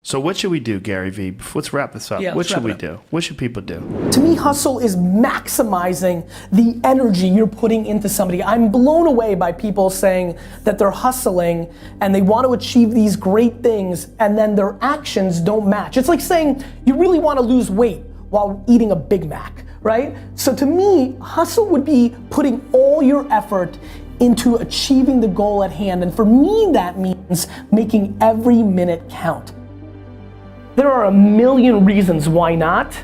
So what should we do, Gary Vee? Let's wrap this up. What should we do? What should people do? To me, hustle is maximizing the energy you're putting into somebody. I'm blown away by people saying that they're hustling and they want to achieve these great things and then their actions don't match. It's like saying you really want to lose weight while eating a Big Mac, right? So to me, hustle would be putting all your effort into achieving the goal at hand. And for me, that means making every minute count. There are a million reasons why not,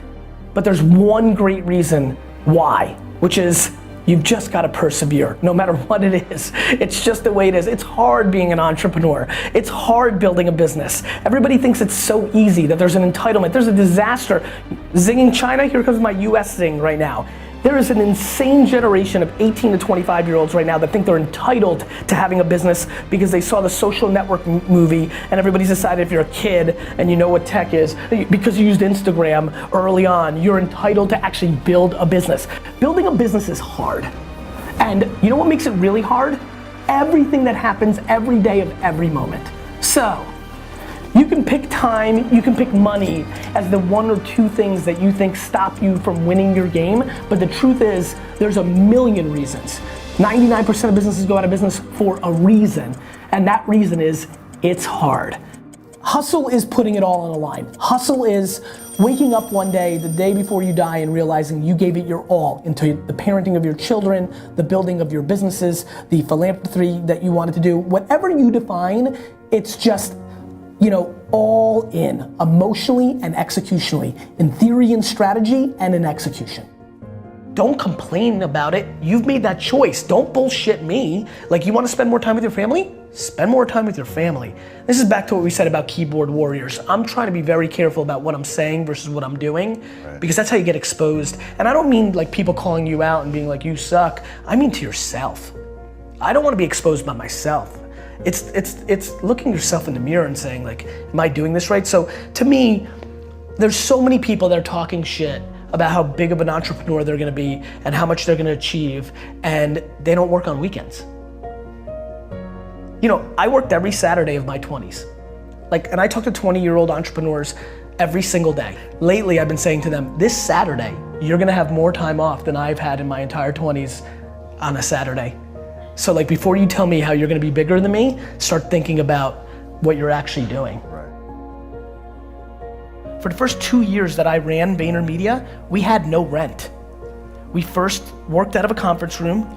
but there's one great reason why, which is you've just got to persevere, no matter what it is. It's just the way it is. It's hard being an entrepreneur. It's hard building a business. Everybody thinks it's so easy, that there's an entitlement. There's a disaster. Zinging China, here comes my US zing right now. There is an insane generation of 18 to 25 year olds right now that think they're entitled to having a business because they saw the Social Network movie and everybody's decided if you're a kid and you know what tech is, because you used Instagram early on, you're entitled to actually build a business. Building a business is hard. And you know what makes it really hard? Everything that happens every day of every moment. So, you can pick time, you can pick money as the one or two things that you think stop you from winning your game, but the truth is, there's a million reasons. 99% of businesses go out of business for a reason, and that reason is, it's hard. Hustle is putting it all on the line. Hustle is waking up one day, the day before you die, and realizing you gave it your all into the parenting of your children, the building of your businesses, the philanthropy that you wanted to do. Whatever you define, it's just, you know, all in, emotionally and executionally, in theory and strategy and in execution. Don't complain about it. You've made that choice. Don't bullshit me. Like, you want to spend more time with your family? Spend more time with your family. This is back to what we said about keyboard warriors. I'm trying to be very careful about what I'm saying versus what I'm doing, because that's how you get exposed. And I don't mean like people calling you out and being like, you suck. I mean to yourself. I don't want to be exposed by myself. It's looking yourself in the mirror and saying like, am I doing this right? So to me, there's so many people that are talking shit about how big of an entrepreneur they're gonna be and how much they're gonna achieve, and they don't work on weekends. You know, I worked every Saturday of my 20s. Like, and I talk to 20-year-old entrepreneurs every single day. Lately, I've been saying to them, this Saturday, you're gonna have more time off than I've had in my entire 20s on a Saturday. So like, before you tell me how you're gonna be bigger than me, start thinking about what you're actually doing. Right. For the first 2 years that I ran VaynerMedia, we had no rent. We first worked out of a conference room.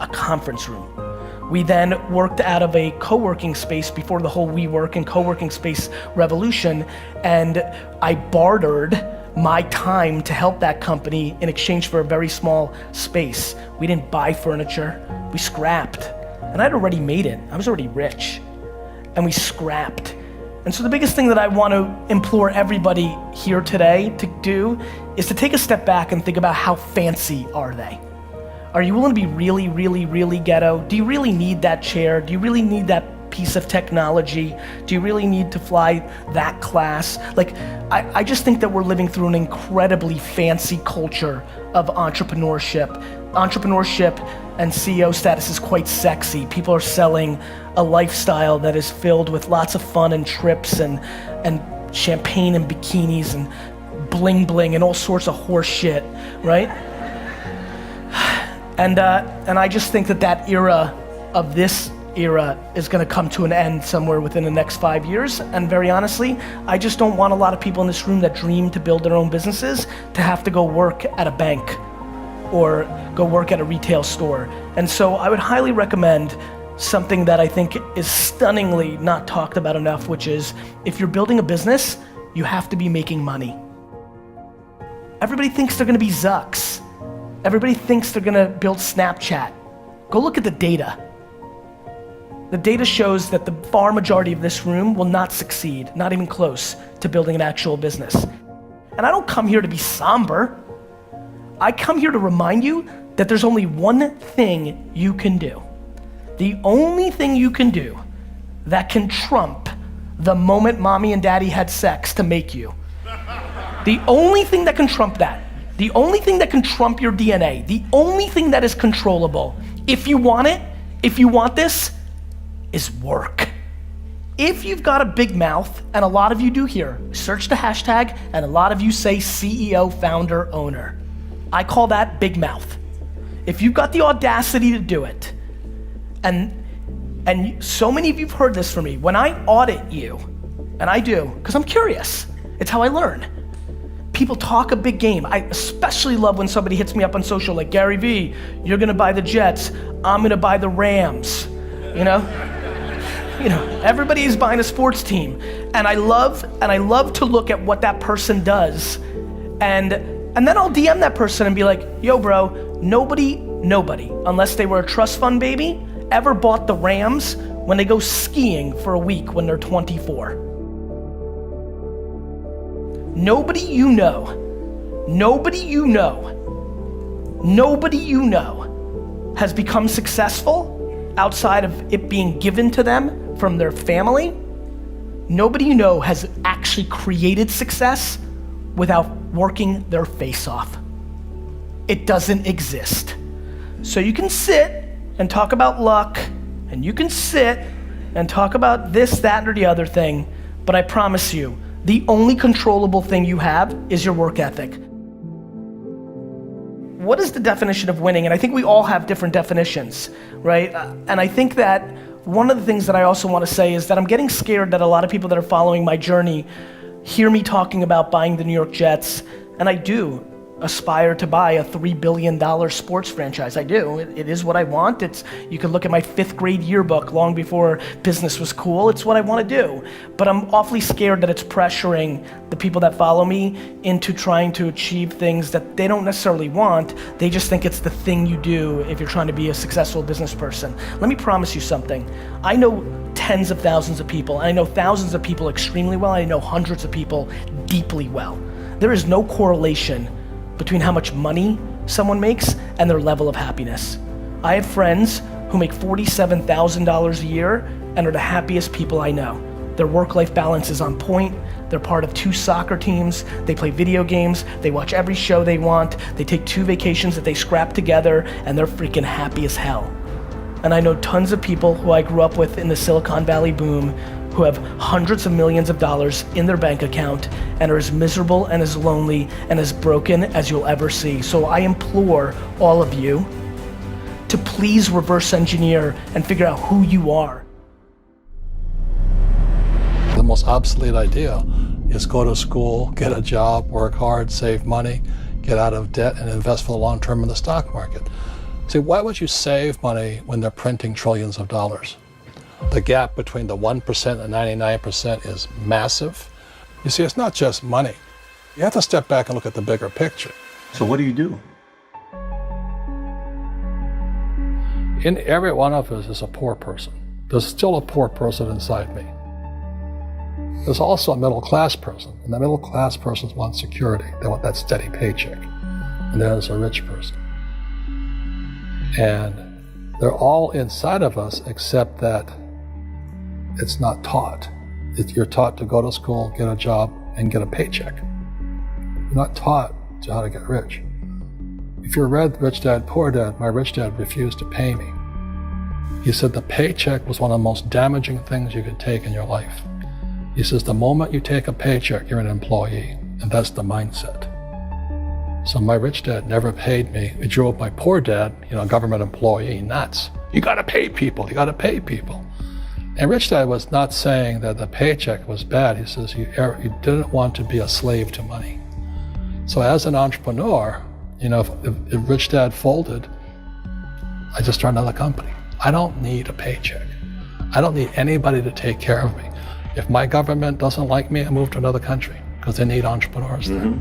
We then worked out of a co-working space before the whole WeWork and co-working space revolution, and I bartered my time to help that company in exchange for a very small space. We didn't buy furniture, we scrapped. And I'd already made it, I was already rich. And we scrapped. And so the biggest thing that I want to implore everybody here today to do is to take a step back and think about how fancy are they? Are you willing to be really, really, really ghetto? Do you really need that chair? Do you really need that piece of technology? Do you really need to fly that class? Like, I just think that we're living through an incredibly fancy culture of entrepreneurship. Entrepreneurship and CEO status is quite sexy. People are selling a lifestyle that is filled with lots of fun and trips and champagne and bikinis and bling bling and all sorts of horse shit, right? And I just think that era of this era is gonna come to an end somewhere within the next 5 years. And very honestly, I just don't want a lot of people in this room that dream to build their own businesses to have to go work at a bank or go work at a retail store. And so I would highly recommend something that I think is stunningly not talked about enough, which is, if you're building a business, you have to be making money. Everybody thinks they're gonna be Zucks. Everybody thinks they're gonna build Snapchat. Go look at the data. The data shows that the far majority of this room will not succeed, not even close to building an actual business. And I don't come here to be somber. I come here to remind you that there's only one thing you can do. The only thing you can do that can trump the moment mommy and daddy had sex to make you. The only thing that can trump that, the only thing that can trump your DNA, the only thing that is controllable, if you want it, if you want this, is work. If you've got a big mouth, and a lot of you do here, search the hashtag, and a lot of you say CEO, founder, owner. I call that big mouth. If you've got the audacity to do it, and so many of you've heard this from me, when I audit you, and I do, because I'm curious, it's how I learn. People talk a big game. I especially love when somebody hits me up on social, like, Gary V, you're gonna buy the Jets, I'm gonna buy the Rams, you know? Everybody is buying a sports team. And I love to look at what that person does. And then I'll DM that person and be like, yo bro, nobody, unless they were a trust fund baby, ever bought the Rams when they go skiing for a week when they're 24. Nobody you know has become successful outside of it being given to them from their family. Nobody you know has actually created success without working their face off. It doesn't exist. So you can sit and talk about luck, and you can sit and talk about this, that, or the other thing, but I promise you, the only controllable thing you have is your work ethic. What is the definition of winning? And I think we all have different definitions, right? And I think that one of the things that I also want to say is that I'm getting scared that a lot of people that are following my journey hear me talking about buying the New York Jets, and I do aspire to buy a $3 billion sports franchise. I do. It is what I want. You can look at my 5th grade yearbook long before business was cool. It's what I want to do. But I'm awfully scared that it's pressuring the people that follow me into trying to achieve things that they don't necessarily want. They just think it's the thing you do if you're trying to be a successful business person. Let me promise you something. I know tens of thousands of people. I know thousands of people extremely well. I know hundreds of people deeply well. There is no correlation between how much money someone makes and their level of happiness. I have friends who make $47,000 a year and are the happiest people I know. Their work-life balance is on point. They're part of 2 soccer teams. They play video games. They watch every show they want. They take 2 vacations that they scrap together, and they're freaking happy as hell. And I know tons of people who I grew up with in the Silicon Valley boom who have hundreds of millions of dollars in their bank account and are as miserable and as lonely and as broken as you'll ever see. So I implore all of you to please reverse engineer and figure out who you are. The most obsolete idea is go to school, get a job, work hard, save money, get out of debt, and invest for the long term in the stock market. See, why would you save money when they're printing trillions of dollars? The gap between the 1% and 99% is massive. You see, it's not just money. You have to step back and look at the bigger picture. So what do you do? In every one of us is a poor person. There's still a poor person inside me. There's also a middle class person, and the middle class person wants security. They want that steady paycheck. And then there's a rich person. And they're all inside of us, except that it's not taught. You're taught to go to school, get a job, and get a paycheck. You're not taught to how to get rich. If you read Rich Dad, Poor Dad, my rich dad refused to pay me. He said the paycheck was one of the most damaging things you could take in your life. He says the moment you take a paycheck, you're an employee, and that's the mindset. So my rich dad never paid me. It drove my poor dad, government employee, nuts. You gotta pay people, you gotta pay people. And Rich Dad was not saying that the paycheck was bad. He says you didn't want to be a slave to money. So as an entrepreneur, if Rich Dad folded, I just started another company. I don't need a paycheck. I don't need anybody to take care of me. If my government doesn't like me, I move to another country because they need entrepreneurs there.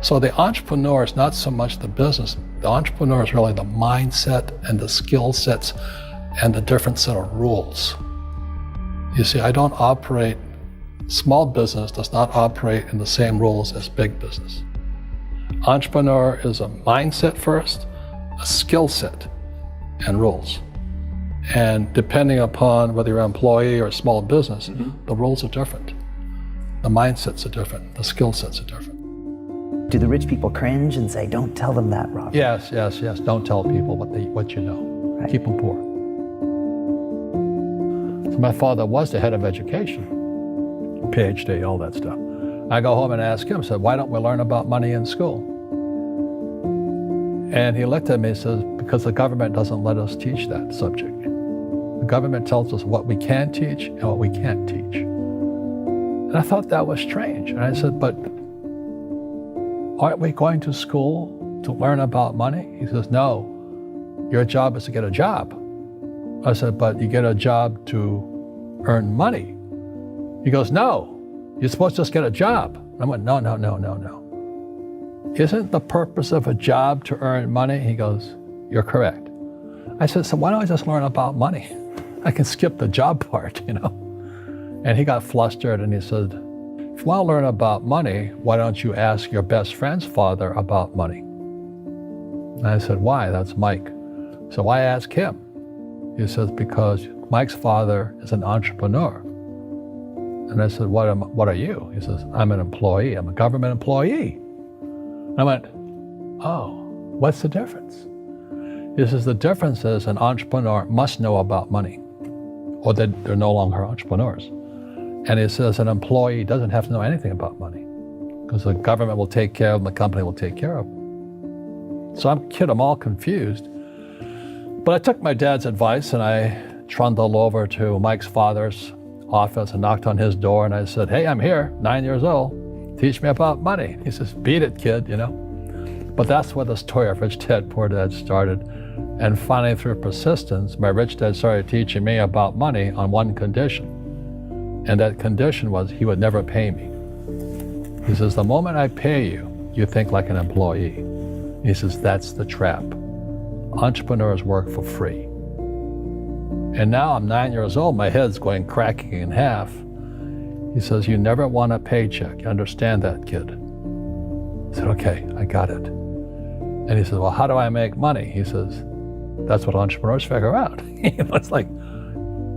So the entrepreneur is not so much the business. The entrepreneur is really the mindset and the skill sets and the different set of rules. You see, small business does not operate in the same rules as big business. Entrepreneur is a mindset first, a skill set, and rules. And depending upon whether you're an employee or a small business, the rules are different. The mindsets are different, the skill sets are different. Do the rich people cringe and say, don't tell them that, Rob? Yes. Don't tell people what you know. Right. Keep them poor. My father was the head of education, PhD, all that stuff. I go home and ask him, said, why don't we learn about money in school? And he looked at me and says, because the government doesn't let us teach that subject. The government tells us what we can teach and what we can't teach. And I thought that was strange. And I said, but aren't we going to school to learn about money? He says, no, your job is to get a job. I said, but you get a job to earn money. He goes, no, you're supposed to just get a job. I went, no. Isn't the purpose of a job to earn money? He goes, you're correct. I said, so why don't I just learn about money? I can skip the job part, you know? And he got flustered and he said, if you want to learn about money, why don't you ask your best friend's father about money? And I said, why? That's Mike. So why ask him? He says, because Mike's father is an entrepreneur. And I said, what are you? He says, I'm an employee. I'm a government employee. And I went, oh, what's the difference? He says, the difference is an entrepreneur must know about money, or they're no longer entrepreneurs. And he says an employee doesn't have to know anything about money, because the government will take care of them, the company will take care of them. So I'm all confused. But I took my dad's advice and I trundled over to Mike's father's office and knocked on his door and I said, hey, I'm here, 9 years old. Teach me about money. He says, beat it, kid, you know. But that's where the story of Rich Dad, Poor Dad started. And finally, through persistence, my rich dad started teaching me about money on one condition. And that condition was he would never pay me. He says, the moment I pay you, you think like an employee. He says, that's the trap. Entrepreneurs work for free. And now I'm 9 years old, my head's going cracking in half. He says, you never want a paycheck. You understand that, kid? I said, okay, I got it. And he says, well, how do I make money? He says, that's what entrepreneurs figure out. It's like,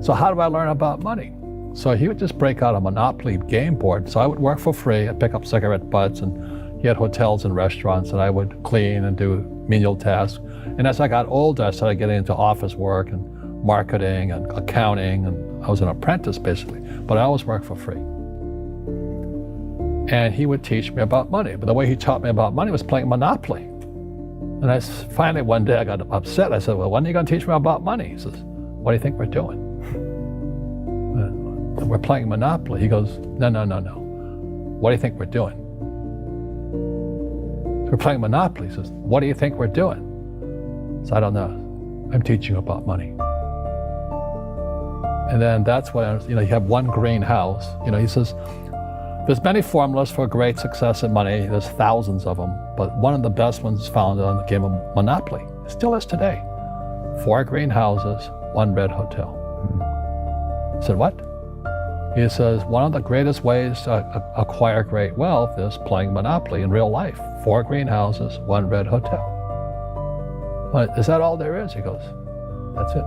so how do I learn about money? So he would just break out a Monopoly game board. So I would work for free. I'd pick up cigarette butts, and he had hotels and restaurants, and I would clean and do menial tasks. And as I got older, I started getting into office work and marketing and accounting, and I was an apprentice basically, but I always worked for free. And he would teach me about money, but the way he taught me about money was playing Monopoly. And finally one day I got upset. I said, well, when are you going to teach me about money? He says, what do you think we're doing? We're playing Monopoly. He goes, no. What do you think we're doing? We're playing Monopoly. He says, what do you think we're doing? So I don't know. I'm teaching you about money. And then that's when, you have one green house. He says, there's many formulas for great success in money. There's thousands of them, but one of the best ones is found on the game of Monopoly. It still is today. 4 green houses, 1 red hotel. I said, what? He says, one of the greatest ways to acquire great wealth is playing Monopoly in real life. 4 green houses, 1 red hotel. But is that all there is? He goes, that's it.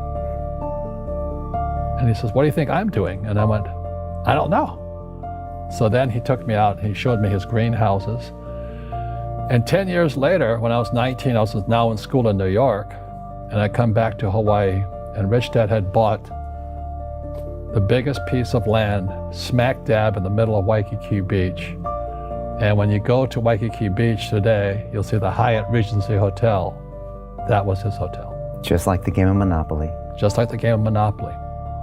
And he says, what do you think I'm doing? And I went, I don't know. So then he took me out and he showed me his greenhouses. And 10 years later, when I was 19, I was now in school in New York, and I come back to Hawaii, and Rich Dad had bought the biggest piece of land smack dab in the middle of Waikiki Beach. And when you go to Waikiki Beach today, you'll see the Hyatt Regency Hotel. That was his hotel. Just like the game of Monopoly. Just like the game of Monopoly.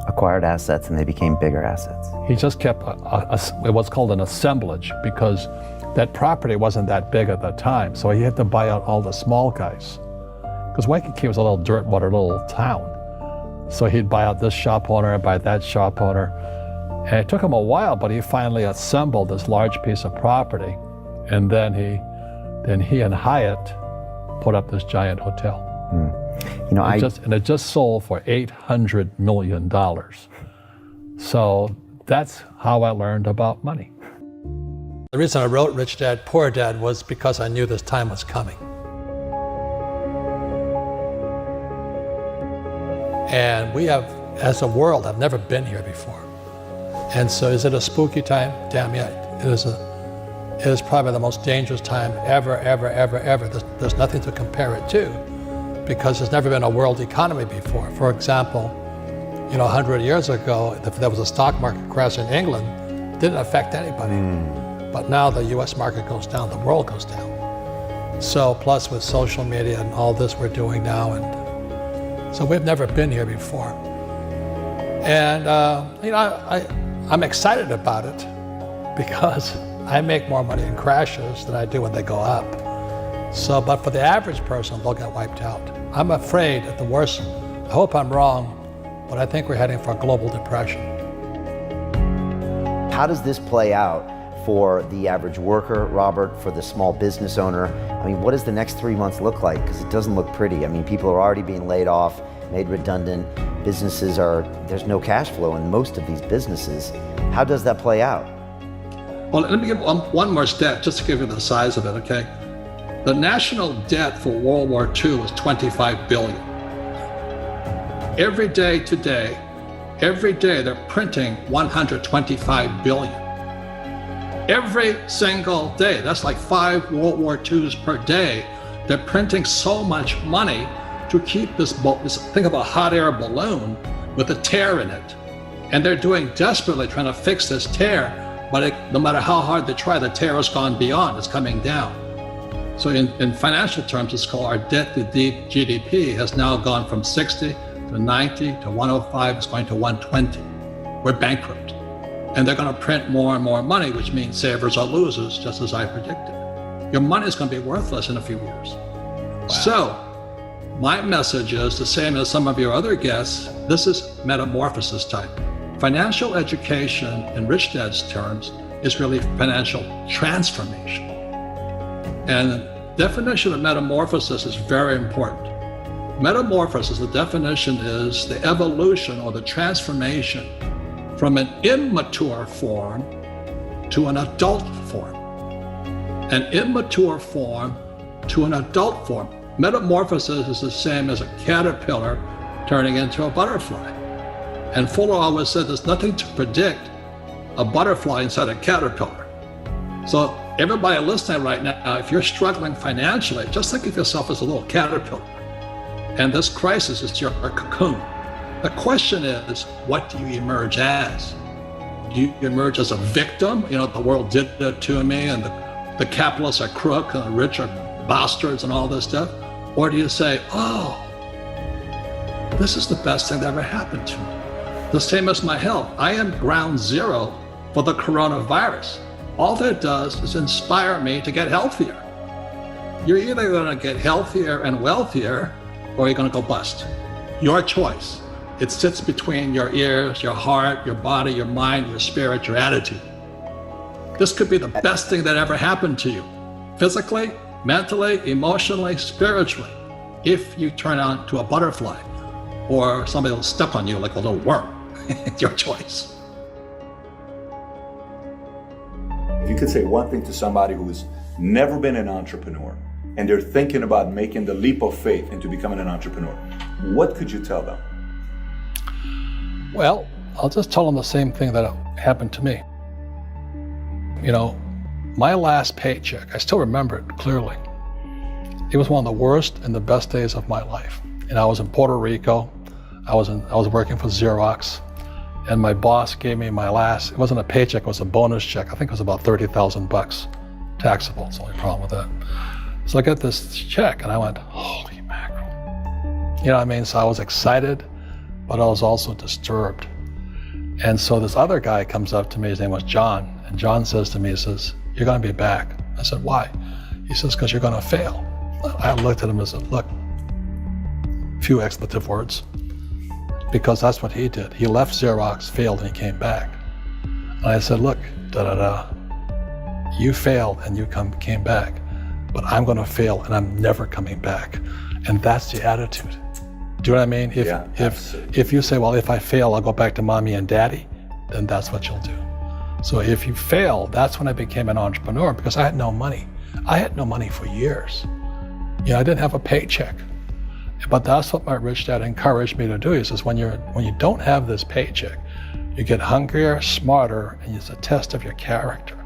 Acquired assets and they became bigger assets. He just kept what's called an assemblage, because that property wasn't that big at the time. So he had to buy out all the small guys. Because Waikiki was a little dirt water little town. So he'd buy out this shop owner and buy that shop owner. And it took him a while, but he finally assembled this large piece of property. And then he and Hyatt put up this giant hotel. And it just sold for $800 million. So that's how I learned about money. The reason I wrote Rich Dad, Poor Dad was because I knew this time was coming. And we have, as a world, have never been here before. And so is it a spooky time? Damn yeah, it is probably the most dangerous time ever. There's nothing to compare it to, because there's never been a world economy before. For example, 100 years ago, if there was a stock market crash in England, it didn't affect anybody. But now the US market goes down, the world goes down. So plus with social media and all this we're doing now, and so we've never been here before. And I'm excited about it because I make more money in crashes than I do when they go up. So, but for the average person, they'll get wiped out. I'm afraid at the worst, I hope I'm wrong, but I think we're heading for a global depression. How does this play out for the average worker, Robert, for the small business owner? I mean, what does the next 3 months look like? Because it doesn't look pretty. I mean, people are already being laid off, made redundant. Businesses there's no cash flow in most of these businesses. How does that play out? Well, let me give one more step, just to give you the size of it, okay? The national debt for World War II was $25 billion. Every day today, they're printing $125 billion. Every single day, that's like 5 World War IIs per day. They're printing so much money to keep this think of a hot air balloon with a tear in it. And they're doing desperately trying to fix this tear, but no matter how hard they try, the tear has gone beyond, it's coming down. So in financial terms, it's called our debt to GDP has now gone from 60 to 90 to 105, it's going to 120. We're bankrupt. And they're going to print more and more money, which means savers are losers, just as I predicted. Your money is going to be worthless in a few years. Wow. So my message is the same as some of your other guests. This is metamorphosis type. Financial education, in Rich Dad's terms, is really financial transformation. And definition of metamorphosis is very important. Metamorphosis, the definition is the evolution or the transformation from an immature form to an adult form. An immature form to an adult form. Metamorphosis is the same as a caterpillar turning into a butterfly. And Fuller always said there's nothing to predict a butterfly inside a caterpillar. So everybody listening right now, if you're struggling financially, just think of yourself as a little caterpillar. And this crisis is your cocoon. The question is, what do you emerge as? Do you emerge as a victim? The world did it to me, and the capitalists are crook, and the rich are bastards, and all this stuff? Or do you say, oh, this is the best thing that ever happened to me? The same as my health. I am ground zero for the coronavirus. All that does is inspire me to get healthier. You're either going to get healthier and wealthier, or you're going to go bust. Your choice. It sits between your ears, your heart, your body, your mind, your spirit, your attitude. This could be the best thing that ever happened to you, physically, mentally, emotionally, spiritually, if you turn out to a butterfly, or somebody will step on you like a little worm. It's your choice. If you could say one thing to somebody who's never been an entrepreneur and they're thinking about making the leap of faith into becoming an entrepreneur, what could you tell them? Well, I'll just tell them the same thing that happened to me. My last paycheck, I still remember it clearly. It was one of the worst and the best days of my life. And I was in Puerto Rico. I was working for Xerox, and my boss gave me my last, it wasn't a paycheck, it was a bonus check. I think it was about $30,000, taxable. It's the only problem with that. So I got this check and I went, holy mackerel. You know what I mean? So I was excited, but I was also disturbed. And so this other guy comes up to me, his name was John, and John says to me, he says, you're gonna be back. I said, why? He says, because you're gonna fail. I looked at him and said, look, few expletive words, because that's what he did. He left Xerox, failed, and he came back. And I said, look, you failed and you came back, but I'm gonna fail and I'm never coming back. And that's the attitude. Do you know what I mean? If you say, well, if I fail, I'll go back to mommy and daddy, then that's what you'll do. So if you fail, that's when I became an entrepreneur, because I had no money. I had no money for years. I didn't have a paycheck. But that's what my rich dad encouraged me to do. He says, when you don't have this paycheck, you get hungrier, smarter, and it's a test of your character.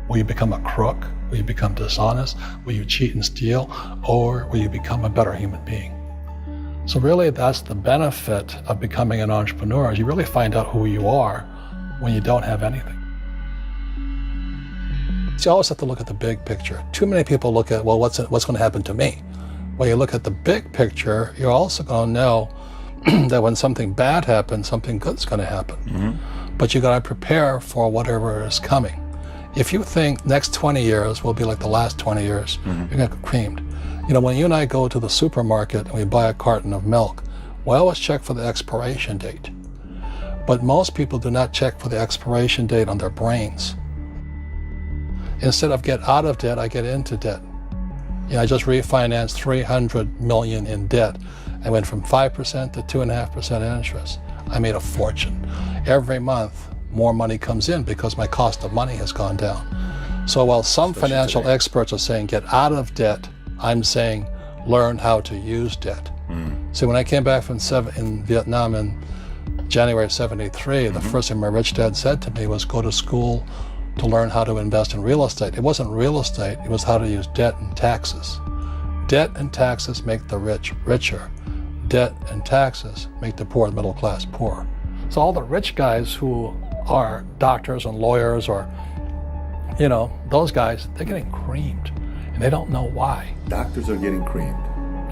Will you become a crook? Will you become dishonest? Will you cheat and steal? Or will you become a better human being? So really that's the benefit of becoming an entrepreneur, is you really find out who you are when you don't have anything. So you always have to look at the big picture. Too many people look at, well, what's going to happen to me? When you look at the big picture, you're also going to know that when something bad happens, something good's going to happen. Mm-hmm. But you got to prepare for whatever is coming. If you think next 20 years will be like the last 20 years, mm-hmm. you're going to get creamed. You know, when you and I go to the supermarket and we buy a carton of milk, we always check for the expiration date. But most people do not check for the expiration date on their brains. Instead of get out of debt, I get into debt. You know, I just refinanced $300 million in debt. I went from 5% to 2.5% interest. I made a fortune. Every month, more money comes in because my cost of money has gone down. So while some financial experts are saying get out of debt, I'm saying learn how to use debt. So when I came back from in Vietnam in January of '73, the first thing my rich dad said to me was go to school to learn how to invest in real estate. It wasn't real estate, it was how to use debt and taxes. Debt and taxes make the rich richer. Debt and taxes make the poor and middle class poorer. So all the rich guys who are doctors and lawyers or, you know, those guys, they're getting creamed and they don't know why. Doctors are getting creamed.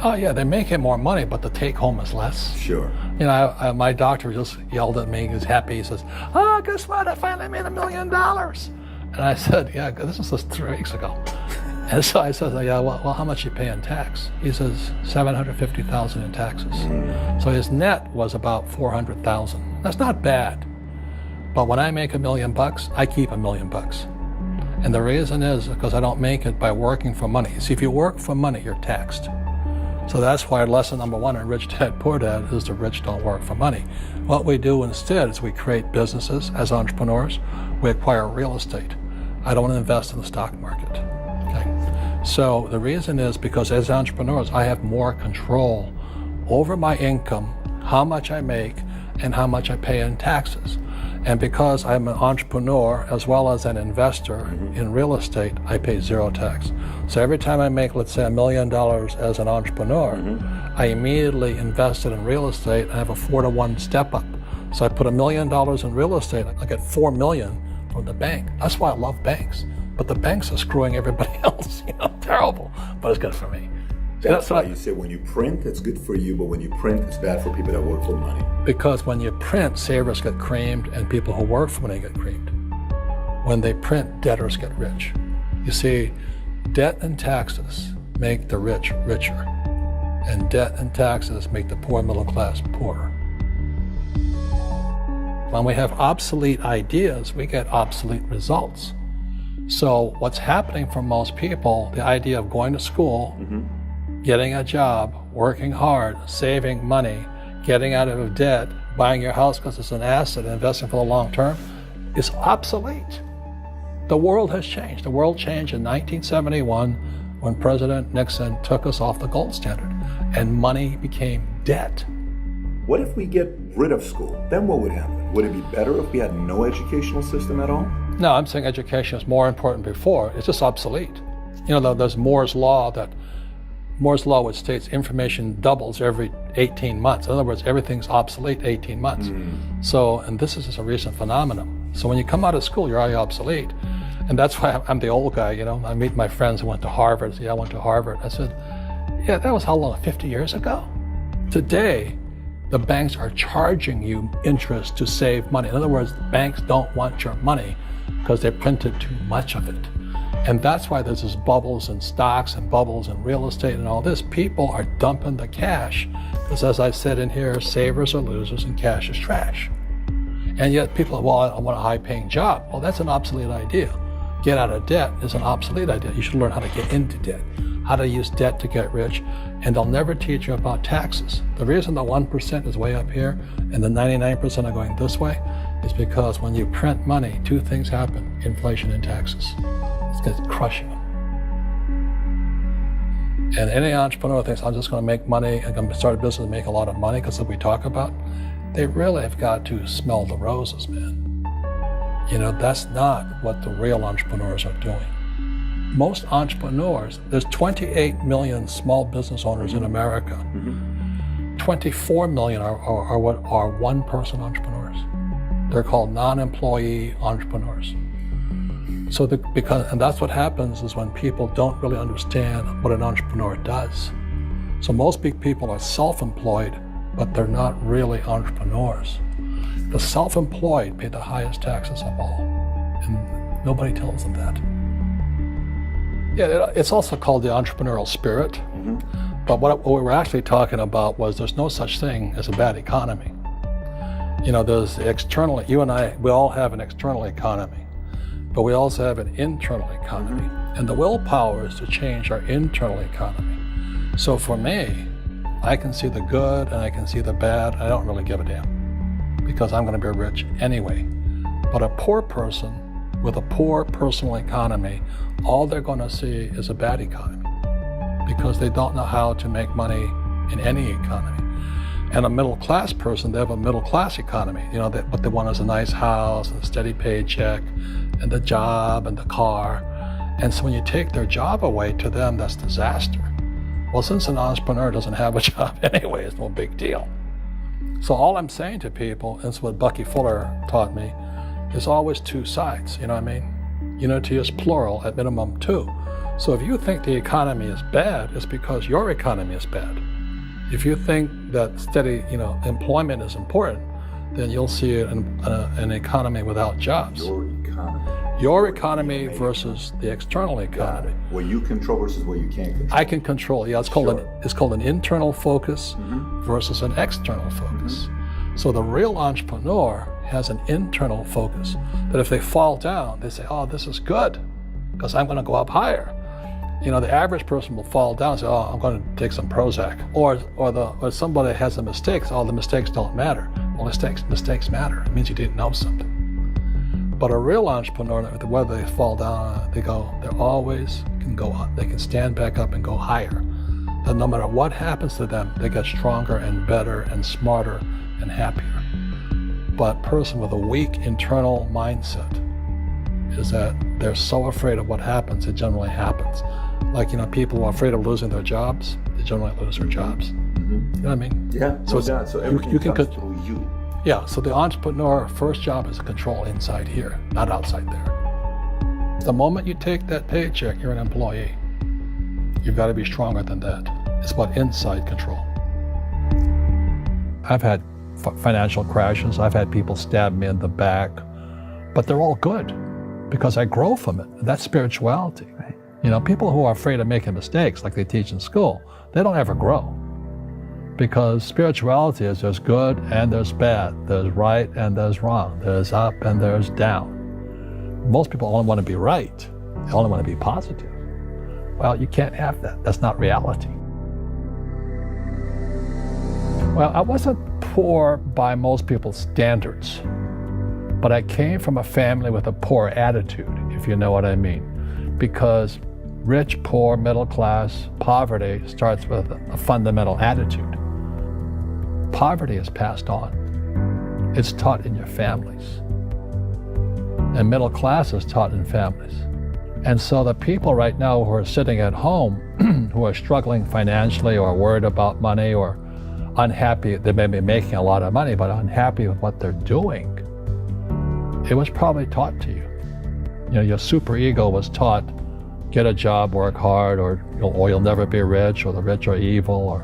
Oh yeah, they're making more money, but the take home is less. Sure. You know, my doctor just yelled at me, he was happy, he says, oh, guess what, I finally made $1 million. And I said, yeah, this was just 3 weeks ago. And so I said, yeah, well, how much you pay in tax? He says, $750,000 in taxes. So his net was about $400,000. That's not bad. But when I make $1 million, I keep $1 million. And the reason is because I don't make it by working for money. See, if you work for money, you're taxed. So that's why lesson number 1 in Rich Dad, Poor Dad is the rich don't work for money. What we do instead is we create businesses as entrepreneurs. We acquire real estate. I don't invest in the stock market. Okay? So the reason is because as entrepreneurs, I have more control over my income, how much I make, and how much I pay in taxes. And because I'm an entrepreneur as well as an investor in real estate, I pay 0 tax. So every time I make, let's say, $1 million as an entrepreneur, I immediately invested in real estate and have a 4-to-1 step up. So I put $1 million in real estate, I get $4 million from the bank. That's why I love banks. But the banks are screwing everybody else, you know, terrible, but it's good for me. That's why you say when you print, it's good for you, but when you print, it's bad for people that work for money. Because when you print, savers get creamed and people who work for money get creamed. When they print, debtors get rich. You see, debt and taxes make the rich richer, and debt and taxes make the poor middle class poorer. When we have obsolete ideas, we get obsolete results. So what's happening for most people, the idea of going to school, getting a job, working hard, saving money, getting out of debt, buying your house because it's an asset, investing for the long term, is obsolete. The world has changed. The world changed in 1971 when President Nixon took us off the gold standard and money became debt. What if we get rid of school? Then what would happen? Would it be better if we had no educational system at all? No, I'm saying education is more important before. It's just obsolete. You know, there's Moore's Law, which states information doubles every 18 months. In other words, everything's obsolete 18 months. So, and this is just a recent phenomenon. So when you come out of school, you're already obsolete. And that's why I'm the old guy, you know. I meet my friends who went to Harvard. Yeah, I went to Harvard. I said, yeah, that was how long, 50 years ago? Today, the banks are charging you interest to save money. In other words, the banks don't want your money because they printed too much of it. And that's why there's this bubbles in stocks and bubbles in real estate and all this. People are dumping the cash because, as I said in here, savers are losers and cash is trash. And yet people are, well, I want a high-paying job. Well, that's an obsolete idea. Get out of debt is an obsolete idea. You should learn how to get into debt, how to use debt to get rich, and they'll never teach you about taxes. The reason the 1% is way up here and the 99% are going this way is because when you print money, 2 things happen: inflation and taxes. It's going to crush you. And any entrepreneur thinks, I'm just going to make money, I'm going to start a business and make a lot of money because of what we talk about. They really have got to smell the roses, man. You know, that's not what the real entrepreneurs are doing. Most entrepreneurs, there's 28 million small business owners in America. 24 million are what are one-person entrepreneurs. They're called non-employee entrepreneurs. So and that's what happens is when people don't really understand what an entrepreneur does. So most big people are self-employed, but they're not really entrepreneurs. The self-employed pay the highest taxes of all, and nobody tells them that. Yeah, it's also called the entrepreneurial spirit. Mm-hmm. But what we were actually talking about was there's no such thing as a bad economy. You know, there's external, you and I, we all have an external economy, but we also have an internal economy. And the willpower is to change our internal economy. So for me, I can see the good and I can see the bad. I don't really give a damn because I'm going to be rich anyway. But a poor person with a poor personal economy, all they're going to see is a bad economy because they don't know how to make money in any economy. And a middle class person, they have a middle class economy. You know, what they want is a nice house, and a steady paycheck, and the job, and the car. And so when you take their job away, to them, that's disaster. Well, since an entrepreneur doesn't have a job anyway, it's no big deal. So all I'm saying to people, and it's what Bucky Fuller taught me, is always two sides, you know what I mean? Unity is plural, at minimum two. So if you think the economy is bad, it's because your economy is bad. If you think that steady, employment is important, then you'll see an economy without jobs. Your economy versus the external economy. What you control versus what you can't control. I can control. Yeah, it's called an internal focus versus an external focus. So the real entrepreneur has an internal focus. That if they fall down, they say, "Oh, this is good, because I'm going to go up higher." You know, the average person will fall down and say, "Oh, I'm going to take some Prozac." Or somebody has a mistake. Oh, the mistakes don't matter. Well, mistakes matter. It means you didn't know something. But a real entrepreneur, whether they fall down, they always can go up. They can stand back up and go higher. And no matter what happens to them, they get stronger and better and smarter and happier. But a person with a weak internal mindset is that they're so afraid of what happens, it generally happens. Like, people who are afraid of losing their jobs, they generally lose their jobs. You know what I mean? Yeah, so everything comes through you. Yeah, so the entrepreneur first job is to control inside here, not outside there. The moment you take that paycheck, you're an employee. You've got to be stronger than that. It's about inside control. I've had financial crashes. I've had people stab me in the back, but they're all good because I grow from it. That's spirituality. Right? People who are afraid of making mistakes, like they teach in school, they don't ever grow. Because spirituality is there's good and there's bad, there's right and there's wrong, there's up and there's down. Most people only want to be right, they only want to be positive. Well, you can't have that, that's not reality. Well, I wasn't poor by most people's standards, but I came from a family with a poor attitude, if you know what I mean. Because rich, poor, middle class, poverty starts with a fundamental attitude. Poverty is passed on. It's taught in your families. And middle class is taught in families. And so the people right now who are sitting at home, who are struggling financially or worried about money or unhappy, they may be making a lot of money, but unhappy with what they're doing, it was probably taught to you. Your superego was taught, get a job, work hard, or you'll never be rich, or the rich are evil, or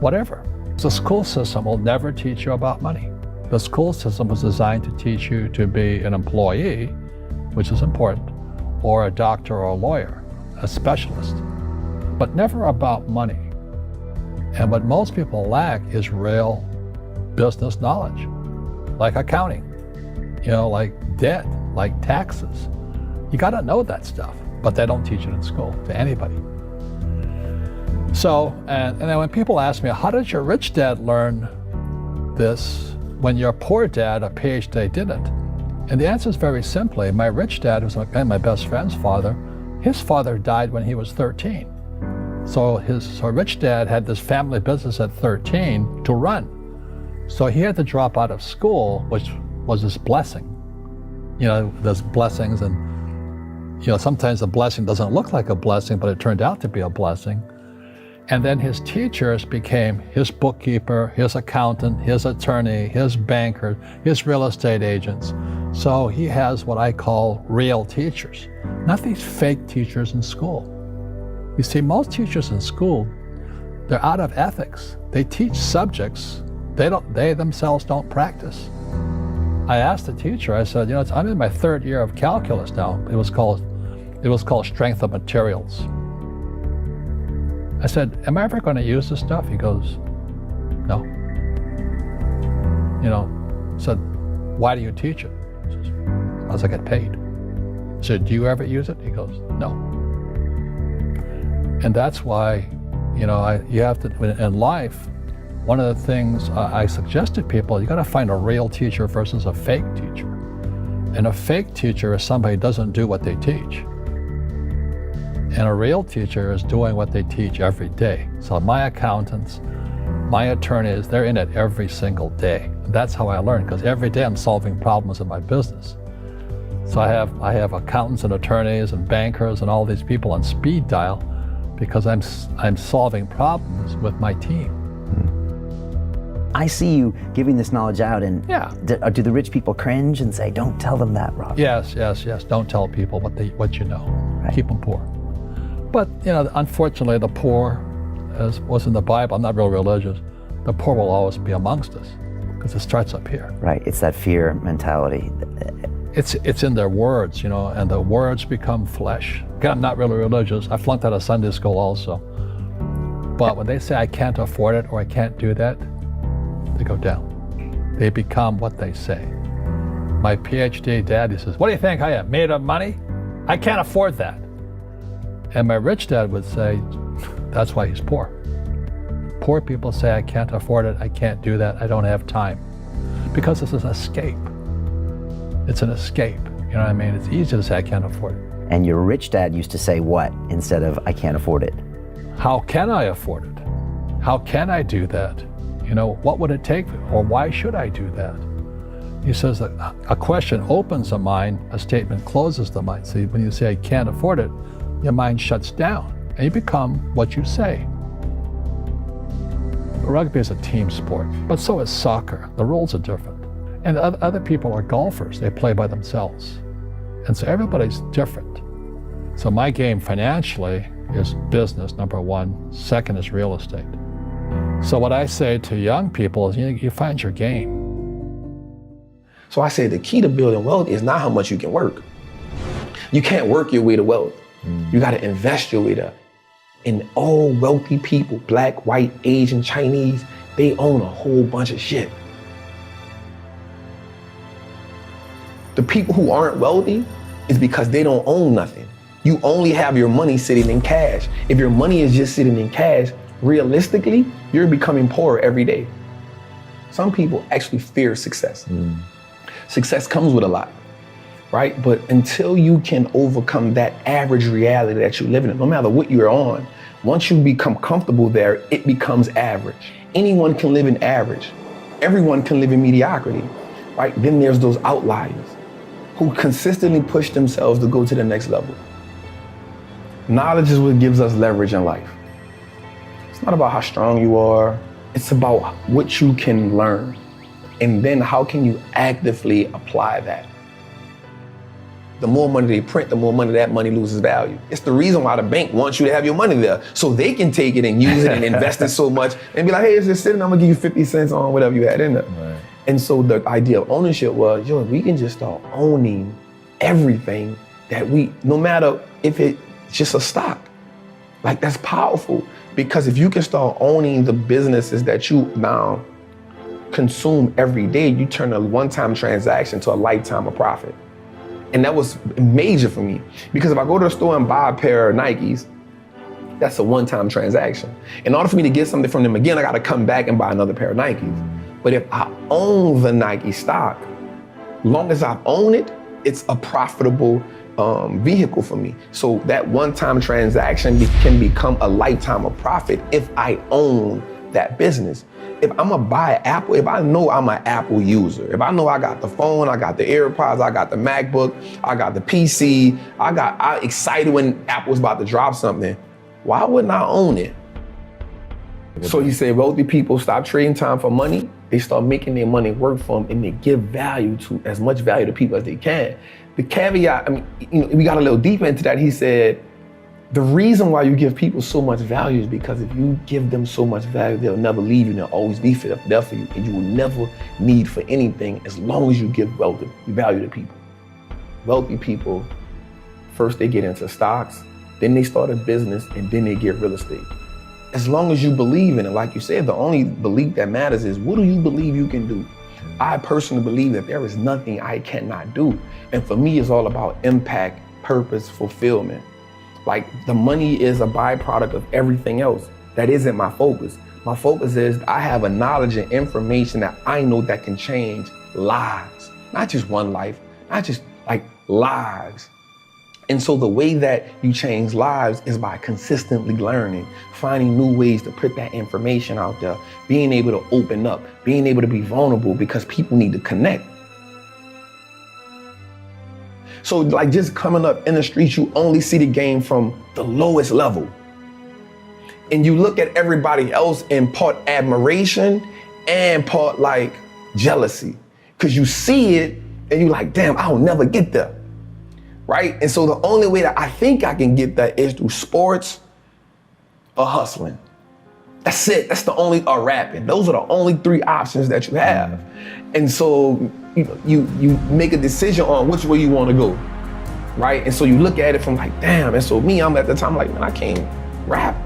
whatever. The school system will never teach you about money. The school system was designed to teach you to be an employee, which is important, or a doctor or a lawyer, a specialist, but never about money. And what most people lack is real business knowledge, like accounting, like debt, like taxes. You gotta know that stuff, but they don't teach it in school to anybody. So, and then when people ask me, how did your rich dad learn this when your poor dad, a PhD, didn't? And the answer is very simply, my rich dad, who's my best friend's father, his father died when he was 13. So his rich dad had this family business at 13 to run. So he had to drop out of school, which was his blessing. There's blessings and, sometimes the blessing doesn't look like a blessing, but it turned out to be a blessing. And then his teachers became his bookkeeper, his accountant, his attorney, his banker, his real estate agents. So he has what I call real teachers, not these fake teachers in school. You see, most teachers in school, they're out of ethics. They teach subjects they themselves don't practice. I asked the teacher, I said, I'm in my 3rd year of calculus now. It was called strength of materials. I said, am I ever going to use this stuff? He goes, no. I said, why do you teach it? He says, as I get paid. I said, do you ever use it? He goes, no. And that's why, you have to, in life, one of the things I suggest to people, you got to find a real teacher versus a fake teacher. And a fake teacher is somebody who doesn't do what they teach. And a real teacher is doing what they teach every day. So my accountants, my attorneys, they're in it every single day. And that's how I learn, because every day I'm solving problems in my business. So I have accountants and attorneys and bankers and all these people on speed dial because I'm solving problems with my team. I see you giving this knowledge out, and yeah. Do the rich people cringe and say, don't tell them that, Rob? Yes. Don't tell people what you know. Right. Keep them poor. But, unfortunately, the poor, as was in the Bible, I'm not real religious, the poor will always be amongst us because it starts up here. Right, it's that fear mentality. It's in their words, and the words become flesh. Again, I'm not really religious. I flunked out of Sunday school also. But when they say I can't afford it or I can't do that, they go down. They become what they say. My PhD dad, he says, what do you think I am, made of money? I can't afford that. And my rich dad would say, that's why he's poor. Poor people say, I can't afford it, I can't do that, I don't have time. Because it's an escape. It's an escape, you know what I mean? It's easy to say, I can't afford it. And your rich dad used to say what instead of, I can't afford it? How can I afford it? How can I do that? What would it take, or why should I do that? He says that a question opens the mind, a statement closes the mind. See, when you say, I can't afford it, your mind shuts down, and you become what you say. Rugby is a team sport, but so is soccer. The rules are different. And other people are golfers. They play by themselves. And so everybody's different. So my game financially is business, number one. Second is real estate. So what I say to young people is, you find your game. So I say the key to building wealth is not how much you can work. You can't work your way to wealth. You got to invest your way to. And all wealthy people, black, white, Asian, Chinese, they own a whole bunch of shit. The people who aren't wealthy is because they don't own nothing. You only have your money sitting in cash. If your money is just sitting in cash, realistically, you're becoming poorer every day. Some people actually fear success. Success comes with a lot, right? But until you can overcome that average reality that you live in, no matter what you're on, once you become comfortable there, it becomes average. Anyone can live in average. Everyone can live in mediocrity, right? Then there's those outliers who consistently push themselves to go to the next level. Knowledge is what gives us leverage in life. It's not about how strong you are. It's about what you can learn. And then how can you actively apply that? The more money they print, the more money that money loses value. It's the reason why the bank wants you to have your money there, so they can take it and use it and invest it so much and be like, hey, it's just sitting, I'm gonna give you 50 cents on whatever you had in there. Right. And so the idea of ownership was, we can just start owning everything that no matter if it's just a stock. Like, that's powerful, because if you can start owning the businesses that you now consume every day, you turn a one-time transaction to a lifetime of profit. And that was major for me, because if I go to the store and buy a pair of Nikes, that's a one-time transaction. In order for me to get something from them again, I gotta come back and buy another pair of Nikes. But if I own the Nike stock, long as I own it, it's a profitable vehicle for me. So that one-time transaction can become a lifetime of profit if I own that business. If I'm gonna buy Apple, if I know I'm an Apple user, if I know I got the phone, I got the AirPods, I got the MacBook, I got the PC, I excited when Apple's about to drop something, why wouldn't I own it? So he said, wealthy people stop trading time for money. They start making their money work for them, and they give value to as much value to people as they can. The caveat, we got a little deeper into that. He said, the reason why you give people so much value is because if you give them so much value, they'll never leave you and they'll always be there for you, and you will never need for anything as long as you give value to people. Wealthy people, first they get into stocks, then they start a business, and then they get real estate. As long as you believe in it, like you said, the only belief that matters is what do you believe you can do? I personally believe that there is nothing I cannot do. And for me, it's all about impact, purpose, fulfillment. Like the money is a byproduct of everything else. That isn't my focus. My focus is I have a knowledge and information that I know that can change lives. Not just one life, not just like lives. And so the way that you change lives is by consistently learning, finding new ways to put that information out there, being able to open up, being able to be vulnerable because people need to connect. So like just coming up in the streets, you only see the game from the lowest level. And you look at everybody else in part admiration and part like jealousy. Because you see it and you're like, damn, I'll never get there. Right? And so the only way that I think I can get that is through sports or hustling. That's it. That's the only, or rapping. Those are the only three options that you have. And so you make a decision on which way you want to go. Right? And so you look at it from like, damn. And so me, I'm at the time like, man, I can't rap.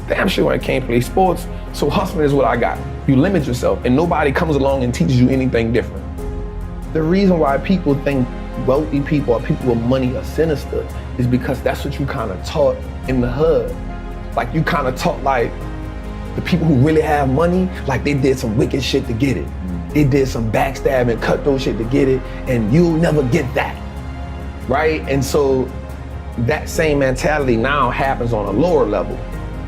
Damn sure I can't play sports. So hustling is what I got. You limit yourself and nobody comes along and teaches you anything different. The reason why people think wealthy people or people with money are sinister is because that's what you kind of taught in the hood. Like you kind of taught like the people who really have money, like they did some wicked shit to get it. They did some backstabbing, cutthroat shit to get it, and you'll never get that, right? And so that same mentality now happens on a lower level,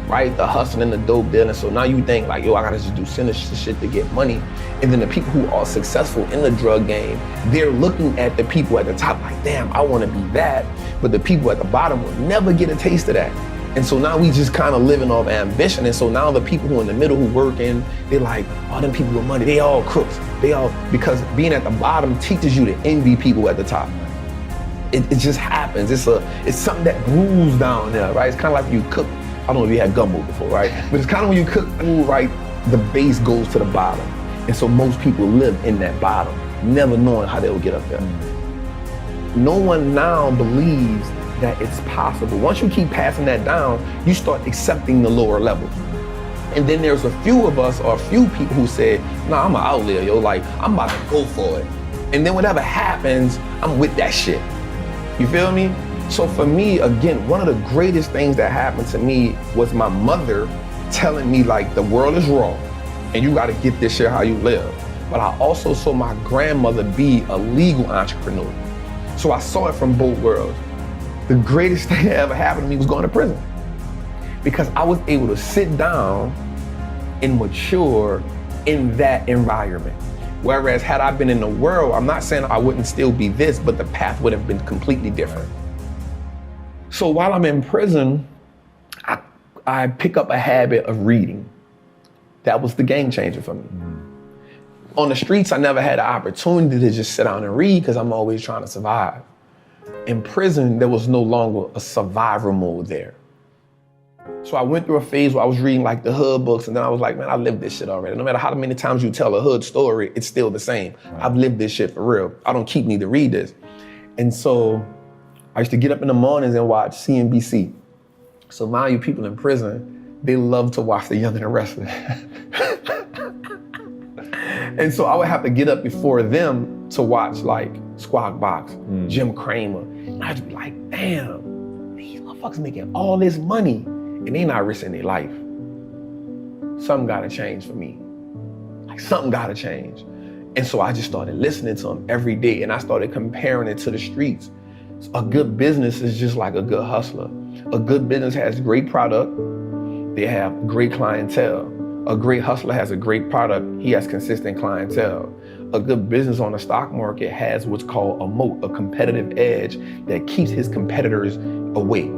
right? The hustling, the dope dealing. So now you think like, yo, I gotta just do sinister shit to get money. And then the people who are successful in the drug game, they're looking at the people at the top like, damn, I wanna be that. But the people at the bottom will never get a taste of that. And so now we just kind of living off ambition. And so now the people who are in the middle who working, they're like, oh, them people with money, they all crooks. Because being at the bottom teaches you to envy people at the top. It just happens. It's something that grooves down there, right? It's kind of like you cook. I don't know if you had gumbo before, right? But it's kind of when you cook food, right, the base goes to the bottom. And so most people live in that bottom, never knowing how they'll get up there. No one now believes that it's possible. Once you keep passing that down, you start accepting the lower levels. And then there's a few of us or a few people who say, nah, I'm an outlier, yo, like I'm about to go for it. And then whatever happens, I'm with that shit. You feel me? So for me, again, one of the greatest things that happened to me was my mother telling me like the world is wrong and you gotta get this shit how you live. But I also saw my grandmother be a legal entrepreneur. So I saw it from both worlds. The greatest thing that ever happened to me was going to prison because I was able to sit down and mature in that environment. Whereas had I been in the world, I'm not saying I wouldn't still be this, but the path would have been completely different. So while I'm in prison, I pick up a habit of reading. That was the game changer for me. On the streets, I never had the opportunity to just sit down and read because I'm always trying to survive. In prison, there was no longer a survivor mode there. So I went through a phase where I was reading like the hood books and then I was like, man, I lived this shit already. No matter how many times you tell a hood story, it's still the same. Right. I've lived this shit for real. I don't keep need to read this. And so I used to get up in the mornings and watch CNBC. So mind you, people in prison, they love to watch The Young and the Restless. And so I would have to get up before them to watch like Squawk Box, Jim Cramer. And I'd be like, damn, these motherfuckers making all this money and they not risking their life. Something gotta change for me. Like something gotta change. And so I just started listening to them every day and I started comparing it to the streets. A good business is just like a good hustler. A good business has great product. They have great clientele. A great hustler has a great product. He has consistent clientele. A good business on the stock market has what's called a moat, a competitive edge that keeps his competitors away.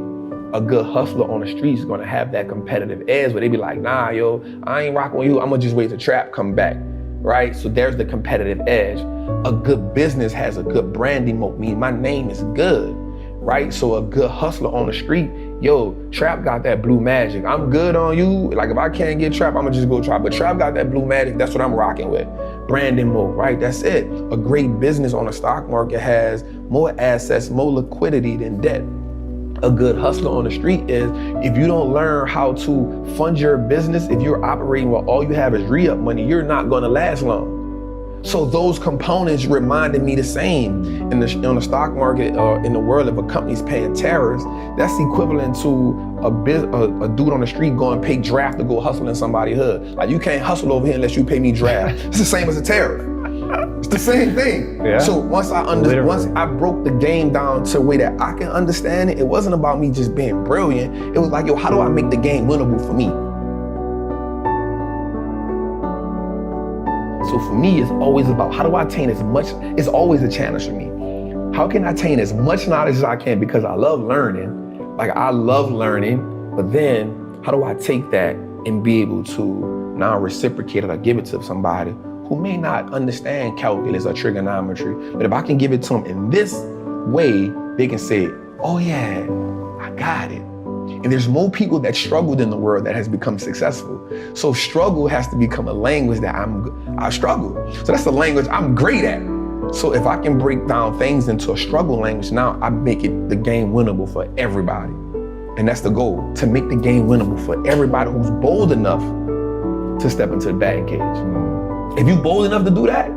a good hustler on the street is gonna have that competitive edge where they be like, nah, yo, I ain't rocking with you. I'm gonna just wait till Trap come back, right? So there's the competitive edge. A good business has a good branding moat, meaning my name is good, right? So a good hustler on the street, yo, Trap got that blue magic. I'm good on you. Like if I can't get Trap, I'm gonna just go try. But Trap got that blue magic, that's what I'm rocking with. Branding mode, right? That's it. A great business on the stock market has more assets, more liquidity than debt. A good hustler on the street is if you don't learn how to fund your business, if you're operating where all you have is re-up money, you're not gonna last long. So those components reminded me the same. On the stock market or in the world, if a company's paying tariffs, that's equivalent to a dude on the street going pay draft to go hustle in somebody's hood. Like you can't hustle over here unless you pay me draft. It's the same as a tariff. It's the same thing. Yeah. So once I broke the game down to a way that I can understand it, it wasn't about me just being brilliant. It was like, yo, how do I make the game winnable for me? So for me, it's always about how do I attain as much, it's always a challenge for me. How can I attain as much knowledge as I can because I love learning. Like I love learning, but then how do I take that and be able to now reciprocate it or give it to somebody who may not understand calculus or trigonometry, but if I can give it to them in this way, they can say, oh yeah, I got it. And there's more people that struggled in the world that has become successful. So struggle has to become a language that I struggle. So that's the language I'm great at. So if I can break down things into a struggle language, now I make it the game winnable for everybody. And that's the goal, to make the game winnable for everybody who's bold enough to step into the batting cage. If you bold enough to do that,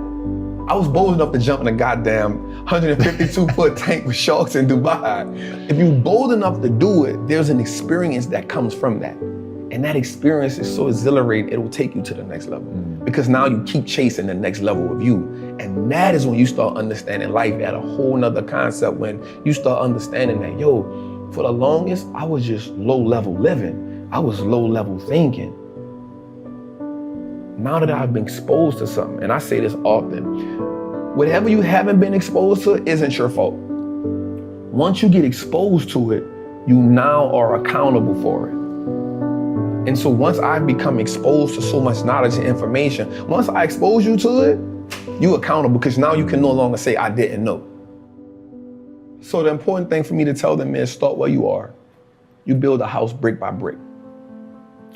I was bold enough to jump in a goddamn 152-foot tank with sharks in Dubai. If you're bold enough to do it, there's an experience that comes from that. And that experience is so exhilarating, it will take you to the next level. Because now you keep chasing the next level of you. And that is when you start understanding life at a whole nother concept, when you start understanding that, yo, for the longest, I was just low-level living. I was low-level thinking. Now that I've been exposed to something, and I say this often, whatever you haven't been exposed to isn't your fault. Once you get exposed to it, you now are accountable for it. And so once I've become exposed to so much knowledge and information, once I expose you to it, you're accountable because now you can no longer say, I didn't know. So the important thing for me to tell them is start where you are. You build a house brick by brick.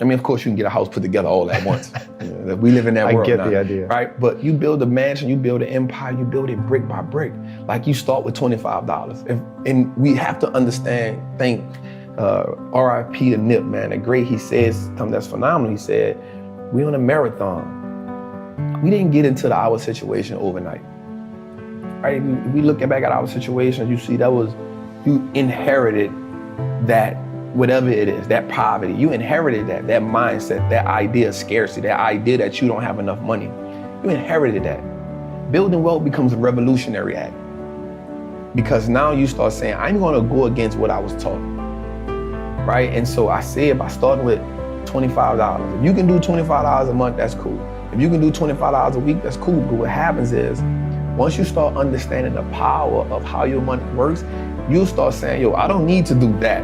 I mean, of course, you can get a house put together all at once. We live in that world now. I get the idea. Right? But you build a mansion, you build an empire, you build it brick by brick. Like you start with $25. And we have to understand, RIP to Nip, man, the great, he says something that's phenomenal. He said, we on a marathon. We didn't get into our situation overnight. Right? If we look back at our situation, you see you inherited that. Whatever it is, that poverty, you inherited that mindset, that idea of scarcity, that idea that you don't have enough money. You inherited that. Building wealth becomes a revolutionary act. Because now you start saying, I'm gonna go against what I was taught, right? And so I said by starting with $25, if you can do $25 a month, that's cool. If you can do $25 a week, that's cool. But what happens is, once you start understanding the power of how your money works, you'll start saying, yo, I don't need to do that,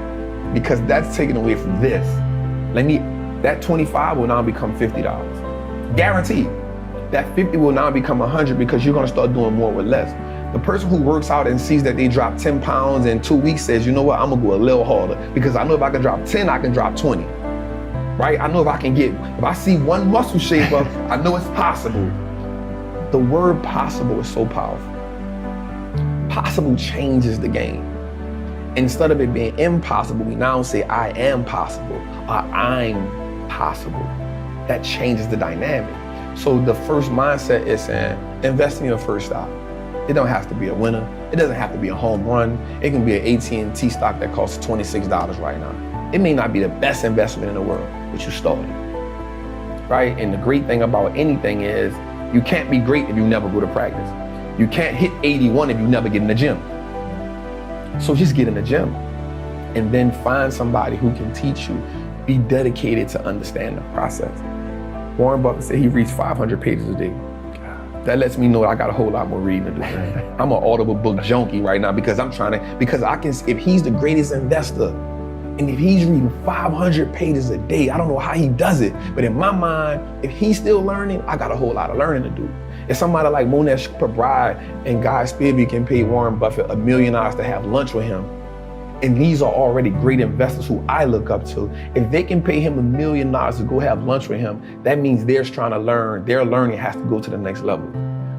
because that's taken away from this. That 25 will now become $50. Guaranteed. That 50 will now become 100 because you're gonna start doing more with less. The person who works out and sees that they drop 10 pounds in 2 weeks says, you know what, I'm gonna go a little harder because I know if I can drop 10, I can drop 20. Right? I know if I see one muscle shape up, I know it's possible. The word possible is so powerful. Possible changes the game. Instead of it being impossible, we now say I am possible or I'm possible. That changes the dynamic. So the first mindset is saying, invest in your first stock. It don't have to be a winner. It doesn't have to be a home run. It can be an AT&T stock that costs $26 right now. It may not be the best investment in the world, but you started, right? And the great thing about anything is you can't be great if you never go to practice. You can't hit 81 if you never get in the gym. So just get in the gym and then find somebody who can teach you. Be dedicated to understand the process. Warren Buffett said he reads 500 pages a day. That lets me know I got a whole lot more reading to do. I'm an Audible book junkie right now because if he's the greatest investor And if he's reading 500 pages a day, I don't know how he does it, but in my mind, if he's still learning, I got a whole lot of learning to do. If somebody like Monesh Prabrai and Guy Spivey can pay Warren Buffett $1 million to have lunch with him, and these are already great investors who I look up to, if they can pay him $1 million to go have lunch with him, that means they're trying to learn. Their learning has to go to the next level.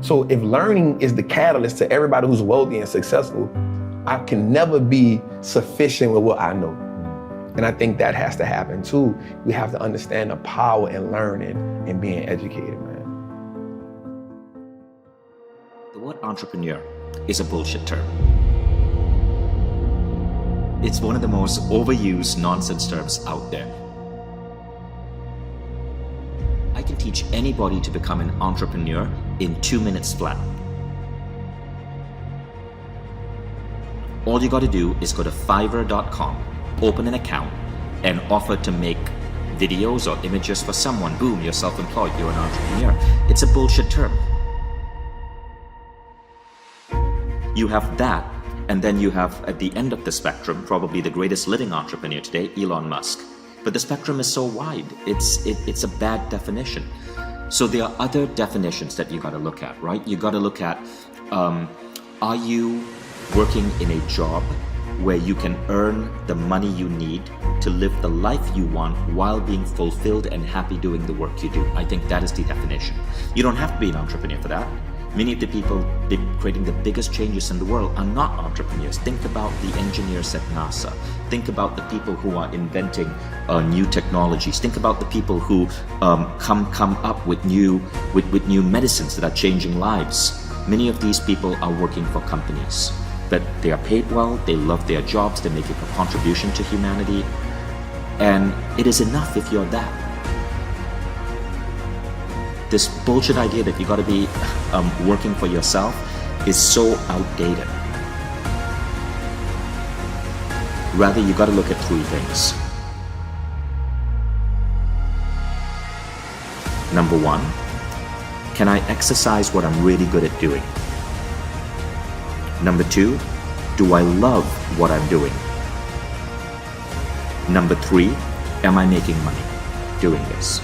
So if learning is the catalyst to everybody who's wealthy and successful, I can never be sufficient with what I know. And I think that has to happen too. We have to understand the power in learning and being educated, man. The word entrepreneur is a bullshit term. It's one of the most overused nonsense terms out there. I can teach anybody to become an entrepreneur in 2 minutes flat. All you got to do is go to Fiverr.com, open an account, and offer to make videos or images for someone. Boom, you're self-employed, you're an entrepreneur. It's a bullshit term. You have that, and then you have at the end of the spectrum, probably the greatest living entrepreneur today, Elon Musk. But the spectrum is so wide, it's a bad definition. So there are other definitions that you got to look at, right? You got to look at, are you working in a job where you can earn the money you need to live the life you want while being fulfilled and happy doing the work you do? I think that is the definition. You don't have to be an entrepreneur for that. Many of the people creating the biggest changes in the world are not entrepreneurs. Think about the engineers at NASA. Think about the people who are inventing new technologies. Think about the people who come up with new medicines that are changing lives. Many of these people are working for companies, but they are paid well, they love their jobs, they're making a contribution to humanity, and it is enough if you're that. This bullshit idea that you got to be working for yourself is so outdated. Rather, you got to look at three things. Number one, can I exercise what I'm really good at doing? Number two, do I love what I'm doing? Number three, am I making money doing this?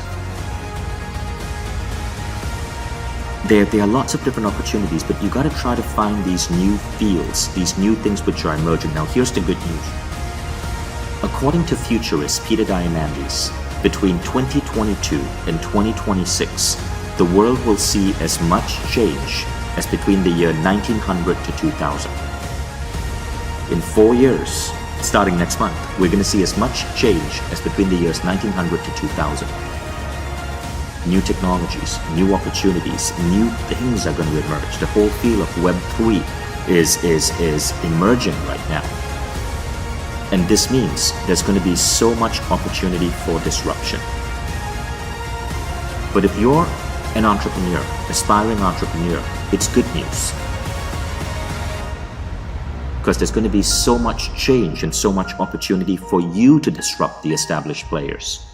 There are lots of different opportunities, but you got to try to find these new fields, these new things which are emerging. Now, here's the good news. According to futurist Peter Diamandis, between 2022 and 2026, the world will see as much change as between the year 1900 to 2000. In 4 years, starting next month, we're going to see as much change as between the years 1900 to 2000. New technologies, new opportunities, new things are going to emerge. The whole field of Web3 is emerging right now. And this means there's going to be so much opportunity for disruption. But if you're an entrepreneur, aspiring entrepreneur, it's good news. Because there's going to be so much change and so much opportunity for you to disrupt the established players.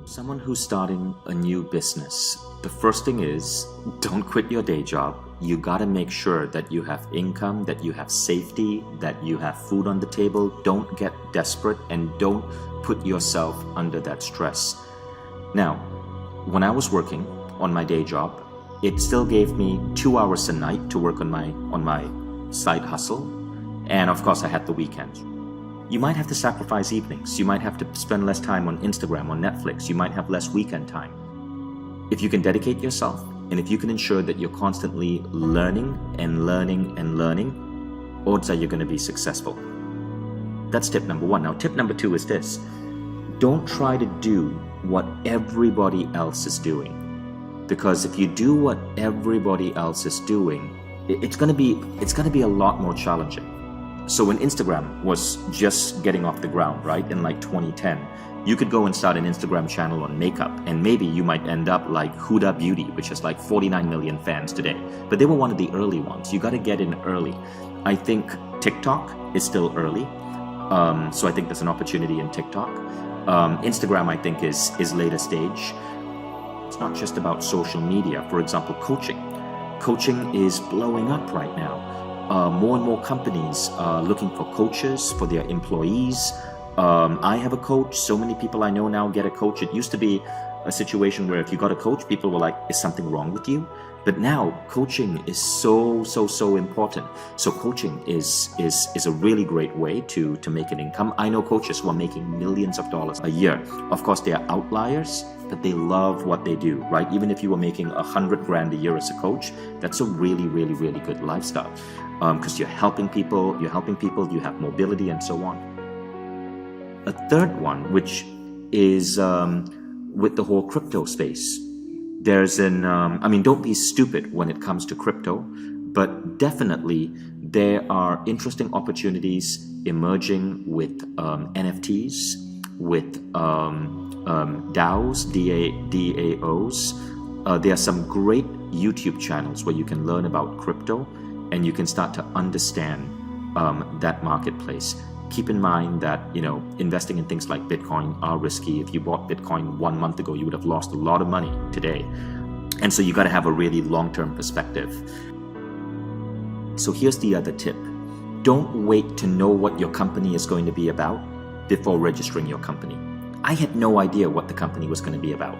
Someone who's starting a new business, the first thing is, don't quit your day job. You gotta make sure that you have income, that you have safety, that you have food on the table. Don't get desperate and don't put yourself under that stress. Now, when I was working on my day job, it still gave me 2 hours a night to work on my side hustle. And of course I had the weekends. You might have to sacrifice evenings. You might have to spend less time on Instagram or Netflix. You might have less weekend time. If you can dedicate yourself, and if you can ensure that you're constantly learning and learning and learning, odds are you're going to be successful. That's tip number one. Now, tip number two is this. Don't try to do what everybody else is doing. Because if you do what everybody else is doing, it's going to be a lot more challenging. So when Instagram was just getting off the ground, right, in like 2010, you could go and start an Instagram channel on makeup, and maybe you might end up like Huda Beauty, which has like 49 million fans today. But they were one of the early ones. You got to get in early. I think TikTok is still early. So I think there's an opportunity in TikTok. Instagram, I think, is later stage. It's not just about social media. For example, coaching. Coaching is blowing up right now. more and more companies are looking for coaches for their employees. I have a coach. So many people I know now get a coach. It used to be a situation where if you got a coach, people were like, is something wrong with you? But now coaching is so important. So coaching is a really great way to make an income. I know coaches who are making millions of dollars a year. Of course, they are outliers, but they love what they do, right? Even if you were making $100,000 a year as a coach, that's a really good lifestyle. Because you're helping people, you have mobility and so on. A third one, which is with the whole crypto space. There's don't be stupid when it comes to crypto, but definitely there are interesting opportunities emerging with NFTs, with DAOs, DAOs. There are some great YouTube channels where you can learn about crypto and you can start to understand that marketplace. Keep in mind that, investing in things like Bitcoin are risky. If you bought Bitcoin 1 month ago, you would have lost a lot of money today. And so you got to have a really long-term perspective. So here's the other tip. Don't wait to know what your company is going to be about before registering your company. I had no idea what the company was going to be about.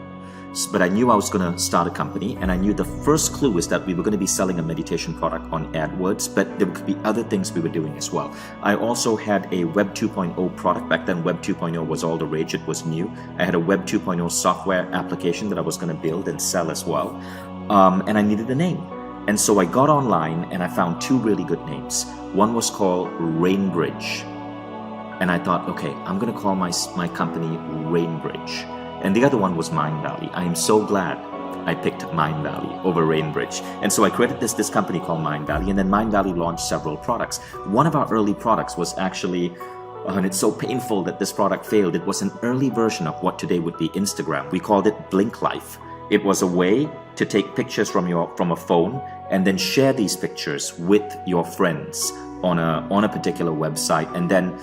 But I knew I was going to start a company, and I knew the first clue is that we were going to be selling a meditation product on AdWords, but there could be other things we were doing as well. I also had a Web 2.0 product. Back then, Web 2.0 was all the rage. It was new. I had a Web 2.0 software application that I was going to build and sell as well. And I needed a name. And so I got online and I found 2 really good names. One was called Rainbridge. And I thought, okay, I'm going to call my company Rainbridge. And the other one was Mind Valley. I am so glad I picked Mind Valley over Rainbridge. And so I created this company called Mind Valley, and then Mind Valley launched several products. One of our early products was actually, and it's so painful that this product failed, it was an early version of what today would be Instagram. We called it Blink Life. It was a way to take pictures from a phone and then share these pictures with your friends on a particular website. And then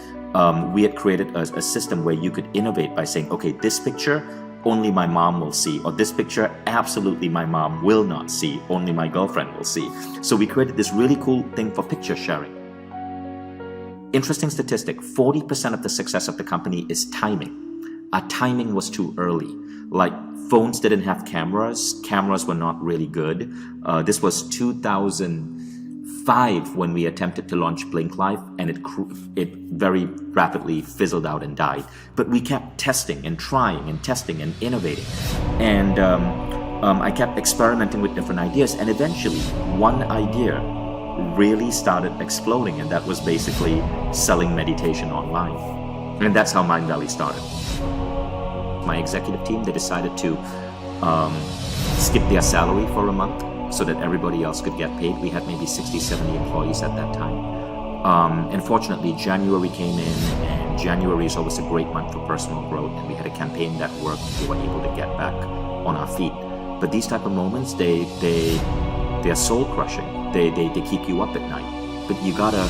we had created a system where you could innovate by saying, okay, this picture only my mom will see, or this picture absolutely my mom will not see, only my girlfriend will see. So we created this really cool thing for picture sharing. Interesting statistic, 40% of the success of the company is timing. Our timing was too early. Like phones didn't have cameras were not really good. This was 2005 when we attempted to launch Blink Life, and it very rapidly fizzled out and died. But we kept testing and trying and testing and innovating. And I kept experimenting with different ideas, and eventually one idea really started exploding, and that was basically selling meditation online. And that's how Mind Valley started. My executive team, they decided to skip their salary for a month so that everybody else could get paid. We had maybe 60, 70 employees at that time. And fortunately, January came in, and January is always a great month for personal growth. And we had a campaign that worked. We were able to get back on our feet. But these type of moments, they're soul crushing. They keep you up at night. But you gotta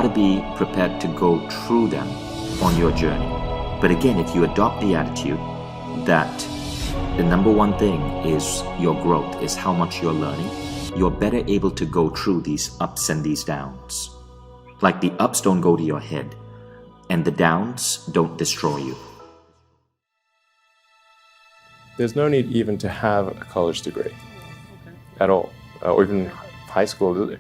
be prepared to go through them on your journey. But again, if you adopt the attitude that the number one thing is your growth, is how much you're learning, you're better able to go through these ups and these downs. Like the ups don't go to your head, and the downs don't destroy you. There's no need even to have a college degree at all, or even high school.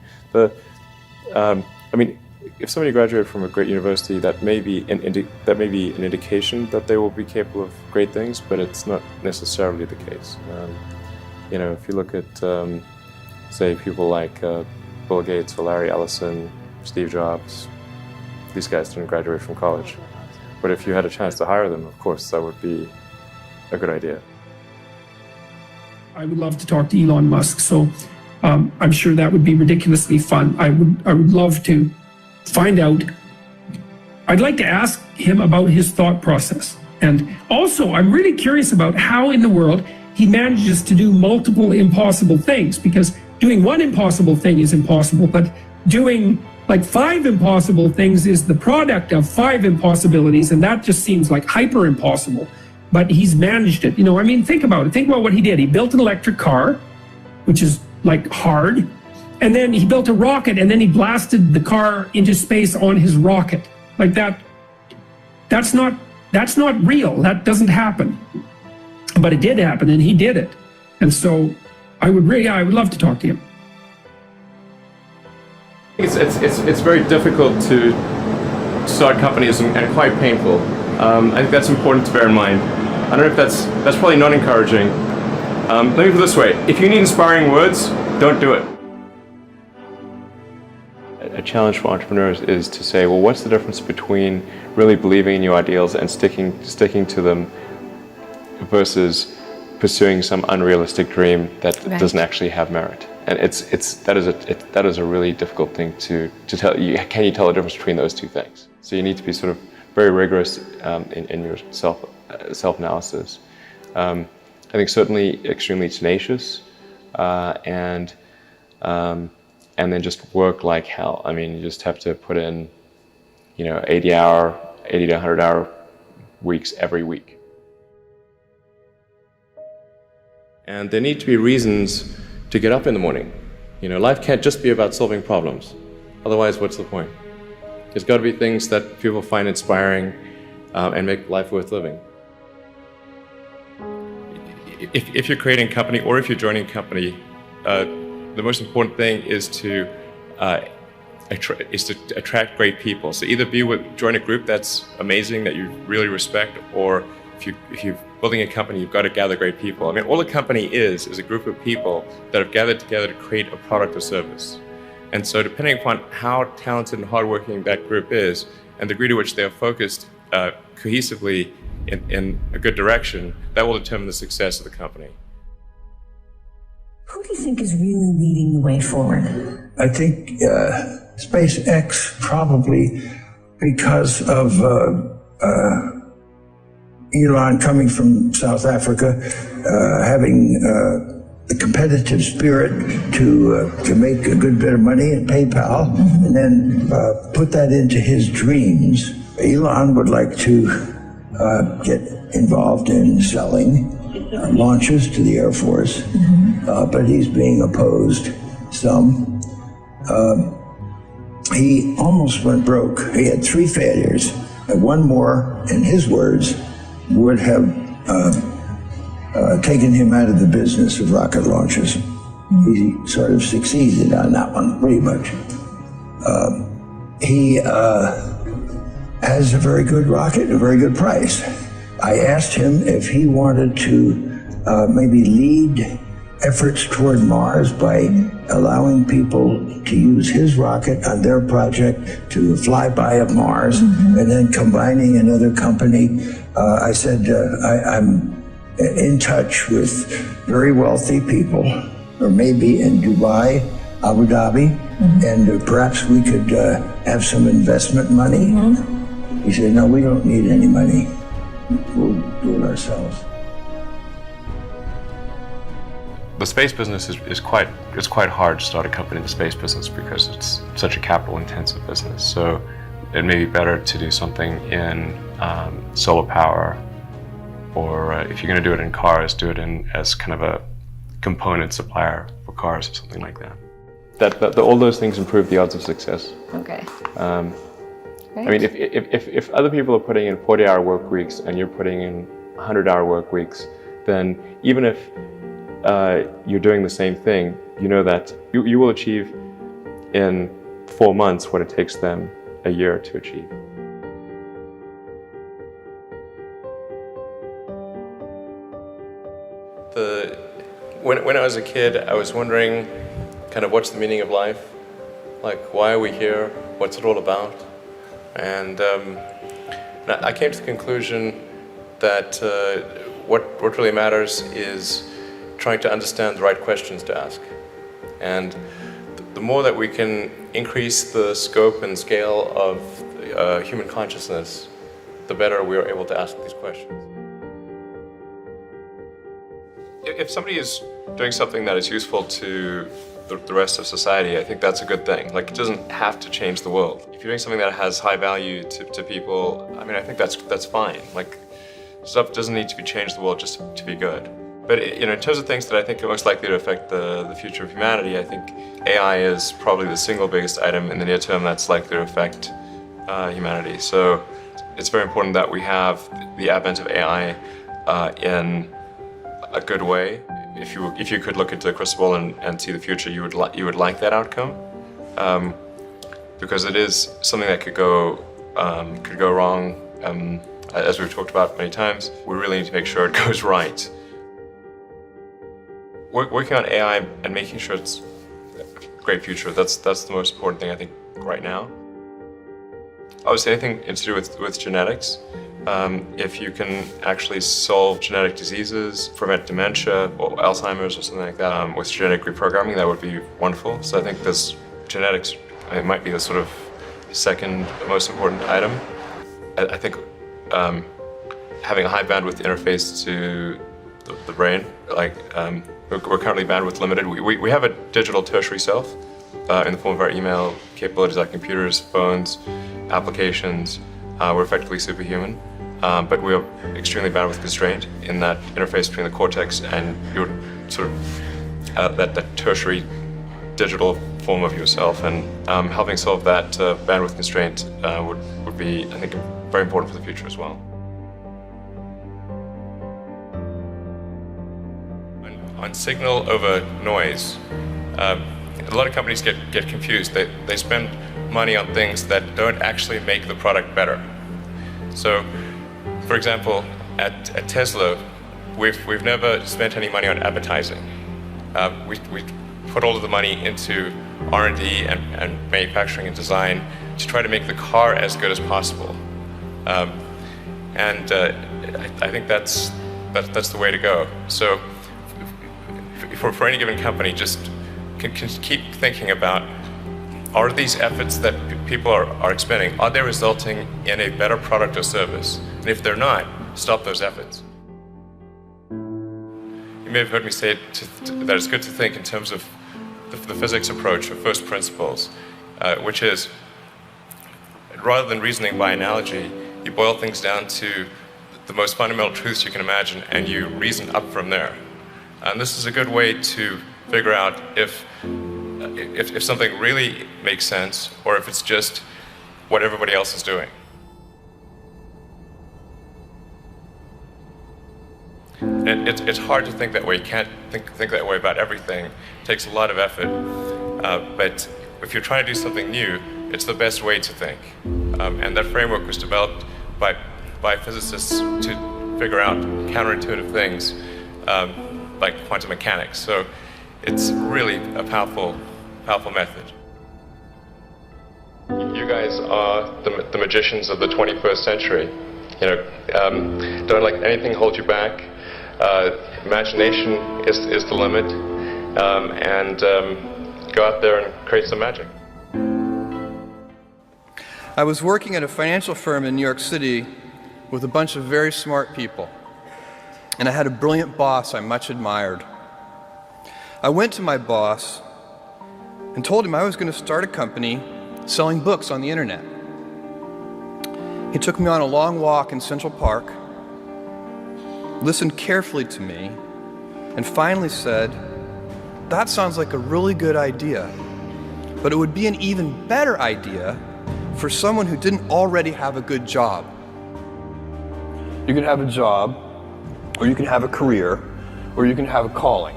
If somebody graduated from a great university, that may be an indication that they will be capable of great things, but it's not necessarily the case. If you look at, say, people like Bill Gates or Larry Ellison, Steve Jobs, these guys didn't graduate from college. But if you had a chance to hire them, of course, that would be a good idea. I would love to talk to Elon Musk, so I'm sure that would be ridiculously fun. I would love to find out. I'd like to ask him about his thought process. And also, I'm really curious about how in the world he manages to do multiple impossible things, because doing one impossible thing is impossible, but doing like 5 impossible things is the product of 5 impossibilities, and that just seems like hyper impossible. But he's managed it. Think about it. Think about what he did. He built an electric car, which is like hard. And then he built a rocket, and then he blasted the car into space on his rocket. Like that, that's not real. That doesn't happen. But it did happen, and he did it. And so I would love to talk to him. It's very difficult to start companies and quite painful. I think that's important to bear in mind. I don't know if that's probably not encouraging. Let me put it this way: if you need inspiring words, don't do it. A challenge for entrepreneurs is to say, well, what's the difference between really believing in your ideals and sticking to them versus pursuing some unrealistic dream that doesn't actually have merit? And that is a really difficult thing to tell. Can you tell the difference between those two things? So you need to be sort of very rigorous in your self-analysis. I think certainly extremely tenacious, and then just work like hell. I mean, you just have to put in, 80 to 100 hour weeks every week. And there need to be reasons to get up in the morning. Life can't just be about solving problems. Otherwise, what's the point? There's got to be things that people find inspiring and make life worth living. If you're creating a company or if you're joining a company, the most important thing is to attract great people. So either join a group that's amazing, that you really respect, or if you're building a company, you've got to gather great people. I mean, all a company is a group of people that have gathered together to create a product or service. And so depending upon how talented and hardworking that group is, and the degree to which they are focused cohesively in a good direction, that will determine the success of the company. Who do you think is really leading the way forward? I think SpaceX, probably because of Elon coming from South Africa, having the competitive spirit to make a good bit of money at PayPal, and then put that into his dreams. Elon would like to get involved in selling launches to the Air Force, but he's being opposed some. He almost went broke. He had 3 failures. And one more, in his words, would have taken him out of the business of rocket launches. He sort of succeeded on that one, pretty much. He has a very good rocket, a very good price. I asked him if he wanted to maybe lead efforts toward Mars by allowing people to use his rocket on their project to fly by of Mars, and then combining another company. I said, I'm in touch with very wealthy people, or maybe in Dubai, Abu Dhabi, and perhaps we could have some investment money. He said, no, we don't need any money. We'll do it ourselves. The space business is quite hard to start a company in the space business because it's such a capital-intensive business. So it may be better to do something in solar power, or if you're going to do it in cars, do it as kind of a component supplier for cars or something like that. All those things improve the odds of success. Okay. I mean, if other people are putting in 40-hour work weeks and you're putting in 100-hour work weeks, then even if you're doing the same thing, you know that you will achieve in 4 months what it takes them a year to achieve. When I was a kid, I was wondering kind of what's the meaning of life? Like, why are we here? What's it all about? And I came to the conclusion that what really matters is trying to understand the right questions to ask. And the more that we can increase the scope and scale of human consciousness, the better we are able to ask these questions. If somebody is doing something that is useful to the rest of society, I think that's a good thing. Like, it doesn't have to change the world. If you're doing something that has high value to people, I mean, I think that's fine. Like, stuff doesn't need to be changed the world just to be good. But in terms of things that I think are most likely to affect the future of humanity, I think AI is probably the single biggest item in the near term that's likely to affect humanity. So it's very important that we have the advent of AI in a good way. If you could look into the crystal ball and see the future, you would like that outcome, because it is something that could go wrong. As we've talked about many times, we really need to make sure it goes right. Working on AI and making sure it's a great future, that's the most important thing I think right now. Obviously anything to do with genetics, if you can actually solve genetic diseases, prevent dementia or Alzheimer's or something like that with genetic reprogramming, that would be wonderful. So I think this genetics, it might be the sort of second most important item. I think having a high bandwidth interface to the brain, like we're currently bandwidth limited. We have a digital tertiary self in the form of our email capabilities, like computers, phones, applications. We're effectively superhuman, but we are extremely bandwidth constrained in that interface between the cortex and your sort of that tertiary digital form of yourself. And helping solve that bandwidth constraint would be, I think, very important for the future as well. On signal over noise, a lot of companies get confused. They spend money on things that don't actually make the product better. So, for example, at Tesla, we've never spent any money on advertising. We put all of the money into R&D and manufacturing and design to try to make the car as good as possible. And I think that's the way to go. So, for any given company, just can keep thinking about, are these efforts that people are expending, are they resulting in a better product or service? And if they're not, stop those efforts. You may have heard me say that it's good to think in terms of the physics approach of first principles, which is, rather than reasoning by analogy, you boil things down to the most fundamental truths you can imagine, and you reason up from there. And this is a good way to figure out if something really makes sense, or if it's just what everybody else is doing. And it's hard to think that way. You can't think that way about everything. It takes a lot of effort. But if you're trying to do something new, it's the best way to think. And that framework was developed by physicists to figure out counterintuitive things, like quantum mechanics. So it's really a powerful method. You guys are the magicians of the 21st century. Don't let anything hold you back. Imagination is the limit, and go out there and create some magic. I was working at a financial firm in New York City with a bunch of very smart people, and I had a brilliant boss I much admired. I went to my boss and told him I was going to start a company selling books on the internet. He took me on a long walk in Central Park, listened carefully to me, and finally said, "That sounds like a really good idea, but it would be an even better idea for someone who didn't already have a good job." You can have a job, or you can have a career, or you can have a calling.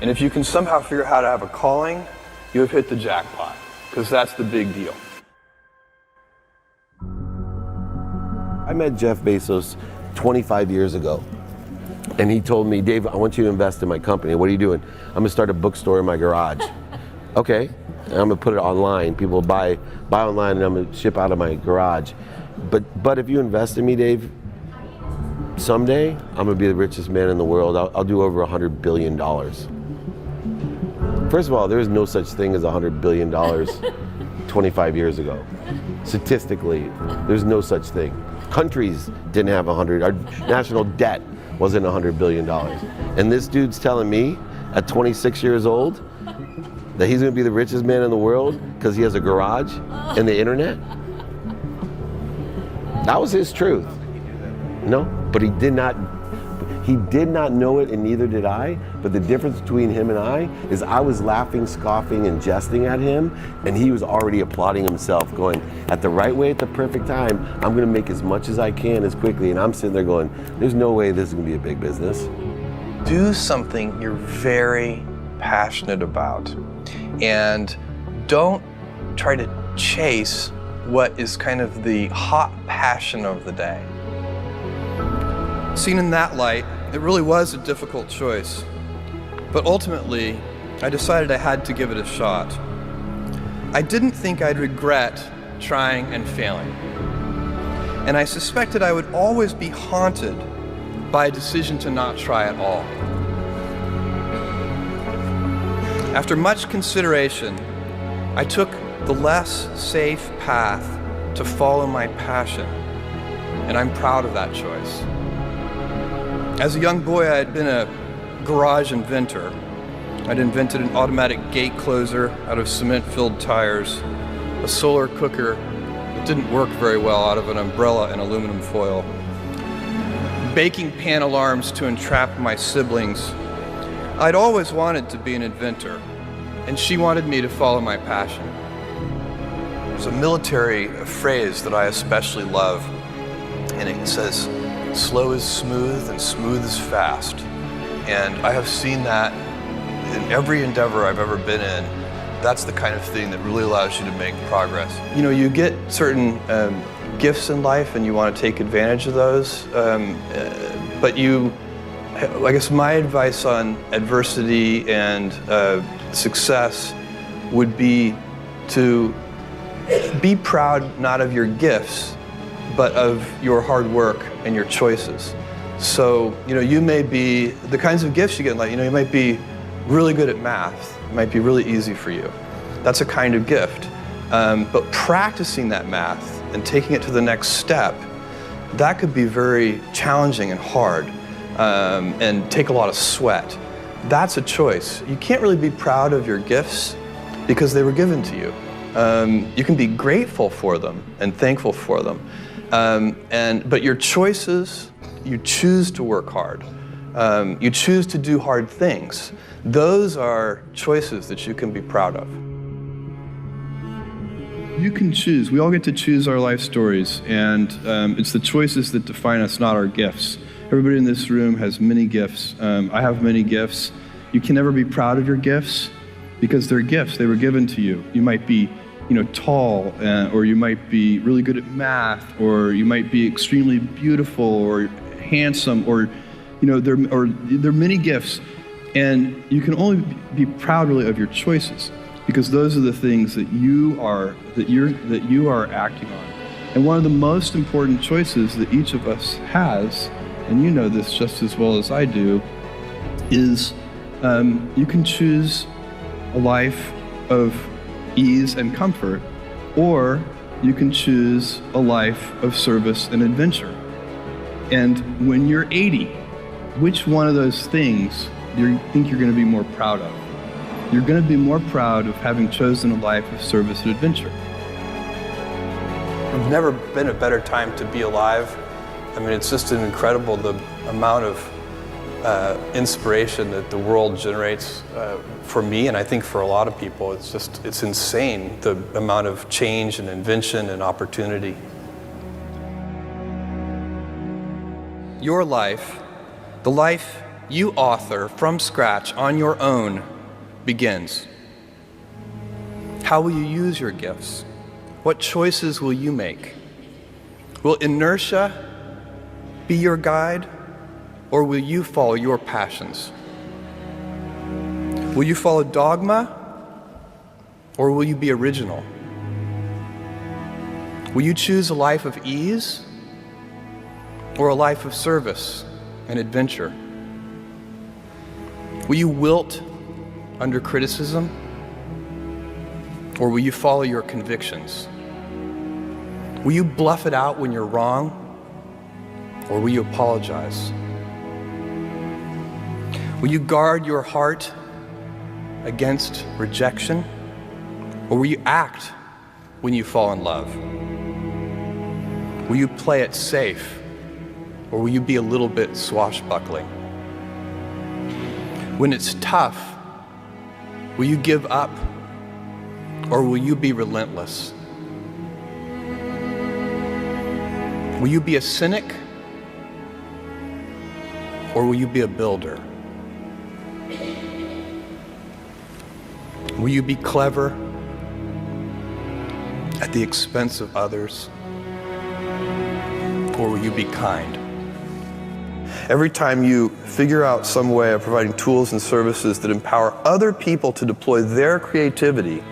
And if you can somehow figure out how to have a calling, you have hit the jackpot, because that's the big deal. I met Jeff Bezos 25 years ago, and he told me, "Dave, I want you to invest in my company." "What are you doing?" "I'm gonna start a bookstore in my garage." "Okay, and I'm gonna put it online. People buy online, and I'm gonna ship out of my garage. But if you invest in me, Dave, someday I'm gonna be the richest man in the world. I'll do over $100 billion. First of all, there is no such thing as $100 billion 25 years ago. Statistically, there's no such thing. Countries didn't have 100. Our national debt wasn't $100 billion. And this dude's telling me at 26 years old that he's gonna be the richest man in the world because he has a garage and the internet? That was his truth. No, but he did not. He did not know it and neither did I, but the difference between him and I is I was laughing, scoffing, and jesting at him, and he was already applauding himself, going, at the right way, at the perfect time, I'm gonna make as much as I can as quickly, and I'm sitting there going, there's no way this is gonna be a big business. Do something you're very passionate about, and don't try to chase what is kind of the hot passion of the day. Seen in that light, it really was a difficult choice, but ultimately, I decided I had to give it a shot. I didn't think I'd regret trying and failing, and I suspected I would always be haunted by a decision to not try at all. After much consideration, I took the less safe path to follow my passion, and I'm proud of that choice. As a young boy, I had been a garage inventor. I'd invented an automatic gate closer out of cement-filled tires, a solar cooker that didn't work very well out of an umbrella and aluminum foil, baking pan alarms to entrap my siblings. I'd always wanted to be an inventor, and she wanted me to follow my passion. There's a military phrase that I especially love, and it says, slow is smooth and smooth is fast. And I have seen that in every endeavor I've ever been in. That's the kind of thing that really allows you to make progress. You know, you get certain gifts in life and you want to take advantage of those, but I guess my advice on adversity and success would be to be proud not of your gifts, but of your hard work and your choices. So, you know, you may be, the kinds of gifts you get in life, you know, you might be really good at math. It might be really easy for you. That's a kind of gift. But practicing that math and taking it to the next step, that could be very challenging and hard and take a lot of sweat. That's a choice. You can't really be proud of your gifts because they were given to you. You can be grateful for them and thankful for them. But your choices, you choose to work hard. You choose to do hard things. Those are choices that you can be proud of. You can choose. We all get to choose our life stories, and it's the choices that define us, not our gifts. Everybody in this room has many gifts. I have many gifts. You can never be proud of your gifts because they're gifts. They were given to you. You might be, you know, tall, or you might be really good at math, or you might be extremely beautiful or handsome, or, you know, there are many gifts, and you can only be proud really of your choices because those are the things that you are acting on. And one of the most important choices that each of us has, and you know this just as well as I do, is you can choose a life of ease and comfort, or you can choose a life of service and adventure. And when you're 80, which one of those things do you think you're going to be more proud of? You're going to be more proud of having chosen a life of service and adventure. There's never been a better time to be alive. I mean, it's just incredible the amount of inspiration that the world generates for me, and I think for a lot of people. It's insane, the amount of change and invention and opportunity. Your life, the life you author from scratch on your own, begins. How will you use your gifts? What choices will you make? Will inertia be your guide, or will you follow your passions? Will you follow dogma, or will you be original? Will you choose a life of ease, or a life of service and adventure? Will you wilt under criticism, or will you follow your convictions? Will you bluff it out when you're wrong, or will you apologize? Will you guard your heart against rejection, or will you act when you fall in love? Will you play it safe, or will you be a little bit swashbuckling? When it's tough, will you give up or will you be relentless? Will you be a cynic or will you be a builder? Will you be clever at the expense of others or will you be kind? Every time you figure out some way of providing tools and services that empower other people to deploy their creativity,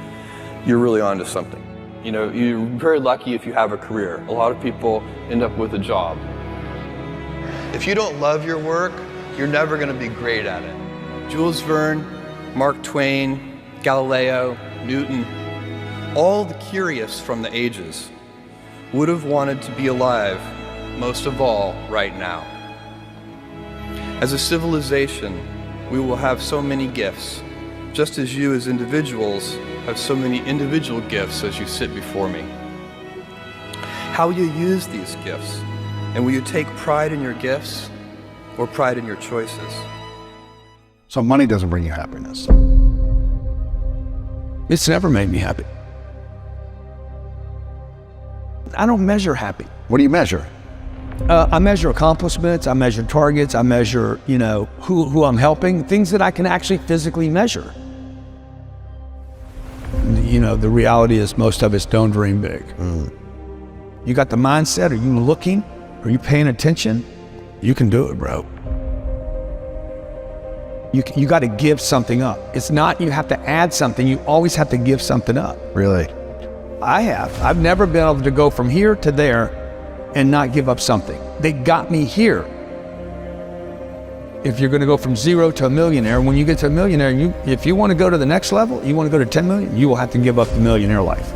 you're really onto something. You know, you're very lucky if you have a career. A lot of people end up with a job. If you don't love your work, you're never going to be great at it. Jules Verne, Mark Twain, Galileo, Newton, all the curious from the ages would have wanted to be alive, most of all, right now. As a civilization, we will have so many gifts, just as you as individuals have so many individual gifts as you sit before me. How will you use these gifts? And will you take pride in your gifts or pride in your choices? So money doesn't bring you happiness. It's never made me happy. I don't measure happy. What do you measure? I measure accomplishments, I measure targets, I measure, you know, who I'm helping, things that I can actually physically measure. You know, the reality is most of us don't dream big. You got the mindset, are you looking? Are you paying attention? You can do it, bro. You got to give something up. It's not you have to add something, you always have to give something up. Really? I've never been able to go from here to there and not give up something. They got me here. If you're gonna go from 0 to a millionaire, when you get to a millionaire, if you wanna go to the next level, you wanna go to 10 million, you will have to give up the millionaire life.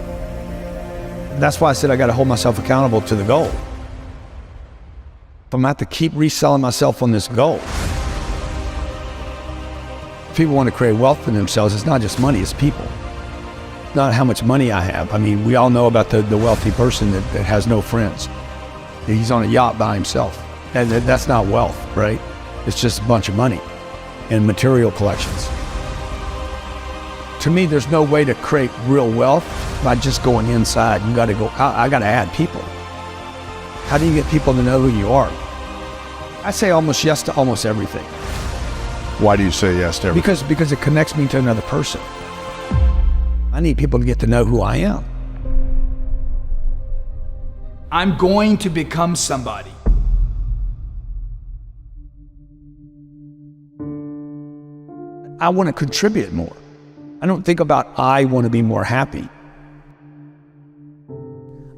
That's why I said I gotta hold myself accountable to the goal. If I'm gonna have to keep reselling myself on this goal. If people wanna create wealth for themselves, it's not just money, it's people. It's not how much money I have. I mean, we all know about the wealthy person that has no friends. He's on a yacht by himself. And that's not wealth, right? It's just a bunch of money and material collections. To me, there's no way to create real wealth by just going inside. You gotta go, I gotta add people. How do you get people to know who you are? I say almost yes to almost everything. Why do you say yes to everything? Because it connects me to another person. I need people to get to know who I am. I'm going to become somebody. I want to contribute more. I don't think about I want to be more happy.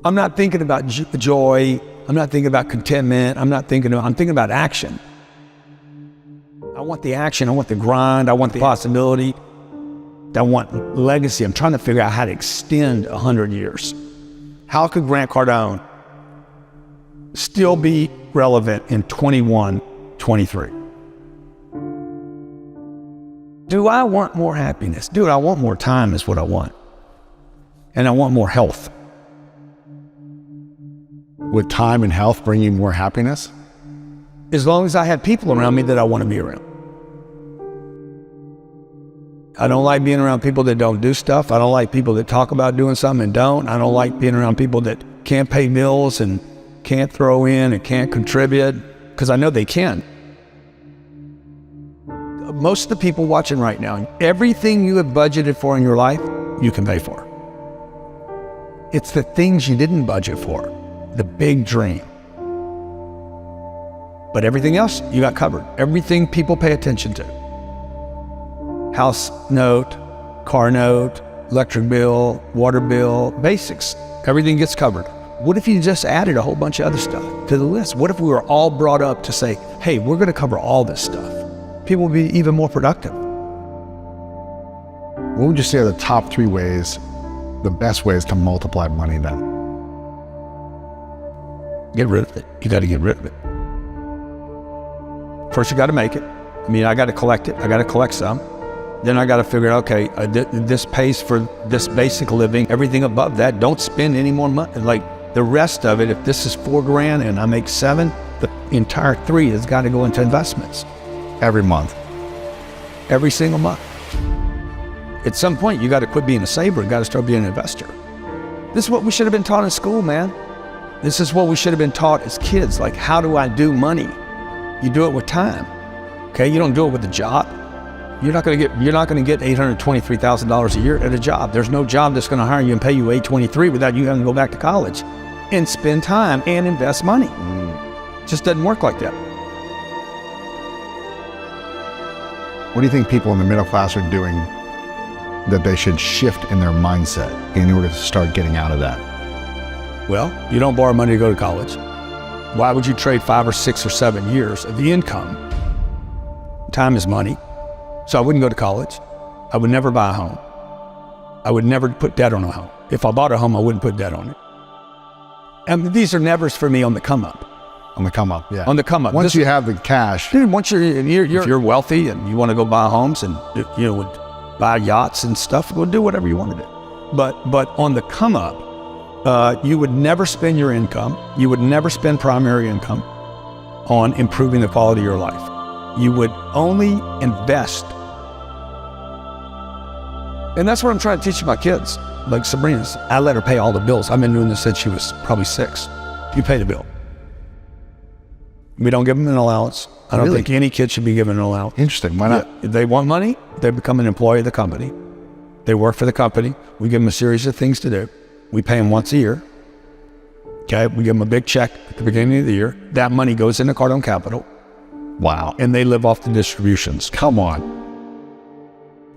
I'm not thinking about joy. I'm not thinking about contentment. I'm thinking about action. I want the action. I want the grind. I want the possibility. I want legacy. I'm trying to figure out how to extend 100 years. How could Grant Cardone still be relevant in 21, 23? Do I want more happiness? Dude, I want more time is what I want. And I want more health. Would time and health bring you more happiness? As long as I have people around me that I want to be around. I don't like being around people that don't do stuff. I don't like people that talk about doing something and don't. I don't like being around people that can't pay bills and can't throw in and can't contribute, because I know they can. Most of the people watching right now, everything you have budgeted for in your life, you can pay for. It's the things you didn't budget for, the big dream. But everything else, you got covered. Everything people pay attention to. House note, car note, electric bill, water bill, basics. Everything gets covered. What if you just added a whole bunch of other stuff to the list? What if we were all brought up to say, hey, we're gonna cover all this stuff? People would be even more productive. What would you say are the top 3 ways, the best ways to multiply money then? Get rid of it. You gotta get rid of it. First, you gotta make it. I mean, I gotta collect it. I gotta collect some. Then I gotta figure out, okay, this pays for this basic living. Everything above that, don't spend any more money. Like the rest of it, if this is $4,000 and I make 7, the entire 3 has gotta go into investments. Every month. every single month. At some point, you got to quit being a saver and got to start being an investor. This is what we should have been taught in school, man. This is what we should have been taught as kids. Like, how do I do money? You do it with time, okay? You don't do it with a job. You're not going to get $823,000 a year at a job. There's no job that's going to hire you and pay you $823 without you having to go back to college and spend time and invest money. It just doesn't work like that. What do you think people in the middle class are doing that they should shift in their mindset in order to start getting out of that? Well, you don't borrow money to go to college. Why would you trade 5 or 6 or 7 years of the income? Time is money. So I wouldn't go to college. I would never buy a home. I would never put debt on a home. If I bought a home, I wouldn't put debt on it. And these are nevers for me on the come up. On the come up, yeah. On the come up. Once you have the cash. Dude, once if you're wealthy and you want to go buy homes and buy yachts and stuff, go do whatever you want to do. But on the come up, you would never spend your income. You would never spend primary income on improving the quality of your life. You would only invest. And that's what I'm trying to teach my kids. Like Sabrina's, I let her pay all the bills. I've been doing this since she was probably 6. You pay the bill. We don't give them an allowance. I don't think any kid should be given an allowance. Interesting. Why not? If they want money, they become an employee of the company. They work for the company. We give them a series of things to do. We pay them once a year. Okay, we give them a big check at the beginning of the year. That money goes into Cardone Capital. Wow. And they live off the distributions. Come on.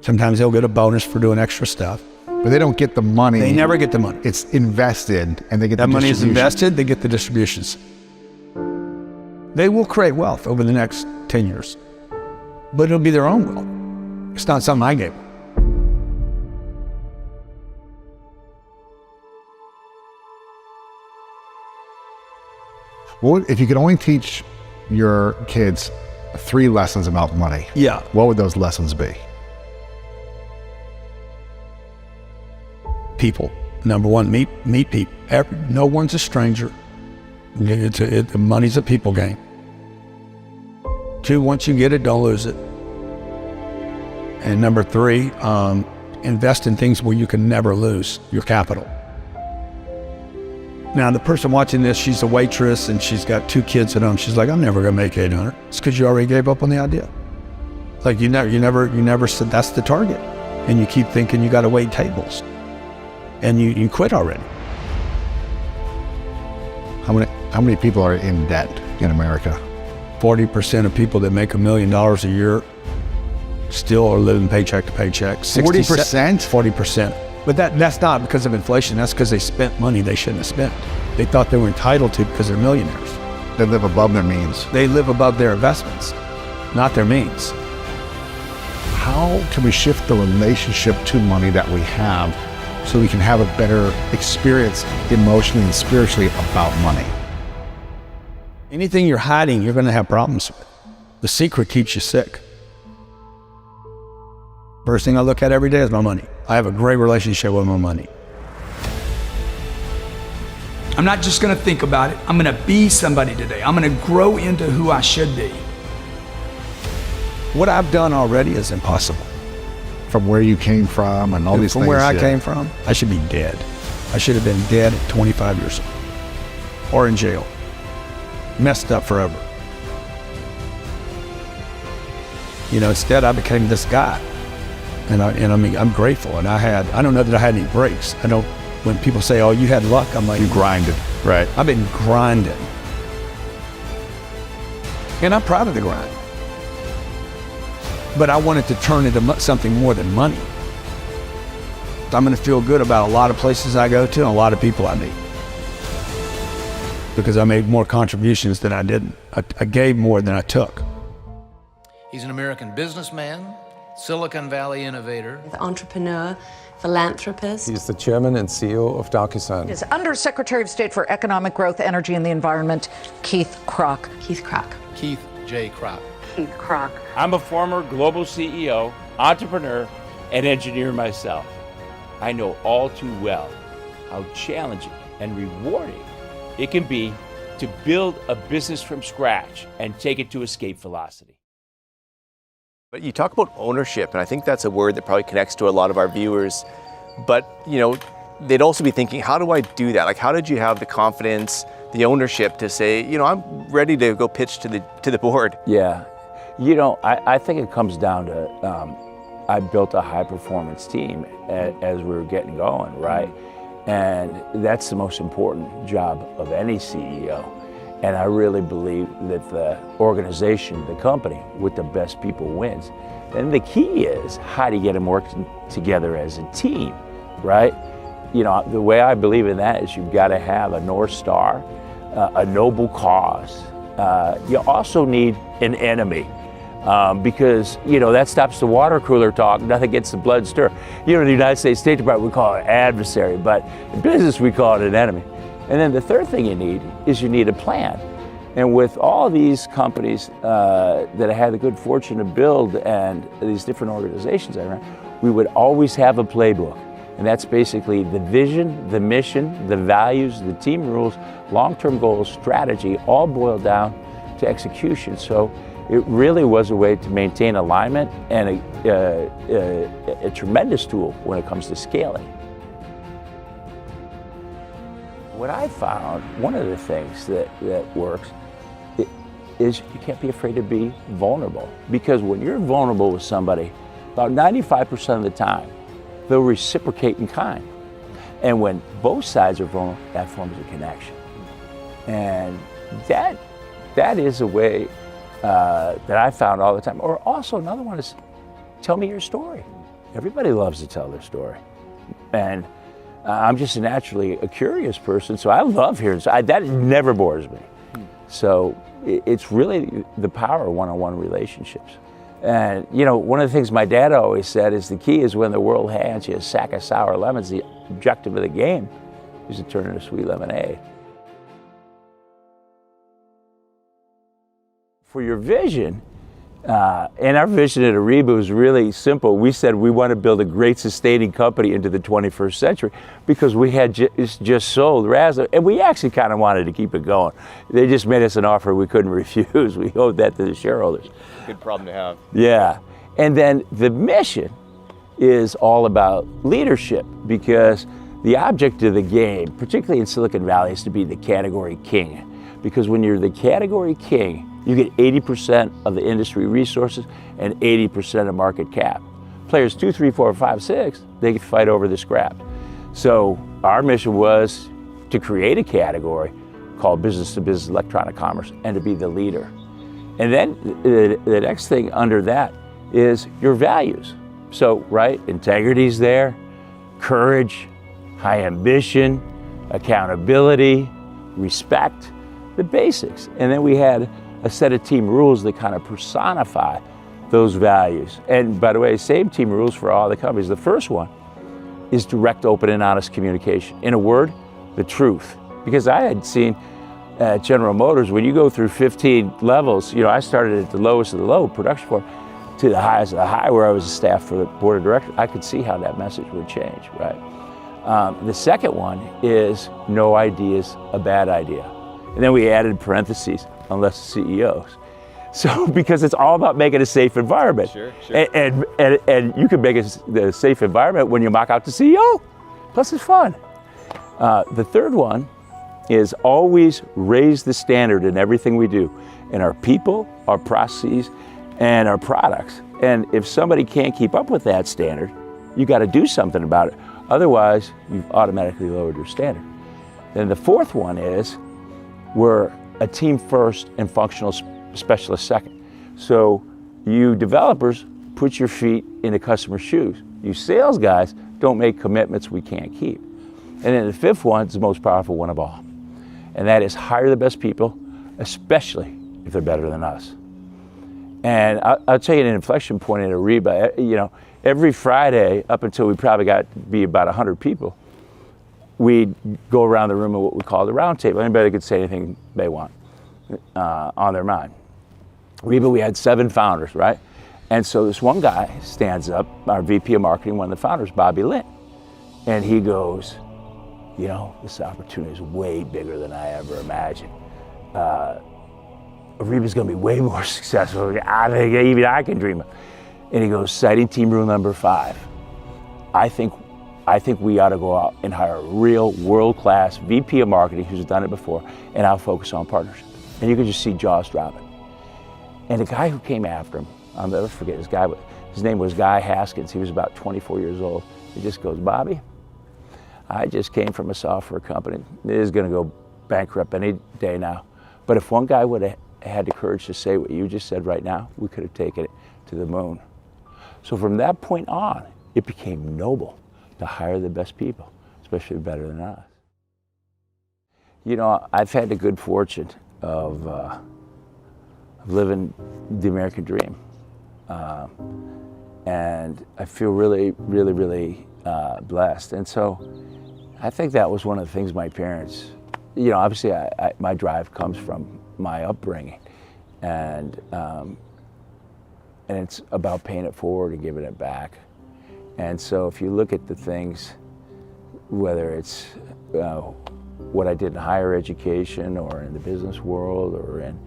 Sometimes they'll get a bonus for doing extra stuff. But they don't get the money. They never get the money. It's invested and they get that the money is distribution. invested, they get the distributions. They will create wealth over the next 10 years. But it'll be their own wealth. It's not something I gave them. Well, if you could only teach your kids 3 lessons about money, yeah, what would those lessons be? People. Number one, meet people. No one's a stranger. The money's a people game. 2, once you get it, don't lose it. And number 3, invest in things where you can never lose your capital. Now, the person watching this, she's a waitress and she's got 2 kids at home. She's like, I'm never gonna make $800. It's because you already gave up on the idea. Like you never said that's the target. And you keep thinking you gotta wait tables. And you quit already. How many people are in debt in America? 40% of people that make $1 million a year still are living paycheck to paycheck. 40%? 40%. But that's not because of inflation. That's because they spent money they shouldn't have spent. They thought they were entitled to because they're millionaires. They live above their means. They live above their investments, not their means. How can we shift the relationship to money that we have so we can have a better experience emotionally and spiritually about money? Anything you're hiding, you're going to have problems with. The secret keeps you sick. First thing I look at every day is my money. I have a great relationship with my money. I'm not just gonna think about it, I'm gonna be somebody today. I'm gonna grow into who I should be. What I've done already is impossible. From where you came from and all these things. From where I came from, I should be dead. I should have been dead at 25 years old. Or in jail. Messed up forever. Instead I became this guy. And I mean, I'm grateful. And I don't know that I had any breaks. When people say, oh, you had luck, I'm like, you grinded, right? I've been grinding. And I'm proud of the grind. But I wanted to turn into something more than money. I'm gonna feel good about a lot of places I go to and a lot of people I meet. Because I made more contributions than I didn't. I gave more than I took. He's an American businessman, Silicon Valley innovator, entrepreneur, philanthropist. He's the chairman and CEO of DocuSign. Is Undersecretary of State for Economic Growth, Energy, and the Environment, Keith Krach. Keith Krach. Keith J. Krach. Keith Krach. I'm a former global CEO, entrepreneur, and engineer myself. I know all too well how challenging and rewarding it can be to build a business from scratch and take it to escape velocity. But you talk about ownership, and I think that's a word that probably connects to a lot of our viewers. But, you know, they'd also be thinking, how do I do that? Like, how did you have the confidence, the ownership to say, you know, I'm ready to go pitch to the board? Yeah, you know, I think it comes down to, I built a high performance team as we were getting going, right? And that's the most important job of any CEO. And I really believe that the organization, the company, with the best people wins. And the key is, how do you get them working together as a team, right? You know, the way I believe in that is you've got to have a North Star, a noble cause. You also need an enemy. Because, you know, that stops the water cooler talk, nothing gets the blood stir. You know, in the United States State Department, we call it an adversary, but in business, we call it an enemy. And then the third thing you need is you need a plan. And with all these companies that I had the good fortune to build and these different organizations I ran, we would always have a playbook. And that's basically the vision, the mission, the values, the team rules, long-term goals, strategy, all boiled down to execution. So it really was a way to maintain alignment and a tremendous tool when it comes to scaling. What I found, one of the things that works is you can't be afraid to be vulnerable. Because when you're vulnerable with somebody, about 95% of the time, they'll reciprocate in kind. And when both sides are vulnerable, that forms a connection. And that is a way that I found all the time. Or also another one is, tell me your story. Everybody loves to tell their story. And I'm just naturally a curious person, so I love hearing, that never bores me. So it's really the power of one-on-one relationships. And, you know, one of the things my dad always said is the key is when the world hands you a sack of sour lemons, the objective of the game is to turn it into sweet lemonade. For your vision, and our vision at Ariba was really simple. We said we want to build a great sustaining company into the 21st century because we had just sold Razzler, and we actually kind of wanted to keep it going. They just made us an offer we couldn't refuse. We owed that to the shareholders. Good problem to have. Yeah, and then the mission is all about leadership because the object of the game, particularly in Silicon Valley, is to be the category king. Because when you're the category king, you get 80% of the industry resources and 80% of market cap. Players 2, 3, 4, 5, 6, they can fight over the scrap. So our mission was to create a category called business-to-business electronic commerce and to be the leader. And then the next thing under that is your values. So, right, integrity's there, courage, high ambition, accountability, respect, the basics. And then we had a set of team rules that kind of personify those values. And by the way, same team rules for all the companies. The first one is direct, open, and honest communication. In a word, the truth. Because I had seen at General Motors, when you go through 15 levels, you know, I started at the lowest of the low, production floor, to the highest of the high, where I was a staff for the board of directors. I could see how that message would change, right? The second one is no idea is a bad idea. And then we added parentheses, unless CEOs. So, because it's all about making a safe environment. Sure, sure. And you can make a safe environment when you mock out the CEO. Plus it's fun. The third one is always raise the standard in everything we do, in our people, our processes, and our products. And if somebody can't keep up with that standard, you got to do something about it. Otherwise, you've automatically lowered your standard. Then the fourth one is we're a team first and functional specialist second. So you developers put your feet in the customer's shoes. You sales guys don't make commitments we can't keep. And then the fifth one is the most powerful one of all. And that is hire the best people, especially if they're better than us. And I'll tell you an inflection point at Ariba. You know, every Friday, up until we probably got to be about 100 people, we'd go around the room in what we call the round table. Anybody could say anything they want on their mind. Ariba, we had 7 founders, right? And so this one guy stands up, our VP of marketing, one of the founders, Bobby Lynn, and he goes, you know, this opportunity is way bigger than I ever imagined. Ariba's gonna be way more successful than even I can dream of. And he goes, citing team rule number 5, I think we ought to go out and hire a real world-class VP of marketing who's done it before, and I'll focus on partnership. And you could just see jaws dropping. And the guy who came after him, I'll never forget his name was Guy Haskins. He was about 24 years old. He just goes, Bobby, I just came from a software company. It is gonna go bankrupt any day now. But if one guy would have had the courage to say what you just said right now, we could have taken it to the moon. So from that point on, it became noble to hire the best people, especially better than us. You know, I've had the good fortune of living the American dream. And I feel really, really, really blessed. And so I think that was one of the things my parents, you know, obviously my drive comes from my upbringing. And it's about paying it forward and giving it back. And so if you look at the things, whether it's what I did in higher education or in the business world or in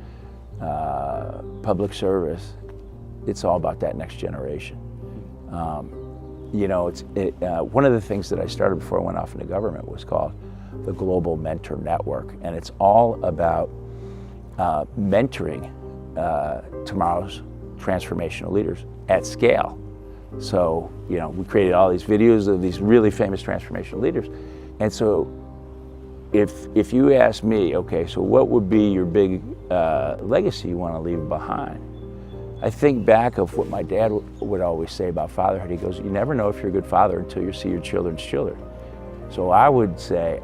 public service, it's all about that next generation. You know, one of the things that I started before I went off into government was called the Global Mentor Network. And it's all about mentoring tomorrow's transformational leaders at scale. So, you know, we created all these videos of these really famous transformational leaders. And so if you ask me, okay, so what would be your big legacy you want to leave behind? I think back of what my dad would always say about fatherhood. He goes, you never know if you're a good father until you see your children's children. So I would say,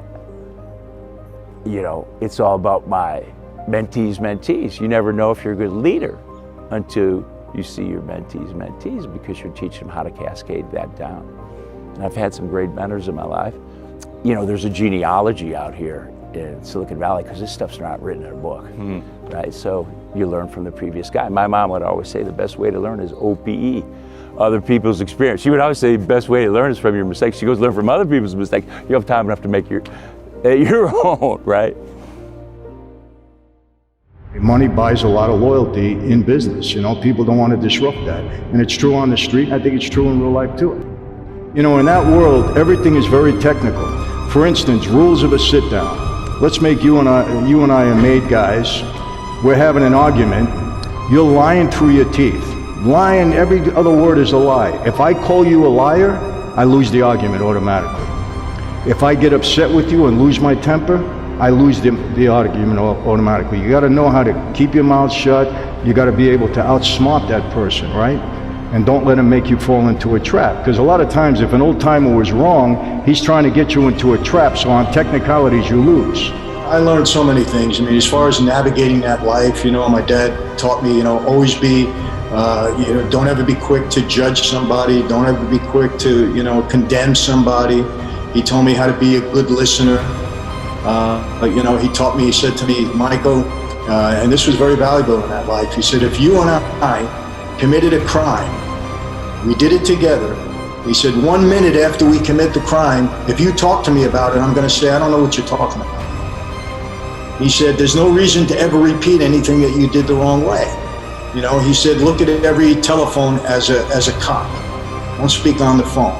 you know, it's all about my mentees. You never know if you're a good leader until you see your mentees, because you're teaching them how to cascade that down. And I've had some great mentors in my life. You know, there's a genealogy out here in Silicon Valley because this stuff's not written in a book, right? So you learn from the previous guy. My mom would always say the best way to learn is OPE, other people's experience. She would always say the best way to learn is from your mistakes. She goes, learn from other people's mistakes. You have time enough to make your own, right? Money buys a lot of loyalty in business. You know, people don't want to disrupt that. And it's true on the street. I think it's true in real life too. You know, in that world, everything is very technical. For instance, rules of a sit down. Let's make you and I are made guys. We're having an argument. You're lying through your teeth. Lying, every other word is a lie. If I call you a liar, I lose the argument automatically. If I get upset with you and lose my temper, I lose the argument automatically. You got to know how to keep your mouth shut. You got to be able to outsmart that person, right? And don't let him make you fall into a trap. Because a lot of times, if an old timer was wrong, he's trying to get you into a trap. So on technicalities, you lose. I learned so many things. I mean, as far as navigating that life, you know, my dad taught me, you know, always be, you know, don't ever be quick to judge somebody. Don't ever be quick to, you know, condemn somebody. He told me how to be a good listener. You know, he taught me, he said to me, Michael, and this was very valuable in that life. He said, if you and I committed a crime, we did it together. He said, 1 minute after we commit the crime, if you talk to me about it, I'm going to say, I don't know what you're talking about. He said, there's no reason to ever repeat anything that you did the wrong way. You know, he said, look at every telephone as a cop. Don't speak on the phone.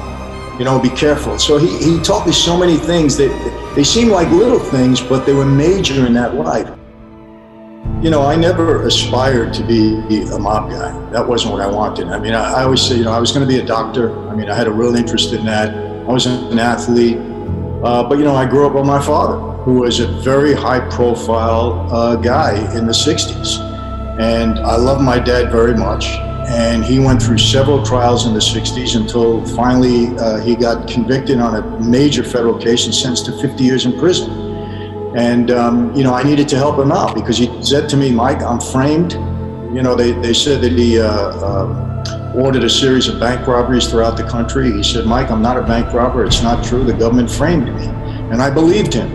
You know, be careful. So he taught me so many things that they seem like little things, but they were major in that life. You know, I never aspired to be a mob guy. That wasn't what I wanted. I mean, I always say, you know, I was going to be a doctor. I mean, I had a real interest in that. I was an athlete. But, you know, I grew up with my father, who was a very high-profile guy in the 60s. And I love my dad very much. And he went through several trials in the 60s until finally he got convicted on a major federal case and sentenced to 50 years in prison. And, you know, I needed to help him out because he said to me, Mike, I'm framed. You know, they said that he ordered a series of bank robberies throughout the country. He said, Mike, I'm not a bank robber. It's not true. The government framed me. And I believed him.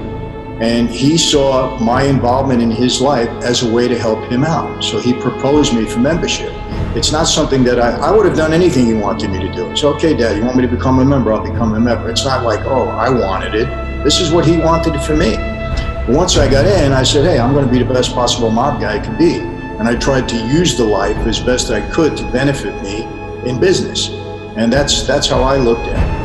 And he saw my involvement in his life as a way to help him out. So he proposed me for membership. It's not something that I would have done anything he wanted me to do. It's okay, Dad, you want me to become a member? I'll become a member. It's not like, oh, I wanted it. This is what he wanted for me. But once I got in, I said, hey, I'm going to be the best possible mob guy I can be. And I tried to use the life as best I could to benefit me in business. And that's how I looked at it.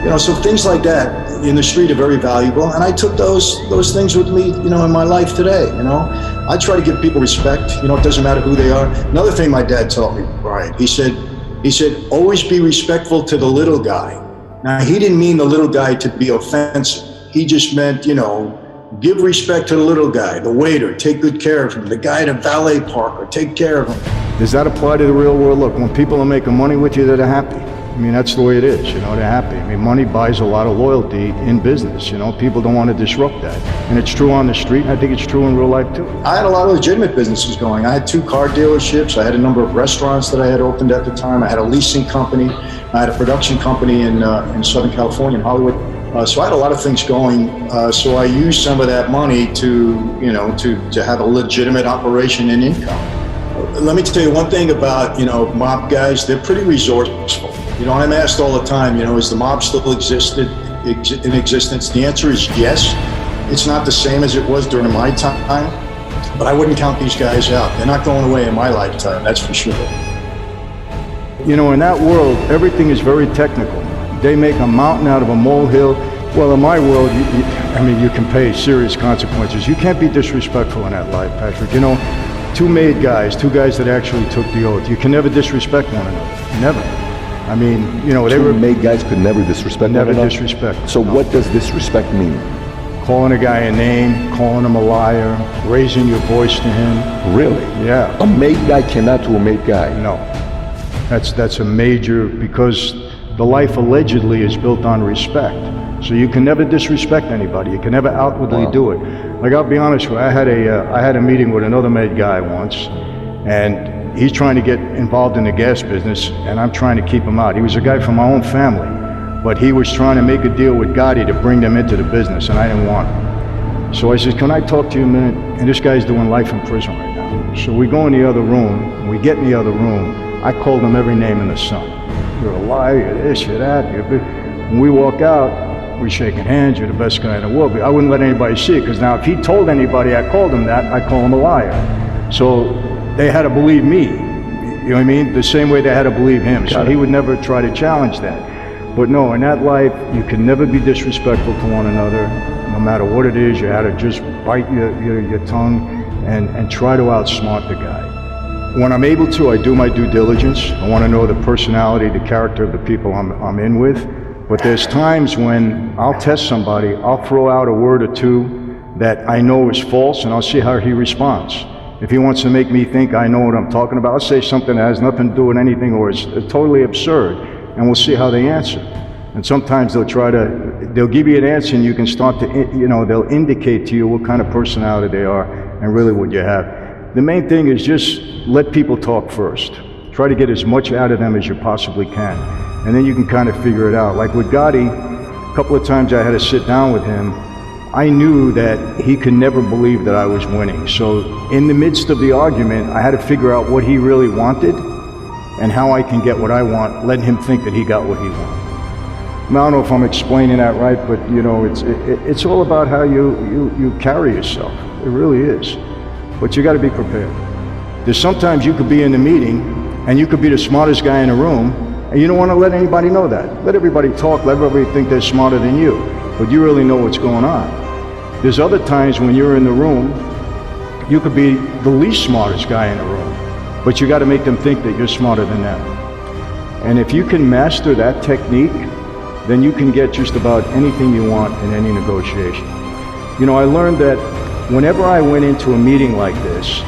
You know, so things like that in the street are very valuable, and I took those things with me, you know, in my life today. You know, I try to give people respect. You know, it doesn't matter who they are. Another thing my dad taught me, Brian, he said, always be respectful to the little guy. Now, he didn't mean the little guy to be offensive. He just meant, you know, give respect to the little guy, the waiter, take good care of him, the guy at a valet parker, take care of him. Does that apply to the real world? Look, when people are making money with you, they're happy. I mean, that's the way it is, you know, they're happy. I mean, money buys a lot of loyalty in business, you know, people don't want to disrupt that. And it's true on the street, and I think it's true in real life too. I had a lot of legitimate businesses going. I had 2 car dealerships, I had a number of restaurants that I had opened at the time, I had a leasing company, I had a production company in Southern California, in Hollywood. So I had a lot of things going, so I used some of that money to, you know, to have a legitimate operation and income. Let me tell you one thing about, you know, mob guys, they're pretty resourceful. You know, I'm asked all the time, you know, is the mob still in existence? The answer is yes. It's not the same as it was during my time, but I wouldn't count these guys out. They're not going away in my lifetime, that's for sure. You know, in that world, everything is very technical. They make a mountain out of a molehill. Well, in my world, I mean, you can pay serious consequences. You can't be disrespectful in that life, Patrick. You know, 2 made guys, 2 guys that actually took the oath. You can never disrespect one another, never. I mean, you know, they were made guys could never disrespect never one another. Disrespect. So what does disrespect mean? Calling a guy a name, calling him a liar, raising your voice to him. Really? Yeah. A made guy cannot do a made guy. No. That's a major, because the life allegedly is built on respect. So you can never disrespect anybody. You can never outwardly do it. Like, I'll be honest with you, I had a meeting with another made guy once, and he's trying to get involved in the gas business, and I'm trying to keep him out. He was a guy from my own family, but he was trying to make a deal with Gotti to bring them into the business, and I didn't want him. So I said, can I talk to you a minute? And this guy's doing life in prison right now. So we go in the other room, and we get in the other room. I called him every name in the sun. You're a liar, you're this, you're that. When we walk out, we're shaking hands, you're the best guy in the world. But I wouldn't let anybody see it, because now if he told anybody I called him that, I call him a liar. So they had to believe me, you know what I mean? The same way they had to believe him. So he would never try to challenge that. But no, in that life, you can never be disrespectful to one another, no matter what it is. You had to just bite your tongue and try to outsmart the guy. When I'm able to, I do my due diligence. I want to know the personality, the character of the people I'm in with. But there's times when I'll test somebody, I'll throw out a word or 2 that I know is false, and I'll see how he responds. If he wants to make me think I know what I'm talking about, I'll say something that has nothing to do with anything, or is totally absurd, and we'll see how they answer. And sometimes they'll give you an answer, and you can start to, you know, they'll indicate to you what kind of personality they are and really what you have. The main thing is just let people talk first. Try to get as much out of them as you possibly can. And then you can kind of figure it out. Like with Gotti, a couple of times I had to sit down with him. I knew that he could never believe that I was winning. So in the midst of the argument, I had to figure out what he really wanted and how I can get what I want, letting him think that he got what he wanted. I don't know if I'm explaining that right, but you know, it's all about how you carry yourself. It really is. But you got to be prepared. There's sometimes you could be in the meeting and you could be the smartest guy in the room, and you don't want to let anybody know that. Let everybody talk, let everybody think they're smarter than you, but you really know what's going on. There's other times when you're in the room, you could be the least smartest guy in the room, but you got to make them think that you're smarter than them. And if you can master that technique, then you can get just about anything you want in any negotiation. You know, I learned that whenever I went into a meeting like this,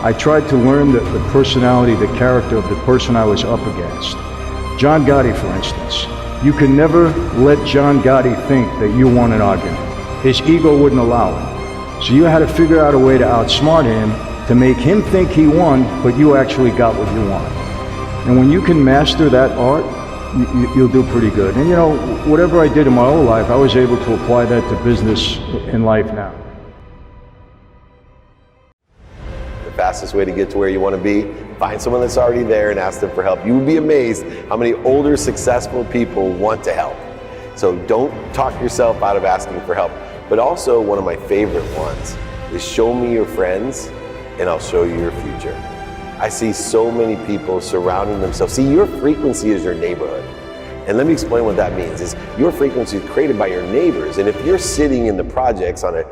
I tried to learn the personality, the character of the person I was up against. John Gotti, for instance. You can never let John Gotti think that you won an argument. His ego wouldn't allow it. So you had to figure out a way to outsmart him to make him think he won, but you actually got what you want. And when you can master that art, you'll do pretty good. And you know, whatever I did in my whole life, I was able to apply that to business in life now. The fastest way to get to where you want to be, find someone that's already there and ask them for help. You would be amazed how many older, successful people want to help. So don't talk yourself out of asking for help. But also, one of my favorite ones is show me your friends and I'll show you your future. I see so many people surrounding themselves. See, your frequency is your neighborhood. And let me explain what that means. Is your frequency is created by your neighbors. And if you're sitting in the projects on a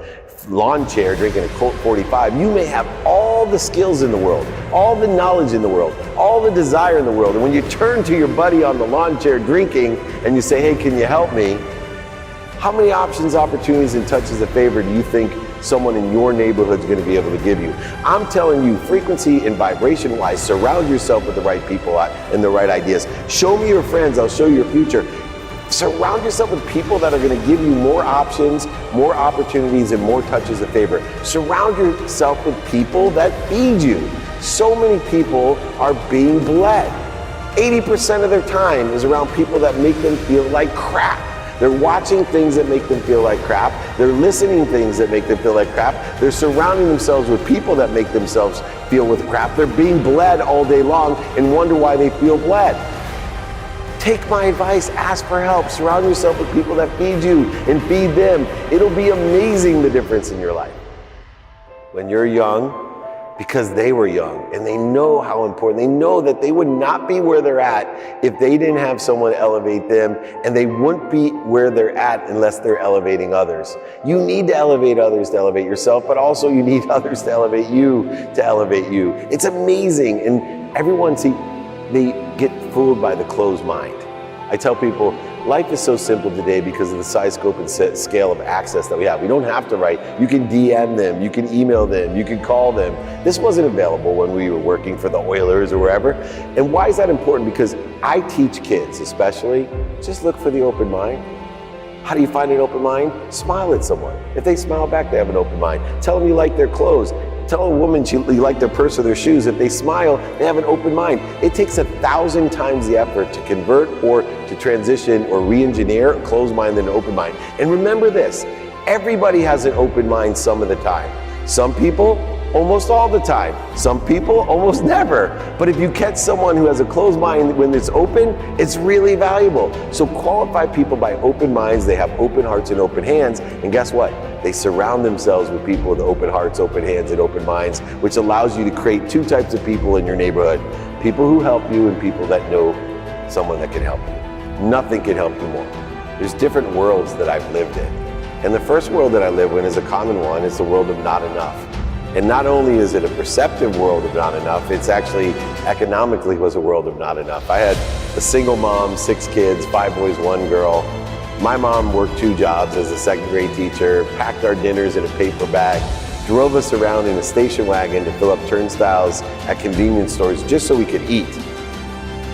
lawn chair drinking a Colt 45, you may have all the skills in the world, all the knowledge in the world, all the desire in the world. And when you turn to your buddy on the lawn chair drinking and you say, hey, can you help me? How many options, opportunities, and touches of favor do you think someone in your neighborhood is going to be able to give you? I'm telling you, frequency and vibration wise, surround yourself with the right people and the right ideas. Show me your friends, I'll show you your future. Surround yourself with people that are going to give you more options, more opportunities, and more touches of favor. Surround yourself with people that feed you. So many people are being bled. 80% of their time is around people that make them feel like crap. They're watching things that make them feel like crap. They're listening to things that make them feel like crap. They're surrounding themselves with people that make themselves feel with crap. They're being bled all day long and wonder why they feel bled. Take my advice, ask for help. Surround yourself with people that feed you and feed them. It'll be amazing, the difference in your life. When you're young, because they were young and they know how important, they know that they would not be where they're at if they didn't have someone elevate them, and they wouldn't be where they're at unless they're elevating others. You need to elevate others to elevate yourself, but also you need others to elevate you to elevate you. It's amazing. And everyone, see, they get fooled by the closed mind. I tell people, life is so simple today because of the size, scope, and scale of access that we have. We don't have to write. You can DM them, you can email them, you can call them. This wasn't available when we were working for the Oilers or wherever. And why is that important? Because I teach kids, especially, just look for the open mind. How do you find an open mind? Smile at someone. If they smile back, they have an open mind. Tell them you like their clothes. Tell a woman you like their purse or their shoes. If they smile, they have an open mind. It takes 1,000 times the effort to convert or to transition or re-engineer a closed mind than an open mind. And remember this, everybody has an open mind some of the time. Some people, almost all the time. Some people, almost never. But if you catch someone who has a closed mind when it's open, it's really valuable. So qualify people by open minds. They have open hearts and open hands. And guess what? They surround themselves with people with open hearts, open hands, and open minds, which allows you to create two types of people in your neighborhood. People who help you and people that know someone that can help you. Nothing can help you more. There's different worlds that I've lived in. And the first world that I live in is a common one. It's the world of not enough. And not only is it a perceptive world of not enough, it's actually economically was a world of not enough. I had a single mom, 6 kids, 5 boys, 1 girl. My mom worked 2 jobs as a second grade teacher, packed our dinners in a paper bag, drove us around in a station wagon to fill up turnstiles at convenience stores just so we could eat.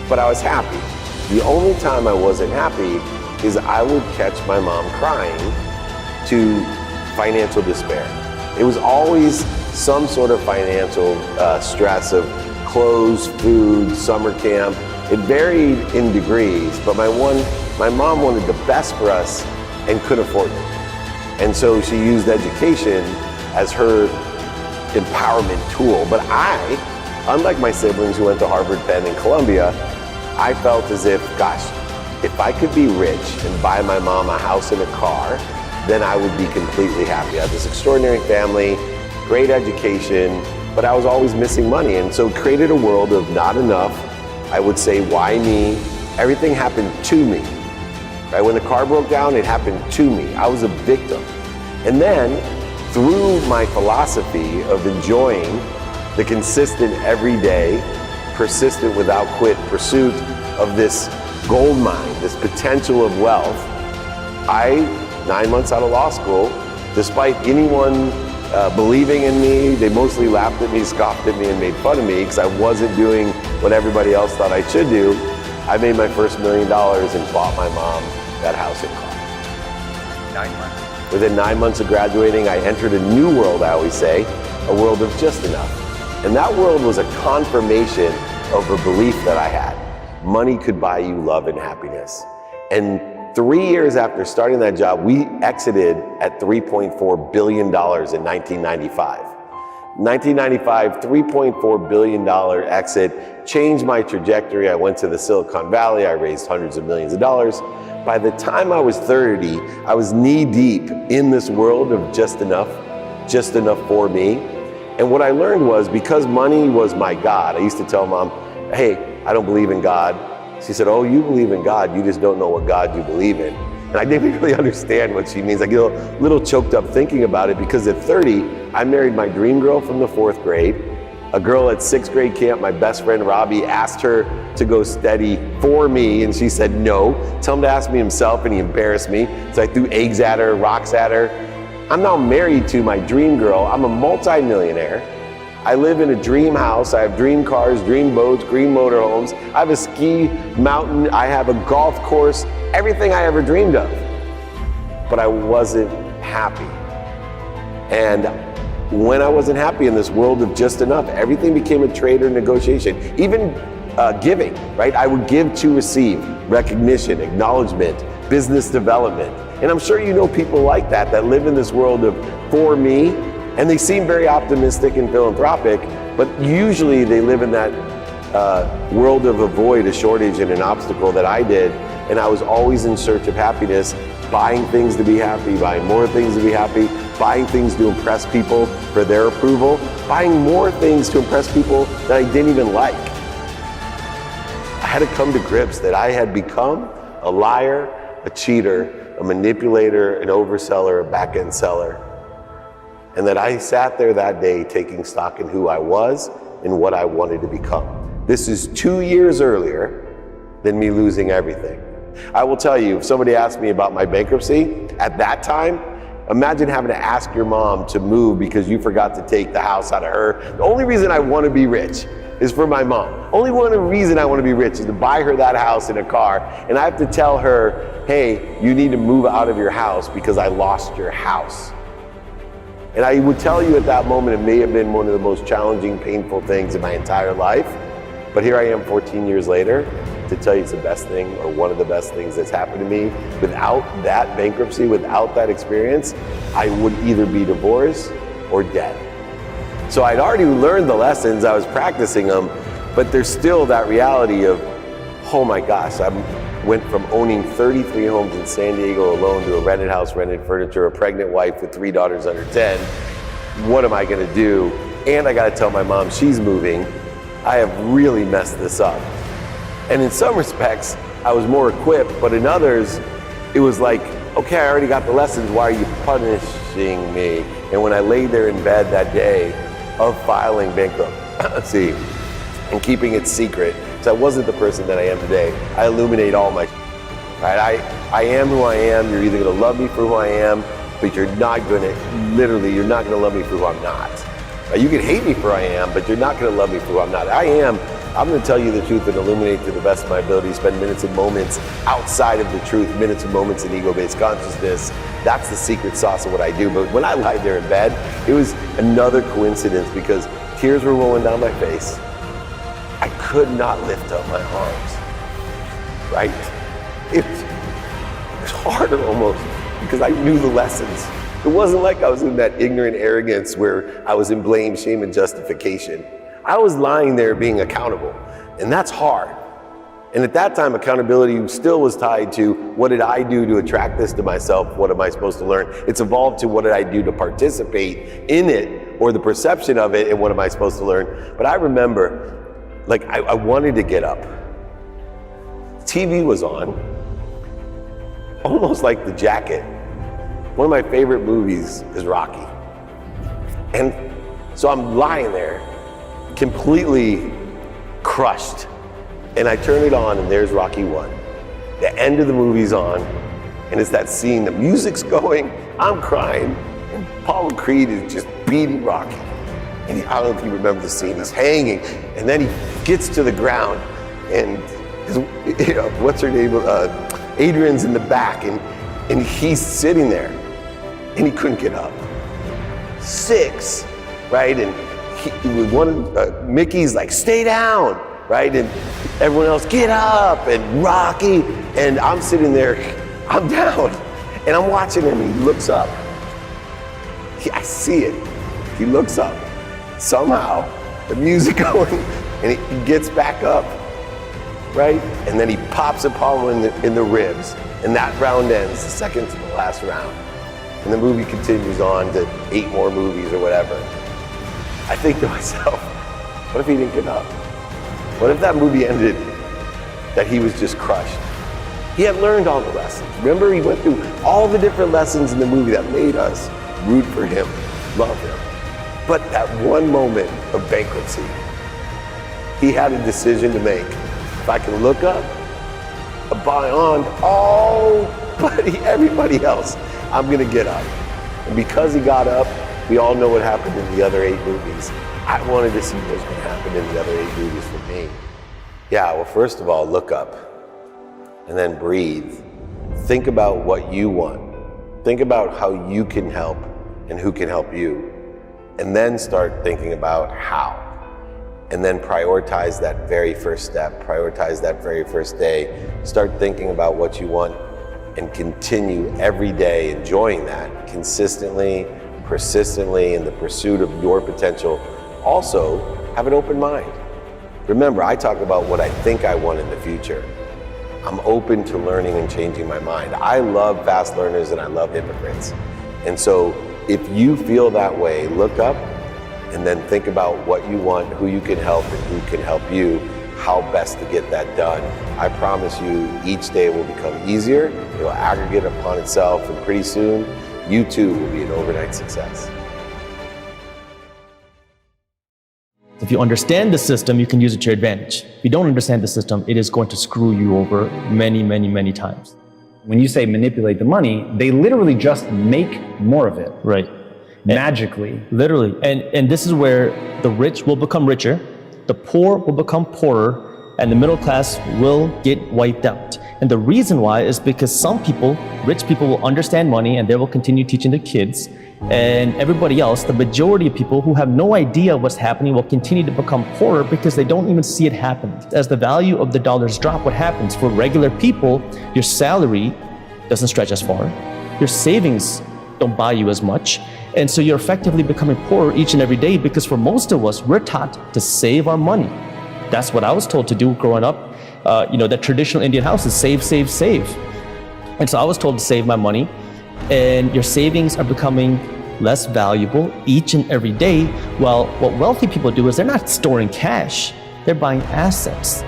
But I was happy. The only time I wasn't happy is I would catch my mom crying to financial despair. It was always some sort of financial stress of clothes, food, summer camp. It varied in degrees, but my mom wanted the best for us and couldn't afford it. And so she used education as her empowerment tool. But I, unlike my siblings who went to Harvard, Penn, and Columbia, I felt as if, gosh, if I could be rich and buy my mom a house and a car, then I would be completely happy. I had this extraordinary family, great education, but I was always missing money. And so it created a world of not enough. I would say, why me? Everything happened to me. Right? When the car broke down, it happened to me. I was a victim. And then through my philosophy of enjoying the consistent everyday, persistent without quit pursuit of this gold mine, this potential of wealth, 9 months out of law school, despite anyone believing in me, they mostly laughed at me, scoffed at me, and made fun of me because I wasn't doing what everybody else thought I should do. I made my first $1 million and bought my mom that house and car. 9 months. Within 9 months of graduating, I entered a new world, I always say, a world of just enough. And that world was a confirmation of a belief that I had. Money could buy you love and happiness. And 3 years after starting that job, we exited at $3.4 billion in 1995. 1995, $3.4 billion exit changed my trajectory. I went to the Silicon Valley. I raised hundreds of millions of dollars. By the time I was 30, I was knee deep in this world of just enough for me. And what I learned was, because money was my God, I used to tell Mom, hey, I don't believe in God. She said, oh, you believe in God, you just don't know what God you believe in. And I didn't really understand what she means. I get a little choked up thinking about it, because at 30, I married my dream girl from the 4th grade. A girl at 6th grade camp, my best friend Robbie, asked her to go steady for me, and she said no. Tell him to ask me himself, and he embarrassed me. So I threw eggs at her, rocks at her. I'm now married to my dream girl. I'm a multi-millionaire. I live in a dream house. I have dream cars, dream boats, dream motorhomes. I have a ski mountain. I have a golf course, everything I ever dreamed of. But I wasn't happy. And when I wasn't happy in this world of just enough, everything became a trade or negotiation. Even giving, right? I would give to receive recognition, acknowledgement, business development. And I'm sure you know people like that live in this world of for me, and they seem very optimistic and philanthropic, but usually they live in that world of a void, a shortage, and an obstacle that I did. And I was always in search of happiness, buying things to be happy, buying more things to be happy, buying things to impress people for their approval, buying more things to impress people that I didn't even like. I had to come to grips that I had become a liar, a cheater, a manipulator, an overseller, a back-end seller. And that I sat there that day taking stock in who I was and what I wanted to become. This is 2 years earlier than me losing everything. I will tell you, if somebody asked me about my bankruptcy at that time, imagine having to ask your mom to move because you forgot to take the house out of her. The only reason I want to be rich is for my mom. Only one reason I want to be rich is to buy her that house and a car. And I have to tell her, hey, you need to move out of your house because I lost your house. And I would tell you at that moment, it may have been one of the most challenging, painful things in my entire life. But here I am 14 years later to tell you it's the best thing, or one of the best things that's happened to me. Without that bankruptcy, without that experience, I would either be divorced or dead. So I'd already learned the lessons, I was practicing them, but there's still that reality of, oh my gosh, I went from owning 33 homes in San Diego alone to a rented house, rented furniture, a pregnant wife with 3 daughters under 10. What am I gonna do? And I gotta tell my mom she's moving. I have really messed this up. And in some respects, I was more equipped, but in others, it was like, okay, I already got the lessons, why are you punishing me? And when I laid there in bed that day of filing bankruptcy and keeping it secret, because I wasn't the person that I am today, I illuminate all my, right? I am who I am. You're either gonna love me for who I am, but you're not gonna, literally, you're not gonna love me for who I'm not. You can hate me for who I am, but you're not gonna love me for who I'm not. I'm gonna tell you the truth and illuminate to the best of my ability, spend minutes and moments outside of the truth, minutes and moments in ego-based consciousness. That's the secret sauce of what I do. But when I lied there in bed, it was another coincidence because tears were rolling down my face. I could not lift up my arms, right? It was harder almost because I knew the lessons. It wasn't like I was in that ignorant arrogance where I was in blame, shame, and justification. I was lying there being accountable, and that's hard. And at that time, accountability still was tied to what did I do to attract this to myself? What am I supposed to learn? It's evolved to what did I do to participate in it, or the perception of it, and what am I supposed to learn? But I remember, like, I wanted to get up. TV was on, almost like The Jacket. One of my favorite movies is Rocky. And so I'm lying there, completely crushed. And I turn it on and there's Rocky 1. The end of the movie's on, and it's that scene, the music's going, I'm crying, and Apollo Creed is just beating Rocky. And I don't know if you remember the scene, he's hanging, and then he gets to the ground, and what's her name? Adrian's in the back, and he's sitting there, and he couldn't get up. 6, right? And Mickey's like, stay down, right? And everyone else, get up, and Rocky, and I'm sitting there, I'm down, and I'm watching him, he looks up. I see it, he looks up. Somehow, the music going, and he gets back up, right? And then he pops Apollo in the ribs, and that round ends, the second to the last round. And the movie continues on to 8 more movies or whatever. I think to myself, what if he didn't get up? What if that movie ended that he was just crushed? He had learned all the lessons. Remember, he went through all the different lessons in the movie that made us root for him, love him. But that one moment of bankruptcy, he had a decision to make. If I can look up, beyond everybody else, I'm gonna get up. And because he got up, we all know what happened in the other 8 movies. I wanted to see what's gonna happen in the other 8 movies for me. Yeah, well, first of all, look up and then breathe. Think about what you want. Think about how you can help and who can help you. And then start thinking about how. And then prioritize that very first step, prioritize that very first day. Start thinking about what you want and continue every day enjoying that consistently, persistently in the pursuit of your potential. Also, have an open mind. Remember, I talk about what I think I want in the future. I'm open to learning and changing my mind. I love fast learners and I love hypocrites. And so if you feel that way, look up and then think about what you want, who you can help and who can help you, how best to get that done. I promise you, each day will become easier, it will aggregate upon itself, and pretty soon, you too will be an overnight success. If you understand the system, you can use it to your advantage. If you don't understand the system, it is going to screw you over many, many, many times. When you say manipulate the money, they literally just make more of it. Right. Magically. Literally. And this is where the rich will become richer, the poor will become poorer, and the middle class will get wiped out. And the reason why is because some people, rich people, will understand money and they will continue teaching their kids. And everybody else, the majority of people who have no idea what's happening, will continue to become poorer because they don't even see it happen. As the value of the dollars drop, what happens? For regular people, your salary doesn't stretch as far. Your savings don't buy you as much. And so you're effectively becoming poorer each and every day because for most of us, we're taught to save our money. That's what I was told to do growing up. That traditional Indian house is save, save, save. And so I was told to save my money, and your savings are becoming less valuable each and every day. Well, what wealthy people do is they're not storing cash, they're buying assets.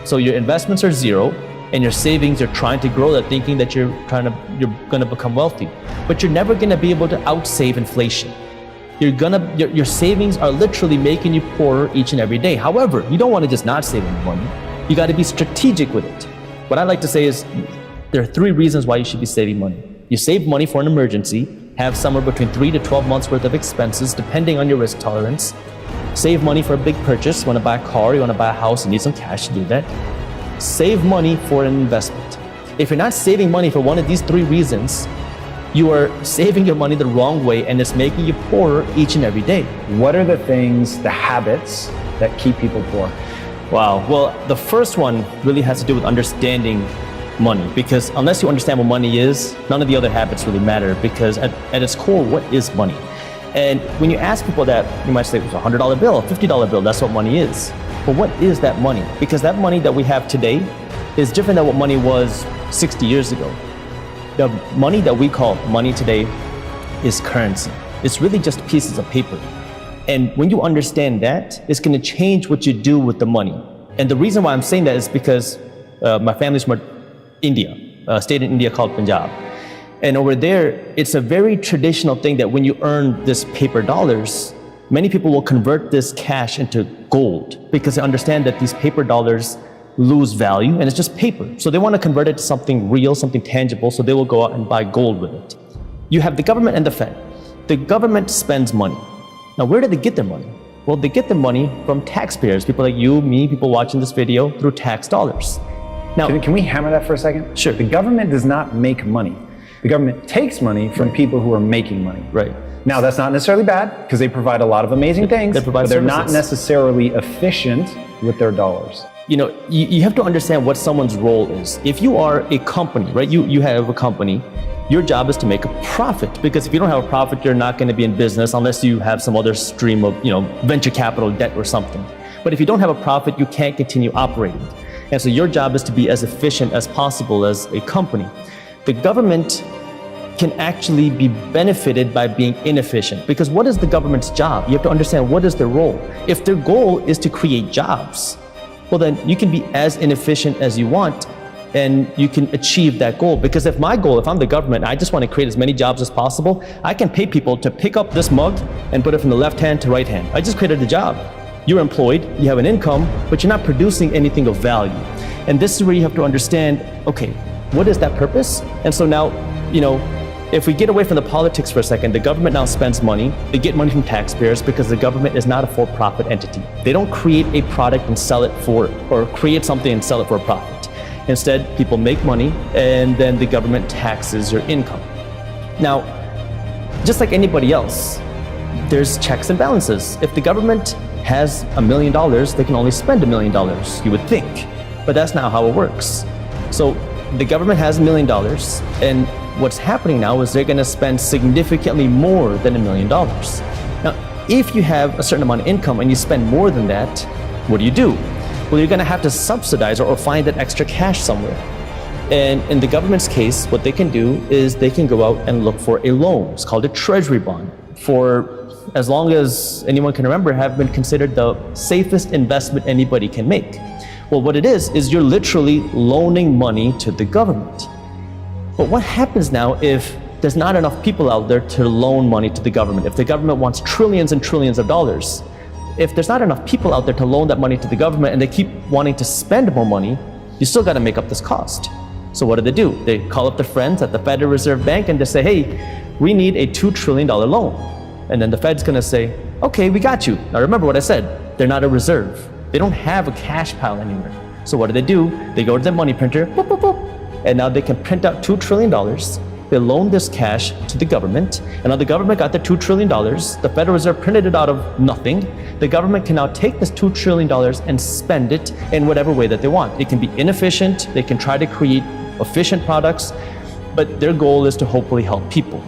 So your investments are zero, and your savings, you're trying to grow that, thinking that you're gonna become wealthy. But you're never gonna be able to outsave inflation. Your savings are literally making you poorer each and every day. However, you don't wanna just not save any money. You gotta be strategic with it. What I like to say is, there are 3 reasons why you should be saving money. You save money for an emergency, have somewhere between 3 to 12 months worth of expenses, depending on your risk tolerance. Save money for a big purchase, you wanna buy a car, you wanna buy a house, you need some cash to do that. Save money for an investment. If you're not saving money for one of these 3 reasons, you are saving your money the wrong way, and it's making you poorer each and every day. What are the things, the habits that keep people poor? Wow, well, the first one really has to do with understanding money, because unless you understand what money is, none of the other habits really matter, because at its core, what is money? And when you ask people that, you might say it's a $100 bill, a $50 bill, that's what money is. But what is that money? Because that money that we have today is different than what money was 60 years ago. The money that we call money today is currency. It's really just pieces of paper. And when you understand that, it's gonna change what you do with the money. And the reason why I'm saying that is because my family's from India, a state in India called Punjab. And over there, it's a very traditional thing that when you earn this paper dollars, many people will convert this cash into gold because they understand that these paper dollars lose value and it's just paper. So they want to convert it to something real, something tangible, so they will go out and buy gold with it. You have the government and the Fed. The government spends money. Now, where do they get their money? Well, they get their money from taxpayers, people like you, me, people watching this video, through tax dollars. Now, can we hammer that for a second? Sure. The government does not make money. The government takes money from people who are making money. Right. Now, that's not necessarily bad, because they provide a lot of amazing things, but they're not necessarily efficient with their dollars. You know, you have to understand what someone's role is. If you are a company, right, you have a company, your job is to make a profit, because if you don't have a profit, you're not going to be in business unless you have some other stream of, venture capital debt or something. But if you don't have a profit, you can't continue operating. And so your job is to be as efficient as possible as a company. The government can actually be benefited by being inefficient. Because what is the government's job? You have to understand what is their role. If their goal is to create jobs, well then you can be as inefficient as you want and you can achieve that goal. Because if my goal, if I'm the government, I just want to create as many jobs as possible, I can pay people to pick up this mug and put it from the left hand to right hand. I just created a job. You're employed, you have an income, but you're not producing anything of value. And this is where you have to understand, okay, what is that purpose? And so now, if we get away from the politics for a second, the government now spends money. They get money from taxpayers because the government is not a for-profit entity. They don't create a product and sell it or create something and sell it for a profit. Instead, people make money and then the government taxes your income. Now, just like anybody else, there's checks and balances. If the government has $1 million, they can only spend $1 million, you would think. But that's not how it works. So the government has $1 million, and what's happening now is they're going to spend significantly more than $1 million. Now, if you have a certain amount of income and you spend more than that, what do? Well, you're going to have to subsidize or find that extra cash somewhere. And in the government's case, what they can do is they can go out and look for a loan. It's called a treasury bond. For as long as anyone can remember, have been considered the safest investment anybody can make. Well, what it is you're literally loaning money to the government. But what happens now if there's not enough people out there to loan money to the government? If the government wants trillions and trillions of dollars, if there's not enough people out there to loan that money to the government and they keep wanting to spend more money, you still got to make up this cost. So what do? They call up their friends at the Federal Reserve Bank and they say, hey, we need a $2 trillion loan. And then the Fed's going to say, okay, we got you. Now remember what I said, they're not a reserve. They don't have a cash pile anywhere. So what do? They go to the money printer, boop, boop, boop, and now they can print out $2 trillion. They loan this cash to the government, and now the government got the $2 trillion. The Federal Reserve printed it out of nothing. The government can now take this $2 trillion and spend it in whatever way that they want. It can be inefficient, they can try to create efficient products, but their goal is to hopefully help people.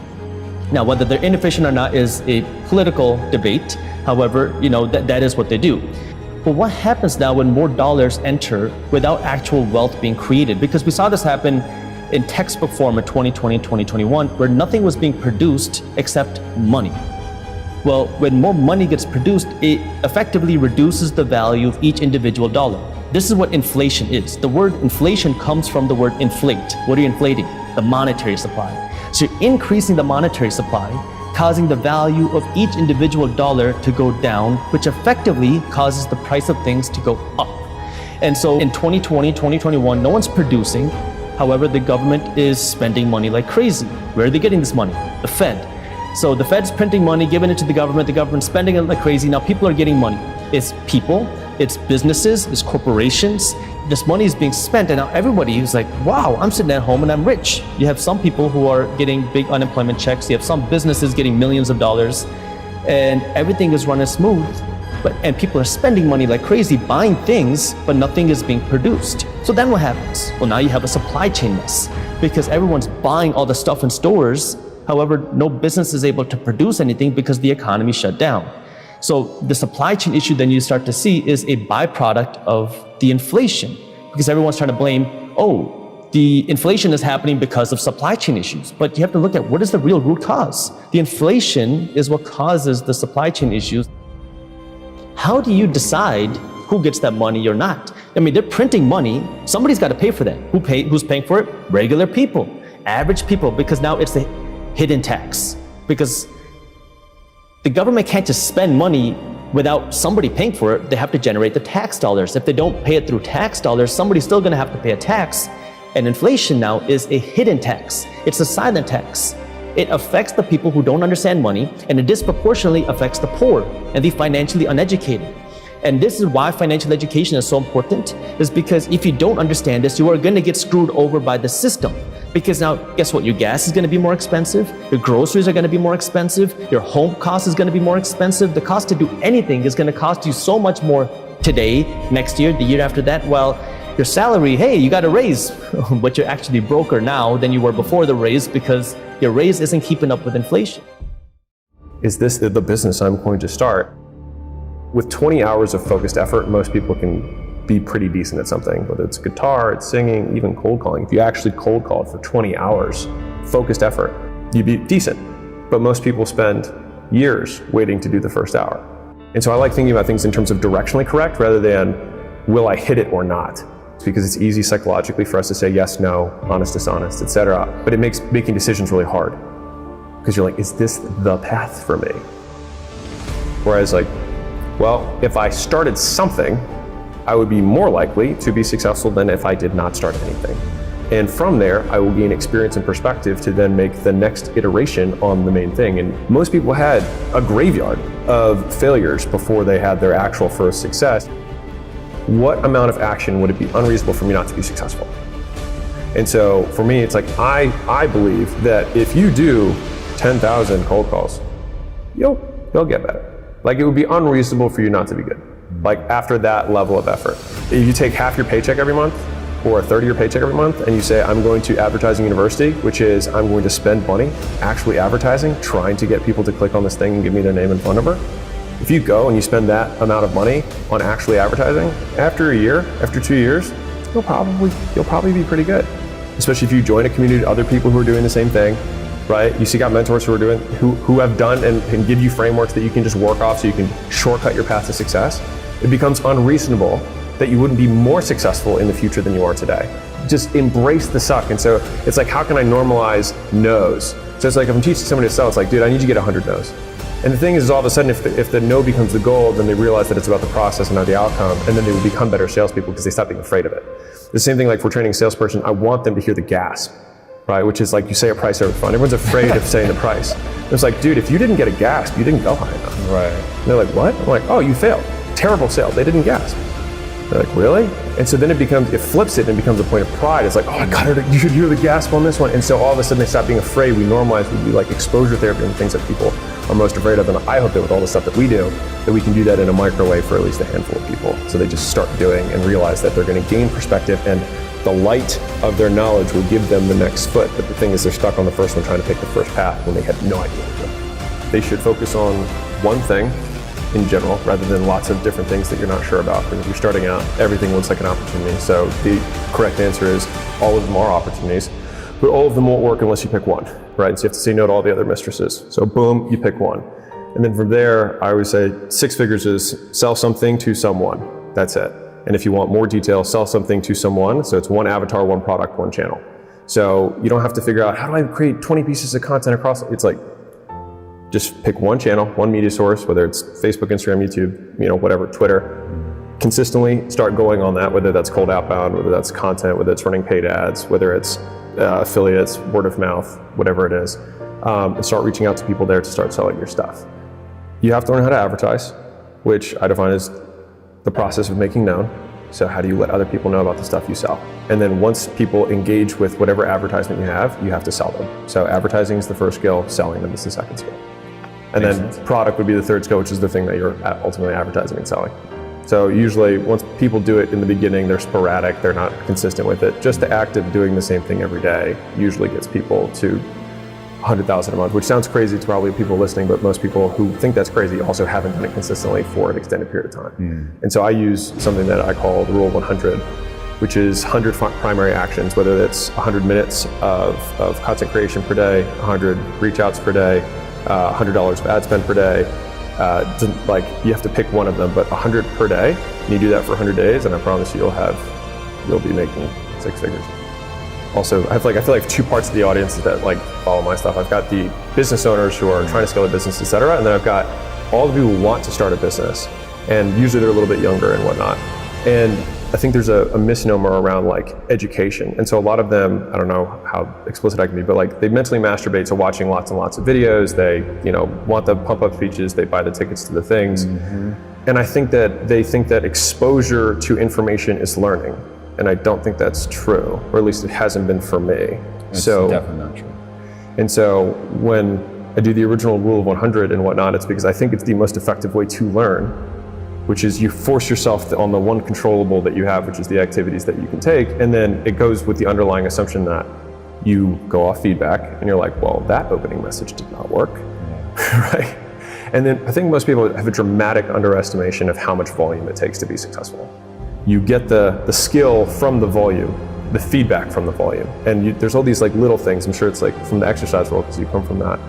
Now, whether they're inefficient or not is a political debate. However, that is what they do. But what happens now when more dollars enter without actual wealth being created? Because we saw this happen in textbook form in 2020 and 2021, where nothing was being produced except money. Well, when more money gets produced, it effectively reduces the value of each individual dollar. This is what inflation is. The word inflation comes from the word inflate. What are you inflating? The monetary supply. So you're increasing the monetary supply, causing the value of each individual dollar to go down, which effectively causes the price of things to go up. And so in 2020, 2021, no one's producing. However, the government is spending money like crazy. Where are they getting this money? The Fed. So the Fed's printing money, giving it to the government's spending it like crazy. Now people are getting money. It's people, it's businesses, it's corporations. This money is being spent, and now everybody is like, wow, I'm sitting at home and I'm rich. You have some people who are getting big unemployment checks. You have some businesses getting millions of dollars, and everything is running smooth. And people are spending money like crazy, buying things, but nothing is being produced. So then what happens? Well, now you have a supply chain mess because everyone's buying all the stuff in stores. However, no business is able to produce anything because the economy shut down. So the supply chain issue then you start to see is a byproduct of the inflation, because everyone's trying to blame, the inflation is happening because of supply chain issues. But you have to look at what is the real root cause. The inflation is what causes the supply chain issues. How do you decide who gets that money or not? I mean, they're printing money. Somebody's got to pay for that. Who's paying for it? Regular people, average people, because now it's a hidden tax. Because the government can't just spend money without somebody paying for it. They have to generate the tax dollars. If they don't pay it through tax dollars, somebody's still going to have to pay a tax. And inflation now is a hidden tax. It's a silent tax. It affects the people who don't understand money, and it disproportionately affects the poor and the financially uneducated. And this is why financial education is so important, is because if you don't understand this, you are going to get screwed over by the system. Because now, guess what? Your gas is going to be more expensive, your groceries are going to be more expensive, your home cost is going to be more expensive. The cost to do anything is going to cost you so much more today, next year, the year after that, while your salary, hey, you got a raise, but you're actually broker now than you were before the raise because your raise isn't keeping up with inflation. Is this the business I'm going to start? With 20 hours of focused effort, most people can be pretty decent at something, whether it's guitar, it's singing, even cold calling. If you actually cold called for 20 hours, focused effort, you'd be decent. But most people spend years waiting to do the first hour. And so I like thinking about things in terms of directionally correct rather than will I hit it or not? Because it's easy psychologically for us to say yes, no, honest, dishonest, etc. But it makes making decisions really hard. Because you're like, is this the path for me? Whereas like, well, if I started something, I would be more likely to be successful than if I did not start anything. And from there, I will gain experience and perspective to then make the next iteration on the main thing. And most people had a graveyard of failures before they had their actual first success. What amount of action would it be unreasonable for me not to be successful? And so for me, it's like, I believe that if you do 10,000 cold calls, you'll get better. Like it would be unreasonable for you not to be good. Like after that level of effort. If you take half your paycheck every month or a third of your paycheck every month and you say, I'm going to advertising university, which is I'm going to spend money actually advertising, trying to get people to click on this thing and give me their name and phone number. If you go and you spend that amount of money on actually advertising, after a year, after 2 years, you'll probably be pretty good. Especially if you join a community of other people who are doing the same thing, right? You seek out mentors who have done and can give you frameworks that you can just work off so you can shortcut your path to success. It becomes unreasonable that you wouldn't be more successful in the future than you are today. Just embrace the suck. And so it's like, how can I normalize no's? So it's like, if I'm teaching somebody to sell, it's like, dude, I need you to get 100 no's. And the thing is, all of a sudden, if the no becomes the goal, then they realize that it's about the process and not the outcome, and then they will become better salespeople because they stop being afraid of it. The same thing, like for training a salesperson, I want them to hear the gasp, right? Which is like, you say a price over the phone. Everyone's afraid of saying the price. It's like, dude, if you didn't get a gasp, you didn't go high enough. Right. And they're like, what? I'm like, oh, you failed. Terrible sale. They didn't gasp. They're like, really? And so then it flips it and becomes a point of pride. It's like, oh, I got her. You should hear the gasp on this one. And so all of a sudden they stop being afraid. We normalize, we do like exposure therapy and things that people are most afraid of. And I hope that with all the stuff that we do, that we can do that in a micro way for at least a handful of people. So they just start doing and realize that they're going to gain perspective, and the light of their knowledge will give them the next foot. But the thing is, they're stuck on the first one trying to take the first path when they have no idea what to do. They should focus on one thing in general, rather than lots of different things that you're not sure about. Because if you're starting out, everything looks like an opportunity. So the correct answer is all of them are opportunities, but all of them won't work unless you pick one, right? So you have to say no to all the other mistresses. So boom, you pick one. And then from there, I always say 6 figures is sell something to someone. That's it. And if you want more detail, sell something to someone. So it's one avatar, one product, one channel. So you don't have to figure out, how do I create 20 pieces of content across? It's like, just pick one channel, one media source, whether it's Facebook, Instagram, YouTube, whatever, Twitter. Consistently start going on that, whether that's cold outbound, whether that's content, whether it's running paid ads, whether it's affiliates, word of mouth, whatever it is. And start reaching out to people there to start selling your stuff. You have to learn how to advertise, which I define as the process of making known. So how do you let other people know about the stuff you sell? And then once people engage with whatever advertisement you have to sell them. So advertising is the first skill, selling them is the second skill. And then product would be the third skill, which is the thing that you're ultimately advertising and selling. So usually once people do it in the beginning, they're sporadic, they're not consistent with it. Just the act of doing the same thing every day usually gets people to 100,000 a month, which sounds crazy to probably people listening, but most people who think that's crazy also haven't done it consistently for an extended period of time. And so I use something that I call the Rule 100, which is 100 primary actions, whether that's 100 minutes of content creation per day, 100 reach outs per day, $100 of ad spend per day. Like you have to pick one of them, but 100 per day. And you do that for 100 days, and I promise you'll be making 6 figures. Also, I feel like 2 parts of the audience that like follow my stuff. I've got the business owners who are trying to scale their business, etc., and then I've got all the people who want to start a business, and usually they're a little bit younger and whatnot. And I think there's a misnomer around like education. And so a lot of them, I don't know how explicit I can be, but like they mentally masturbate to watching lots and lots of videos. They, want the pump up speeches, they buy the tickets to the things. And I think that they think that exposure to information is learning. And I don't think that's true, or at least it hasn't been for me. It's definitely not true. And so when I do the original Rule of 100 and whatnot, it's because I think it's the most effective way to learn, which is you force yourself on the one controllable that you have, which is the activities that you can take. And then it goes with the underlying assumption that you go off feedback and you're like, well, that opening message did not work, right? And then I think most people have a dramatic underestimation of how much volume it takes to be successful. You get the skill from the volume, the feedback from the volume. And there's all these like little things. I'm sure it's like from the exercise world because you come from that.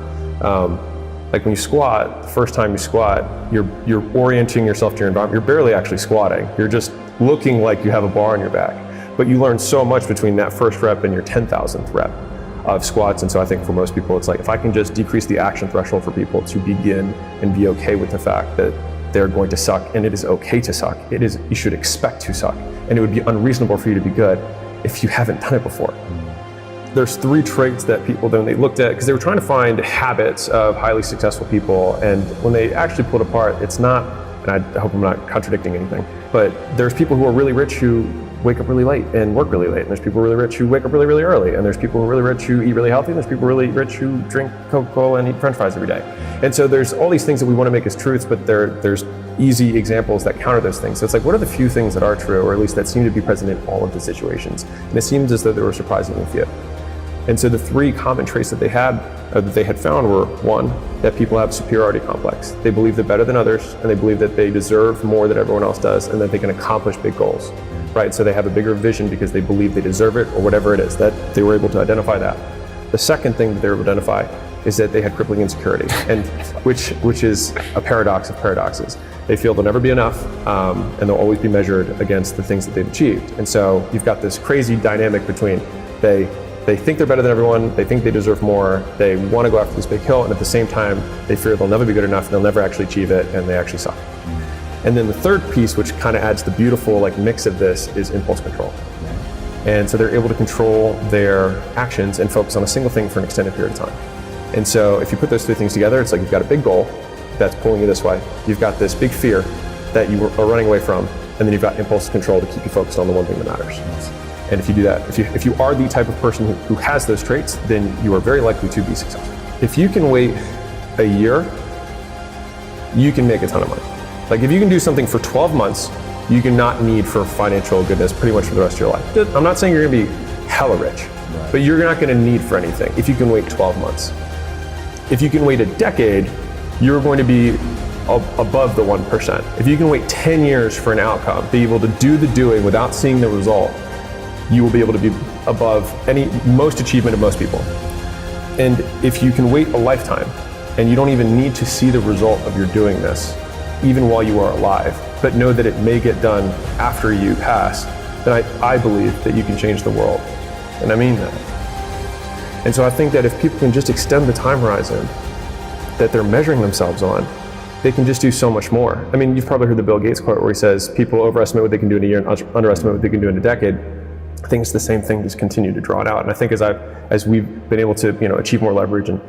Like when you squat, the first time you squat, you're orienting yourself to your environment. You're barely actually squatting. You're just looking like you have a bar on your back. But you learn so much between that first rep and your 10,000th rep of squats. And so I think for most people, it's like, if I can just decrease the action threshold for people to begin and be okay with the fact that they're going to suck, and it is okay to suck. You should expect to suck. And it would be unreasonable for you to be good if you haven't done it before. There's 3 traits that people, then they looked at, because they were trying to find habits of highly successful people. And when they actually pulled apart, it's not, and I hope I'm not contradicting anything, but there's people who are really rich who wake up really late and work really late. And there's people really rich who wake up really, really early. And there's people who are really rich who eat really healthy. And there's people really rich who drink Coca-Cola and eat French fries every day. And so there's all these things that we want to make as truths, but there's easy examples that counter those things. So it's like, what are the few things that are true, or at least that seem to be present in all of the situations? And it seems as though there were surprisingly few. And so the 3 common traits that they had found were, 1, that people have superiority complex. They believe they're better than others, and they believe that they deserve more than everyone else does, and that they can accomplish big goals, right? So they have a bigger vision because they believe they deserve it, or whatever it is, that they were able to identify that. The second thing that they were able to identify is that they had crippling insecurity, and which is a paradox of paradoxes. They feel they'll never be enough, and they'll always be measured against the things that they've achieved. And so you've got this crazy dynamic between they think they're better than everyone, they think they deserve more, they want to go after this big hill, and at the same time, they fear they'll never be good enough, they'll never actually achieve it, and they actually suck. And then the third piece, which kind of adds the beautiful like mix of this, is impulse control. And so they're able to control their actions and focus on a single thing for an extended period of time. And so if you put those 3 things together, it's like you've got a big goal that's pulling you this way, you've got this big fear that you are running away from, and then you've got impulse control to keep you focused on the one thing that matters. And if you do that, if you are the type of person who has those traits, then you are very likely to be successful. If you can wait a year, you can make a ton of money. Like if you can do something for 12 months, you can not need for financial goodness pretty much for the rest of your life. I'm not saying you're gonna be hella rich, but you're not gonna need for anything if you can wait 12 months. If you can wait a decade, you're going to be above the 1%. If you can wait 10 years for an outcome, be able to do the doing without seeing the result, you will be able to be above most achievement of most people. And if you can wait a lifetime and you don't even need to see the result of your doing this, even while you are alive, but know that it may get done after you pass, then I believe that you can change the world. And I mean that. And so I think that if people can just extend the time horizon that they're measuring themselves on, they can just do so much more. I mean, you've probably heard the Bill Gates quote where he says, people overestimate what they can do in a year and underestimate what they can do in a decade. I think it's the same thing, just continue to draw it out. And I think as we've been able to achieve more leverage and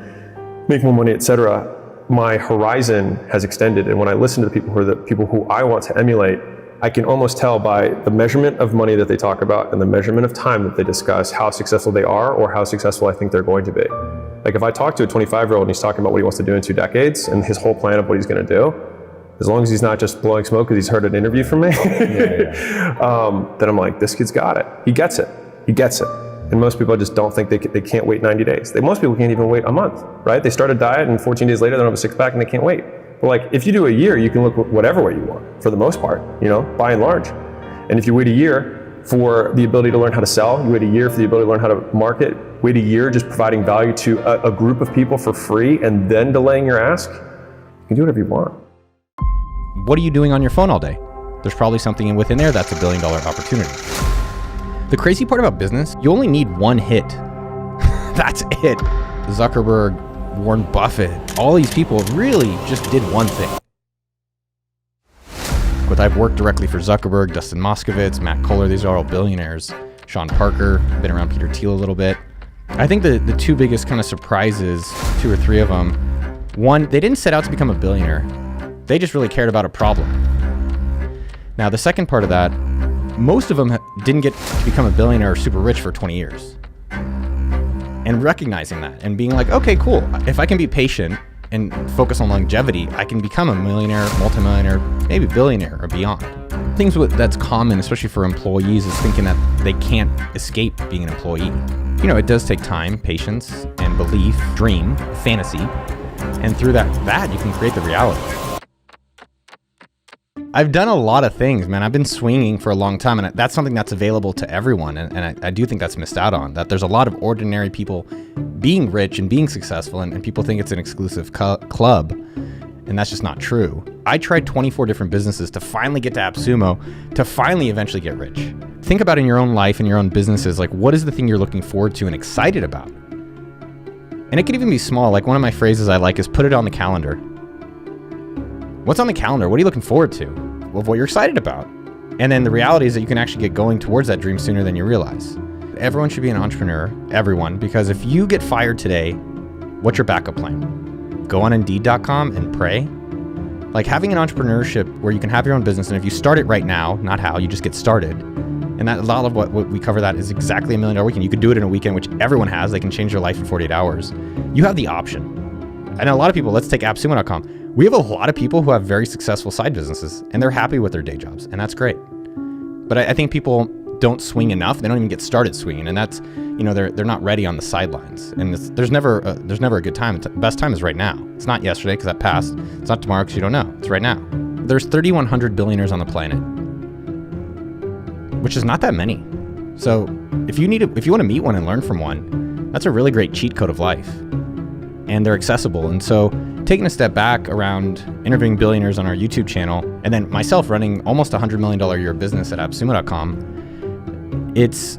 make more money, et cetera, my horizon has extended. And when I listen to the people who I want to emulate, I can almost tell by the measurement of money that they talk about and the measurement of time that they discuss how successful they are or how successful I think they're going to be. Like if I talk to a 25-year-old and he's talking about what he wants to do in 2 decades and his whole plan of what he's going to do, as long as he's not just blowing smoke because he's heard an interview from me, then I'm like, this kid's got it. He gets it. He gets it. And most people just don't think they can't wait 90 days. Most people can't even wait a month, right? They start a diet and 14 days later they don't have a 6-pack and they can't wait. But like if you do a year, you can look whatever way you want for the most part, by and large. And if you wait a year for the ability to learn how to sell, you wait a year for the ability to learn how to market, wait a year just providing value to a group of people for free and then delaying your ask, you can do whatever you want. What are you doing on your phone all day? There's probably something within there that's $1 billion opportunity. The crazy part about business, you only need one hit. That's it. Zuckerberg, Warren Buffett, all these people really just did one thing. But I've worked directly for Zuckerberg, Dustin Moskovitz, Matt Kohler, these are all billionaires. Sean Parker, been around Peter Thiel a little bit. I think the 2 biggest kind of surprises, 2 or 3 of them, one, they didn't set out to become a billionaire. They just really cared about a problem. Now, the second part of that, most of them didn't get to become a billionaire or super rich for 20 years. And recognizing that and being like, okay, cool. If I can be patient and focus on longevity, I can become a millionaire, multimillionaire, maybe billionaire or beyond. Things that's common, especially for employees, is thinking that they can't escape being an employee. It does take time, patience, and belief, dream, fantasy. And through that you can create the reality. I've done a lot of things, man. I've been swinging for a long time, and that's something that's available to everyone. And I do think that's missed out on, that there's a lot of ordinary people being rich and being successful, and people think it's an exclusive club, and that's just not true. I tried 24 different businesses to finally get to AppSumo, to finally eventually get rich. Think about in your own life and your own businesses, like what is the thing you're looking forward to and excited about? And it could even be small. Like one of my phrases I like is put it on the calendar. What's on the calendar? What are you looking forward to? Of what you're excited about. And then the reality is that you can actually get going towards that dream sooner than you realize. Everyone should be an entrepreneur, everyone, because if you get fired today, what's your backup plan? Go on Indeed.com and pray. Like having an entrepreneurship where you can have your own business, and if you start it right now, not how, you just get started. And that a lot of what we cover that is exactly $1 million weekend. You could do it in a weekend, which everyone has. They can change their life in 48 hours. You have the option. And a lot of people, let's take AppSumo.com. We have a lot of people who have very successful side businesses, and they're happy with their day jobs, and that's great. But I think people don't swing enough. They don't even get started swinging, and that's, they're not ready on the sidelines. And there's never a good time. The best time is right now. It's not yesterday because that passed. It's not tomorrow because you don't know. It's right now. There's 3,100 billionaires on the planet, which is not that many. So if you want to meet one and learn from one, that's a really great cheat code of life, and they're accessible. And so taking a step back around interviewing billionaires on our YouTube channel, and then myself running almost $100 million a year business at AppSumo.com, it's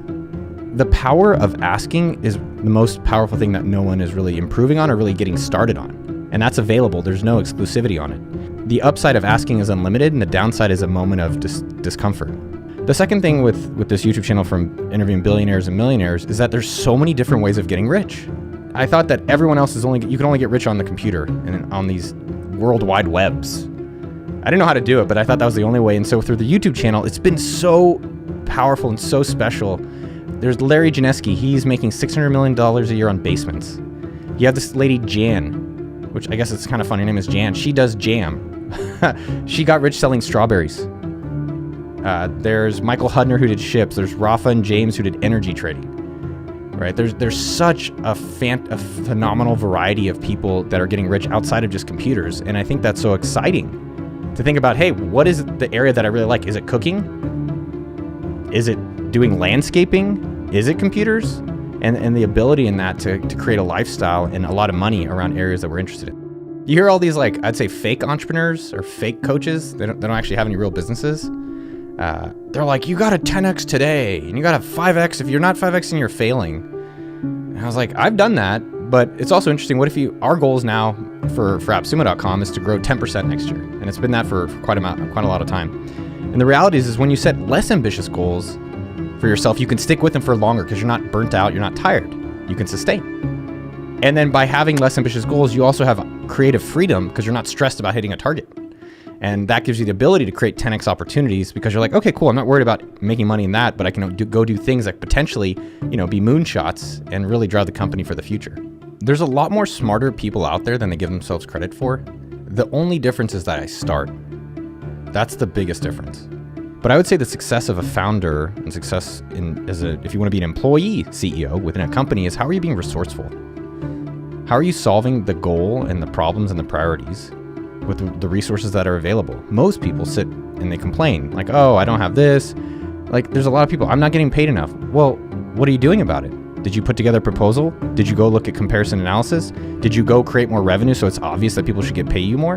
the power of asking is the most powerful thing that no one is really improving on or really getting started on. And that's available. There's no exclusivity on it. The upside of asking is unlimited, and the downside is a moment of discomfort. The second thing with this YouTube channel from interviewing billionaires and millionaires is that there's so many different ways of getting rich. I thought that everyone else you can only get rich on the computer and on these worldwide webs. I didn't know how to do it, but I thought that was the only way. And so through the YouTube channel, it's been so powerful and so special. There's Larry Janeski. He's making $600 million a year on basements. You have this lady, Jan, which I guess it's kind of funny. Her name is Jan. She does jam. She got rich selling strawberries. There's Michael Hudner, who did ships. There's Rafa and James, who did energy trading. Right? There's such a phenomenal variety of people that are getting rich outside of just computers. And I think that's so exciting to think about, hey, what is the area that I really like? Is it cooking? Is it doing landscaping? Is it computers? And the ability in that to create a lifestyle and a lot of money around areas that we're interested in. You hear all these, like, I'd say fake entrepreneurs or fake coaches. They don't actually have any real businesses. They're like, you got to 10x today, and you got to 5x. If you're not 5xing, you're failing. And I was like, I've done that, but it's also interesting. What if our goals now for AppSumo.com is to grow 10% next year, and it's been that for quite a lot of time. And the reality is when you set less ambitious goals for yourself, you can stick with them for longer because you're not burnt out, you're not tired, you can sustain. And then by having less ambitious goals, you also have creative freedom because you're not stressed about hitting a target. And that gives you the ability to create 10x opportunities because you're like, okay, cool, I'm not worried about making money in that, but I can go do things that potentially, be moonshots and really drive the company for the future. There's a lot more smarter people out there than they give themselves credit for. The only difference is that I start. That's the biggest difference. But I would say the success of a founder and success if you want to be an employee CEO within a company is how are you being resourceful? How are you solving the goal and the problems and the priorities with the resources that are available? Most people sit and they complain like, oh, I don't have this. Like there's a lot of people, I'm not getting paid enough. Well, what are you doing about it? Did you put together a proposal? Did you go look at comparison analysis? Did you go create more revenue so it's obvious that people should pay you more?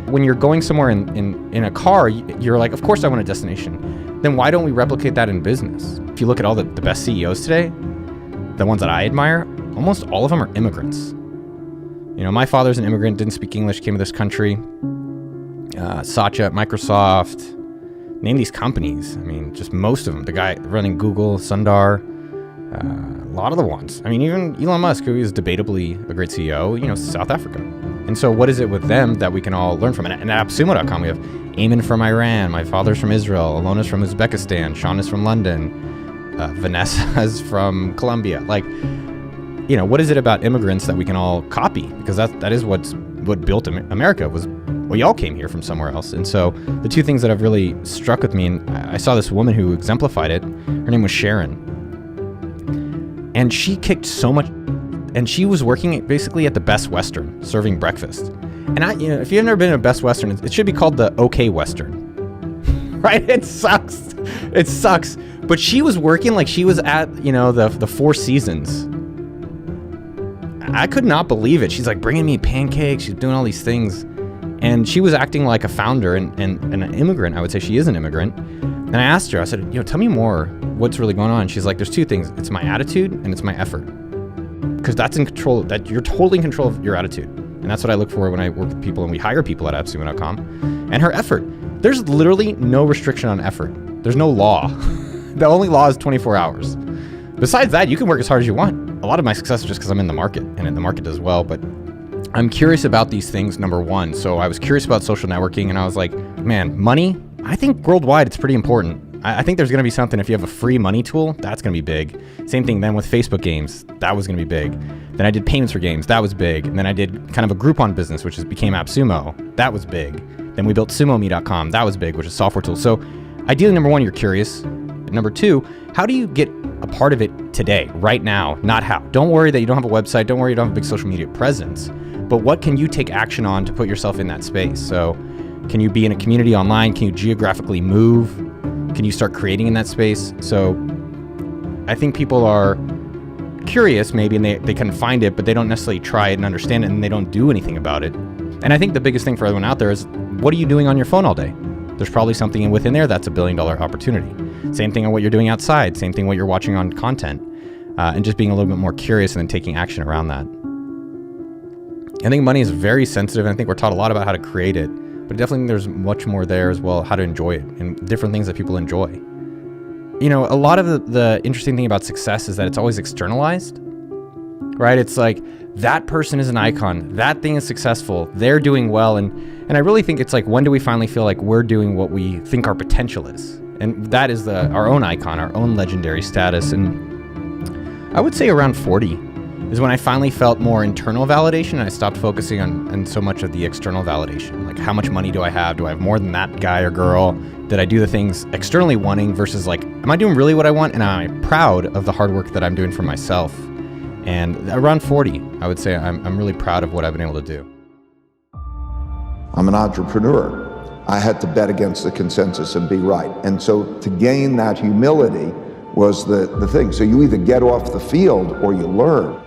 When you're going somewhere in a car, you're like, of course I want a destination. Then why don't we replicate that in business? If you look at all the best CEOs today, the ones that I admire, almost all of them are immigrants. My father's an immigrant, didn't speak English, came to this country. Satya at Microsoft, name these companies. I mean, just most of them. The guy running Google, Sundar, a lot of the ones. I mean, even Elon Musk, who is debatably a great CEO, South Africa. And so what is it with them that we can all learn from? And at AppSumo.com, we have Eamon from Iran, my father's from Israel, Alona's from Uzbekistan, Sean is from London, Vanessa's from Colombia. Like, what is it about immigrants that we can all copy? Because that is what built America was. We all came here from somewhere else. And so the two things that have really struck with me, and I saw this woman who exemplified it. Her name was Sharon. And she kicked so much, and she was working basically at the Best Western, serving breakfast. And if you've never been to Best Western, it should be called the OK Western. right? It sucks. It sucks. But she was working like she was at, the Four Seasons. I could not believe it. She's like bringing me pancakes. She's doing all these things. And she was acting like a founder and an immigrant. I would say she is an immigrant. And I asked her, I said, tell me more. What's really going on? She's like, there's two things. It's my attitude and it's my effort. Because that's in control, that you're totally in control of your attitude. And that's what I look for when I work with people and we hire people at Absolution.com. And her effort. There's literally no restriction on effort. There's no law. The only law is 24 hours. Besides that, you can work as hard as you want. A lot of my success is just because I'm in the market and the market does well. But I'm curious about these things, number one. So I was curious about social networking and I was like, man, money, I think worldwide it's pretty important. I think there's going to be something if you have a free money tool, that's going to be big. Same thing then with Facebook games, that was going to be big. Then I did payments for games, that was big. And then I did kind of a Groupon business, which became AppSumo, that was big. Then we built SumoMe.com, that was big, which is a software tool. So ideally, number one, you're curious. Number two, how do you get a part of it today, right now, not how? Don't worry that you don't have a website, don't worry you don't have a big social media presence, but what can you take action on to put yourself in that space? So can you be in a community online? Can you geographically move? Can you start creating in that space? So I think people are curious maybe and they can find it, but they don't necessarily try it and understand it and they don't do anything about it. And I think the biggest thing for everyone out there is, what are you doing on your phone all day? There's probably something within there that's $1 billion opportunity. Same thing on what you're doing outside, same thing what you're watching on content, and just being a little bit more curious and then taking action around that. I think money is very sensitive and I think we're taught a lot about how to create it, but I definitely think there's much more there as well, how to enjoy it and different things that people enjoy. A lot of the interesting thing about success is that it's always externalized, right? It's like that person is an icon, that thing is successful, they're doing well. And I really think it's like, when do we finally feel like we're doing what we think our potential is? And that is our own icon, our own legendary status. And I would say around 40 is when I finally felt more internal validation and I stopped focusing on so much of the external validation. Like, how much money do I have? Do I have more than that guy or girl? Did I do the things externally wanting versus like, am I doing really what I want? And am I proud of the hard work that I'm doing for myself? And around 40, I would say I'm really proud of what I've been able to do. I'm an entrepreneur. I had to bet against the consensus and be right. And so to gain that humility was the thing. So you either get off the field or you learn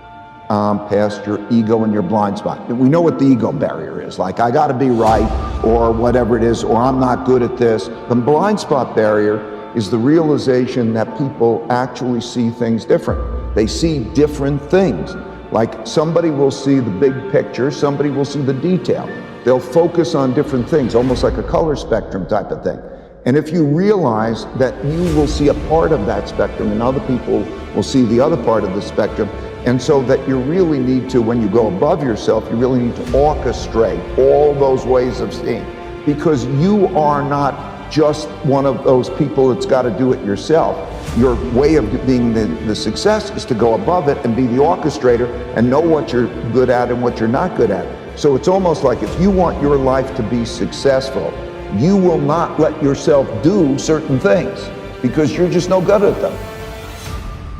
past your ego and your blind spot. We know what the ego barrier is. Like, I gotta be right, or whatever it is, or I'm not good at this. The blind spot barrier is the realization that people actually see things different. They see different things. Like, somebody will see the big picture, somebody will see the detail. They'll focus on different things, almost like a color spectrum type of thing. And if you realize that you will see a part of that spectrum and other people will see the other part of the spectrum, and so that you really need to, when you go above yourself, you really need to orchestrate all those ways of seeing, because you are not just one of those people that's got to do it yourself. Your way of being the success is to go above it and be the orchestrator and know what you're good at and what you're not good at. So it's almost like, if you want your life to be successful, you will not let yourself do certain things because you're just no good at them.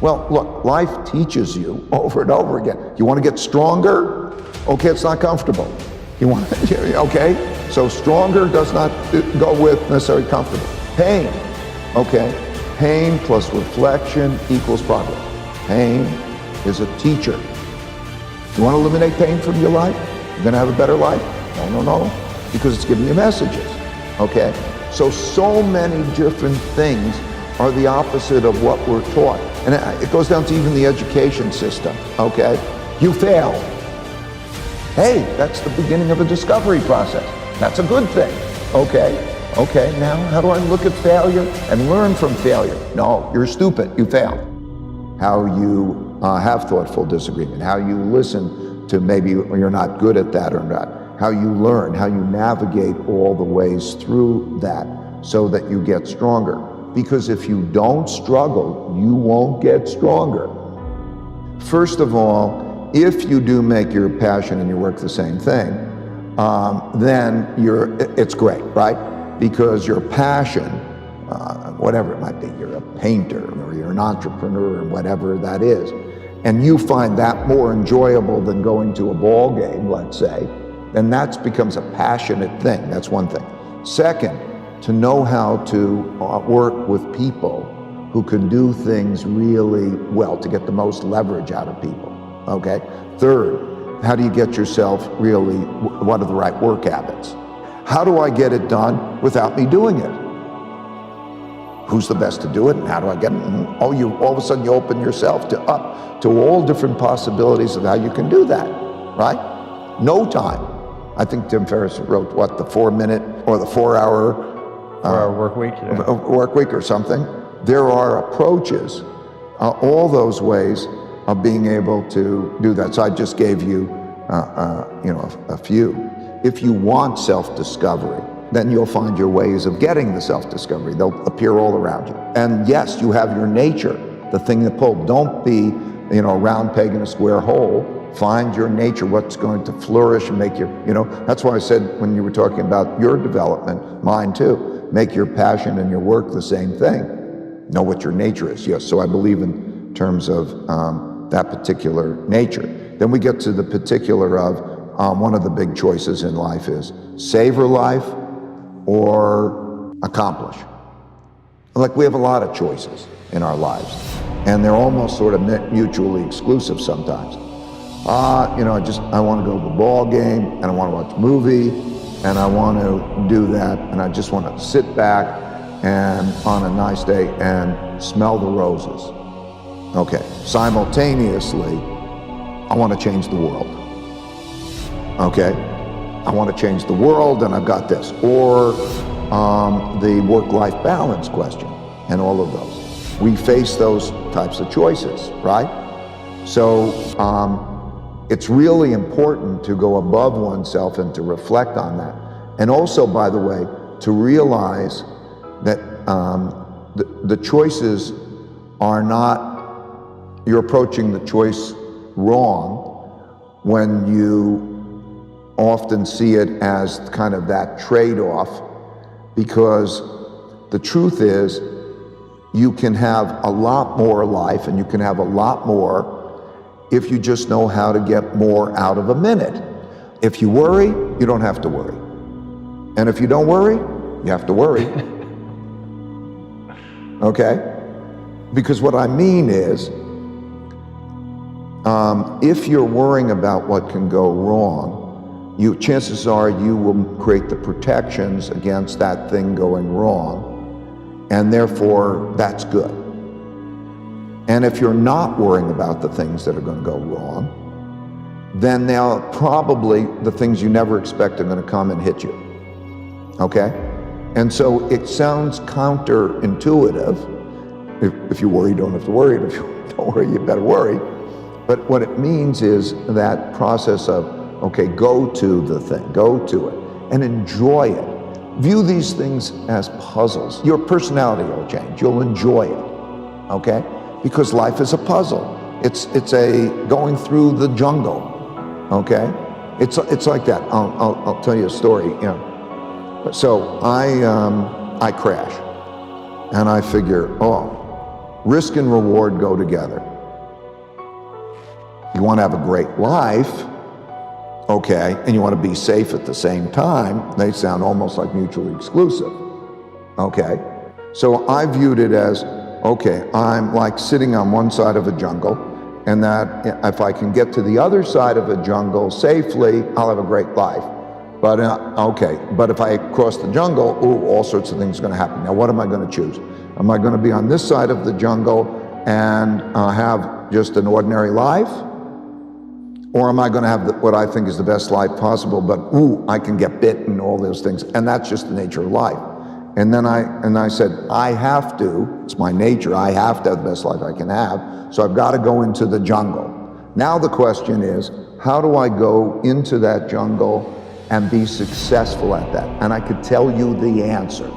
Well, look, life teaches you over and over again. You want to get stronger? Okay, it's not comfortable. You want to, okay? So stronger does not go with necessarily comfortable. Pain, okay? Pain plus reflection equals progress. Pain is a teacher. You want to eliminate pain from your life? You're going to have a better life? No, because it's giving you messages, okay? So many different things are the opposite of what we're taught. And it goes down to even the education system, okay? You fail. Hey, that's the beginning of a discovery process. That's a good thing, okay? Okay, now how do I look at failure and learn from failure? No, you're stupid, you failed. How you have thoughtful disagreement, how you listen to maybe you're not good at that or not, how you learn, how you navigate all the ways through that so that you get stronger. Because if you don't struggle, you won't get stronger. First of all, if you do make your passion and your work the same thing, then it's great, right? Because your passion, whatever it might be, you're a painter or you're an entrepreneur or whatever that is, and you find that more enjoyable than going to a ball game, let's say, then that becomes a passionate thing. That's one thing. Second, to know how to work with people who can do things really well, to get the most leverage out of people, okay? Third, how do you get yourself really, what are the right work habits? How do I get it done without me doing it? Who's the best to do it, and how do I get it? And all of a sudden you open yourself to all different possibilities of how you can do that, right? No time. I think Tim Ferriss wrote, what, the 4-minute or the 4-hour work week? Yeah. Work week or something. There are approaches, all those ways of being able to do that. So I just gave you, a few. If you want self-discovery, then you'll find your ways of getting the self-discovery. They'll appear all around you. And yes, you have your nature, the thing that pulls. Don't be, a round peg in a square hole. Find your nature, what's going to flourish and make your, that's why I said when you were talking about your development, mine too, make your passion and your work the same thing. Know what your nature is. Yes, so I believe in terms of that particular nature. Then we get to the particular of one of the big choices in life is savor life or accomplish. Like, we have a lot of choices in our lives, and they're almost sort of mutually exclusive sometimes. I want to go to the ball game, and I want to watch a movie, and I want to do that, and I just want to sit back and on a nice day and smell the roses. Okay, simultaneously, I want to change the world. Okay, I want to change the world, and I've got this. Or the work-life balance question, and all of those. We face those types of choices, right? So it's really important to go above oneself and to reflect on that. And also, by the way, to realize that the choices are not, you're approaching the choice wrong when you often see it as kind of that trade-off, because the truth is you can have a lot more life and you can have a lot more if you just know how to get more out of a minute. If you worry, you don't have to worry. And if you don't worry, you have to worry. Okay? Because what I mean is, if you're worrying about what can go wrong, chances are you will create the protections against that thing going wrong, and therefore that's good. And if you're not worrying about the things that are going to go wrong, then they'll probably, the things you never expect are going to come and hit you. Okay? And so it sounds counterintuitive. If you worry, you don't have to worry. And if you don't worry, you better worry. But what it means is that process of, okay, go to the thing, go to it, and enjoy it. View these things as puzzles. Your personality will change. You'll enjoy it, okay? Because life is a puzzle. It's a going through the jungle, okay? It's like that. I'll tell you a story. So I crash, and I figure, risk and reward go together. You want to have a great life, okay, and you want to be safe at the same time. They sound almost like mutually exclusive, okay? So I viewed it as, okay, I'm like sitting on one side of a jungle, and that if I can get to the other side of a jungle safely, I'll have a great life. But but if I cross the jungle, all sorts of things are going to happen. Now, what am I going to choose? Am I going to be on this side of the jungle and have just an ordinary life? Or am I going to have what I think is the best life possible, but I can get bit and all those things, and that's just the nature of life. And then I said, I have to, it's my nature, I have to have the best life I can have, so I've got to go into the jungle. Now the question is, how do I go into that jungle and be successful at that? And I could tell you the answer.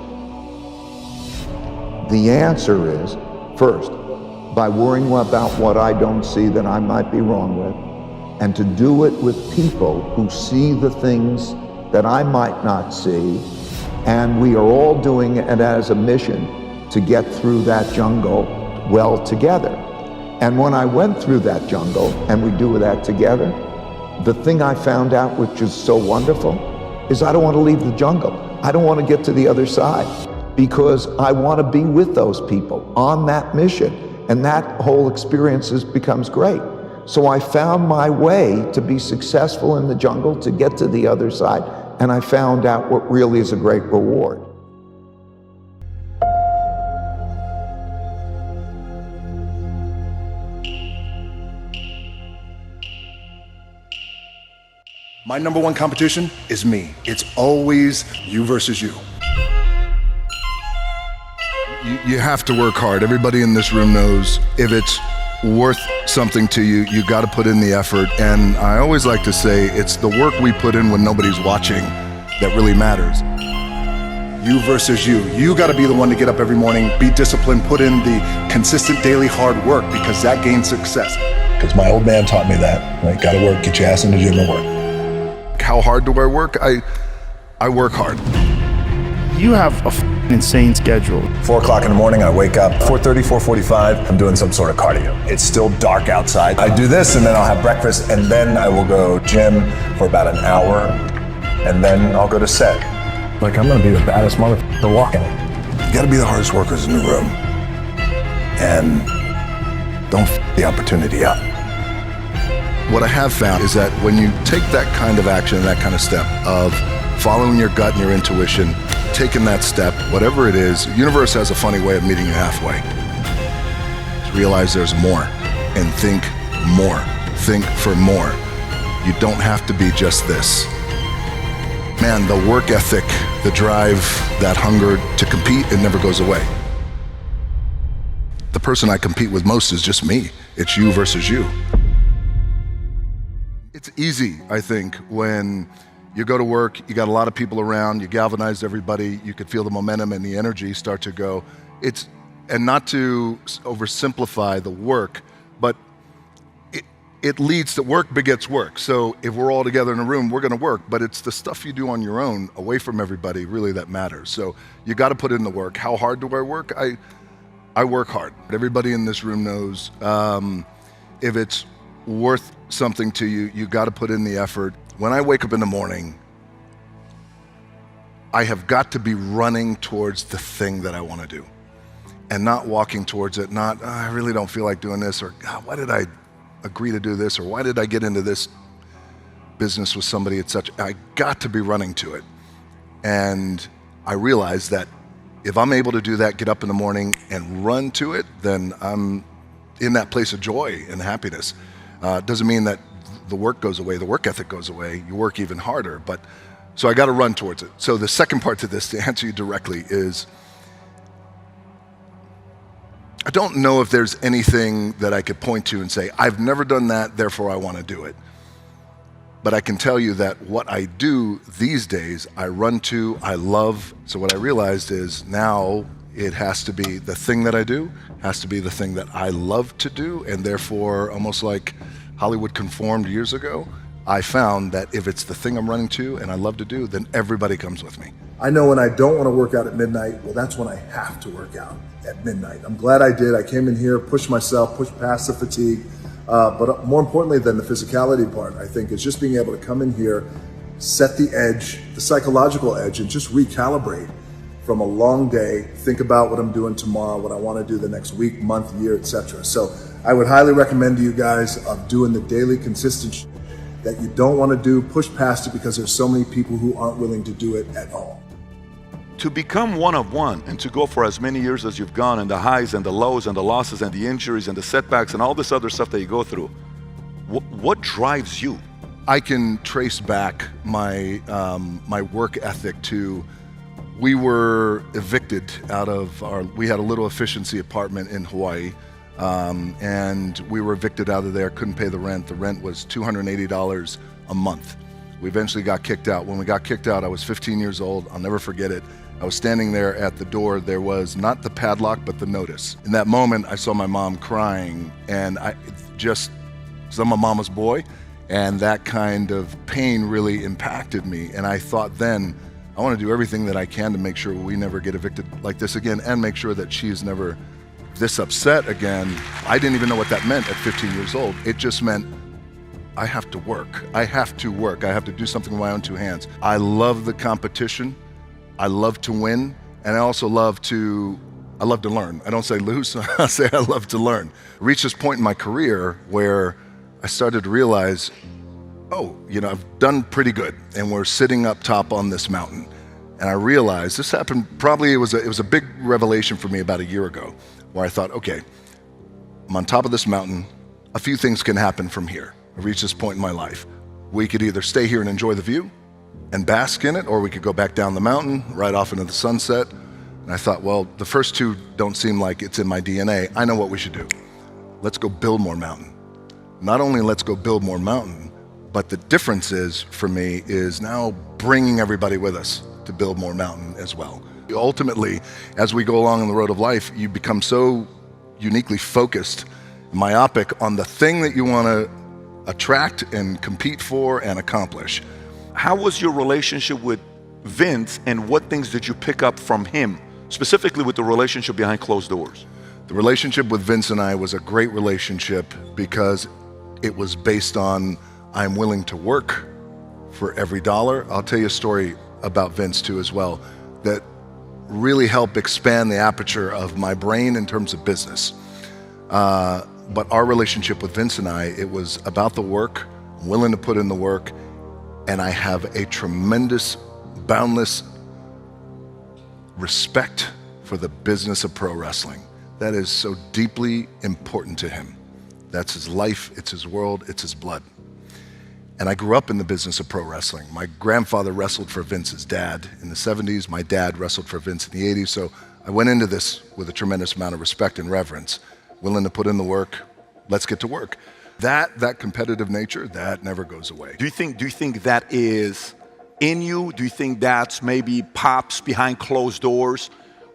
The answer is, first, by worrying about what I don't see that I might be wrong with, and to do it with people who see the things that I might not see, and we are all doing it as a mission to get through that jungle well together. And when I went through that jungle, and we do that together, the thing I found out, which is so wonderful, is I don't want to leave the jungle. I don't want to get to the other side because I want to be with those people on that mission. And that whole experience becomes great. So I found my way to be successful in the jungle, to get to the other side. And I found out what really is a great reward. My number one competition is me. It's always you versus you. You have to work hard. Everybody in this room knows if it's worth something to you, you got to put in the effort. And I always like to say it's the work we put in when nobody's watching that really matters. You versus you. You got to be the one to get up every morning, be disciplined, put in the consistent daily hard work because that gains success. Because my old man taught me that. Right? Got to work, get your ass in the gym and work. How hard do I work? I work hard. You have a insane schedule. 4 o'clock in the morning, I wake up. 4:30, 4:45, I'm doing some sort of cardio. It's still dark outside. I do this and then I'll have breakfast and then I will go gym for about an hour and then I'll go to set. Like I'm gonna be the baddest motherfucker walking. You gotta be the hardest workers in the room. And don't the opportunity up. What I have found is that when you take that kind of action, that kind of step of following your gut and your intuition, taking that step, whatever it is, the universe has a funny way of meeting you halfway. Just realize there's more and think more. Think for more. You don't have to be just this. Man, the work ethic, the drive, that hunger to compete, it never goes away. The person I compete with most is just me. It's you versus you. It's easy, I think, when you go to work, you got a lot of people around, you galvanize everybody, you could feel the momentum and the energy start to go. And not to oversimplify the work, but it leads to work begets work. So if we're all together in a room, we're gonna work, but it's the stuff you do on your own, away from everybody, really that matters. So you gotta put in the work. How hard do I work? I work hard. Everybody in this room knows if it's worth something to you, you got to put in the effort. When I wake up in the morning, I have got to be running towards the thing that I want to do and not walking towards it, not, oh, I really don't feel like doing this, or God, why did I agree to do this, or why did I get into this business with somebody at such, I got to be running to it. And I realized that if I'm able to do that, get up in the morning and run to it, then I'm in that place of joy and happiness. Doesn't mean that the work goes away, the work ethic goes away, you work even harder, but so I got to run towards it. So the second part to this, to answer you directly, is I don't know if there's anything that I could point to and say, I've never done that, therefore I want to do it. But I can tell you that what I do these days, I run to, I love. So what I realized is now it has to be the thing that I do, has to be the thing that I love to do, and therefore, almost like Hollywood conformed years ago, I found that if it's the thing I'm running to and I love to do, then everybody comes with me. I know when I don't want to work out at midnight, well, that's when I have to work out at midnight. I'm glad I did. I came in here, pushed myself, pushed past the fatigue, but more importantly than the physicality part, I think, is just being able to come in here, set the edge, the psychological edge, and just recalibrate from a long day, think about what I'm doing tomorrow, what I want to do the next week, month, year, etc. So I would highly recommend to you guys of doing the daily consistent that you don't want to do, push past it because there's so many people who aren't willing to do it at all. To become one of one and to go for as many years as you've gone, and the highs and the lows and the losses and the injuries and the setbacks and all this other stuff that you go through, what drives you? I can trace back my my work ethic to, we were evicted out of we had a little efficiency apartment in Hawaii, and we were evicted out of there, couldn't pay the rent. The rent was $280 a month. We eventually got kicked out. When we got kicked out, I was 15 years old. I'll never forget it. I was standing there at the door. There was not the padlock, but the notice. In that moment, I saw my mom crying, and because I'm a mama's boy, and that kind of pain really impacted me. And I thought then, I want to do everything that I can to make sure we never get evicted like this again, and make sure that she's never this upset again. I didn't even know what that meant at 15 years old. It just meant I have to work. I have to work. I have to do something with my own two hands. I love the competition. I love to win. And I also love to learn. I don't say lose, I say I love to learn. I reached this point in my career where I started to realize, I've done pretty good, and we're sitting up top on this mountain. And I realized this happened, it was a big revelation for me about a year ago, where I thought, okay, I'm on top of this mountain, a few things can happen from here. I reached this point in my life. We could either stay here and enjoy the view and bask in it, or we could go back down the mountain, right off into the sunset. And I thought, well, the first two don't seem like it's in my DNA. I know what we should do. Let's go build more mountain. Not only let's go build more mountain, but the difference is, for me, is now bringing everybody with us to build more mountain as well. Ultimately, as we go along on the road of life, you become so uniquely focused, myopic on the thing that you want to attract and compete for and accomplish. How was your relationship with Vince, and what things did you pick up from him, specifically with the relationship behind closed doors? The relationship with Vince and I was a great relationship because it was based on I'm willing to work for every dollar. I'll tell you a story about Vince too as well that really helped expand the aperture of my brain in terms of business. But our relationship with Vince and I, it was about the work, I'm willing to put in the work, and I have a tremendous, boundless respect for the business of pro wrestling. That is so deeply important to him. That's his life, it's his world, it's his blood. And I grew up in the business of pro wrestling. My grandfather wrestled for Vince's dad in the 70s. My dad wrestled for Vince in the 80s. So I went into this with a tremendous amount of respect and reverence, willing to put in the work. Let's get to work. That competitive nature, that never goes away. Do you think that is in you? Do you think that's maybe pops behind closed doors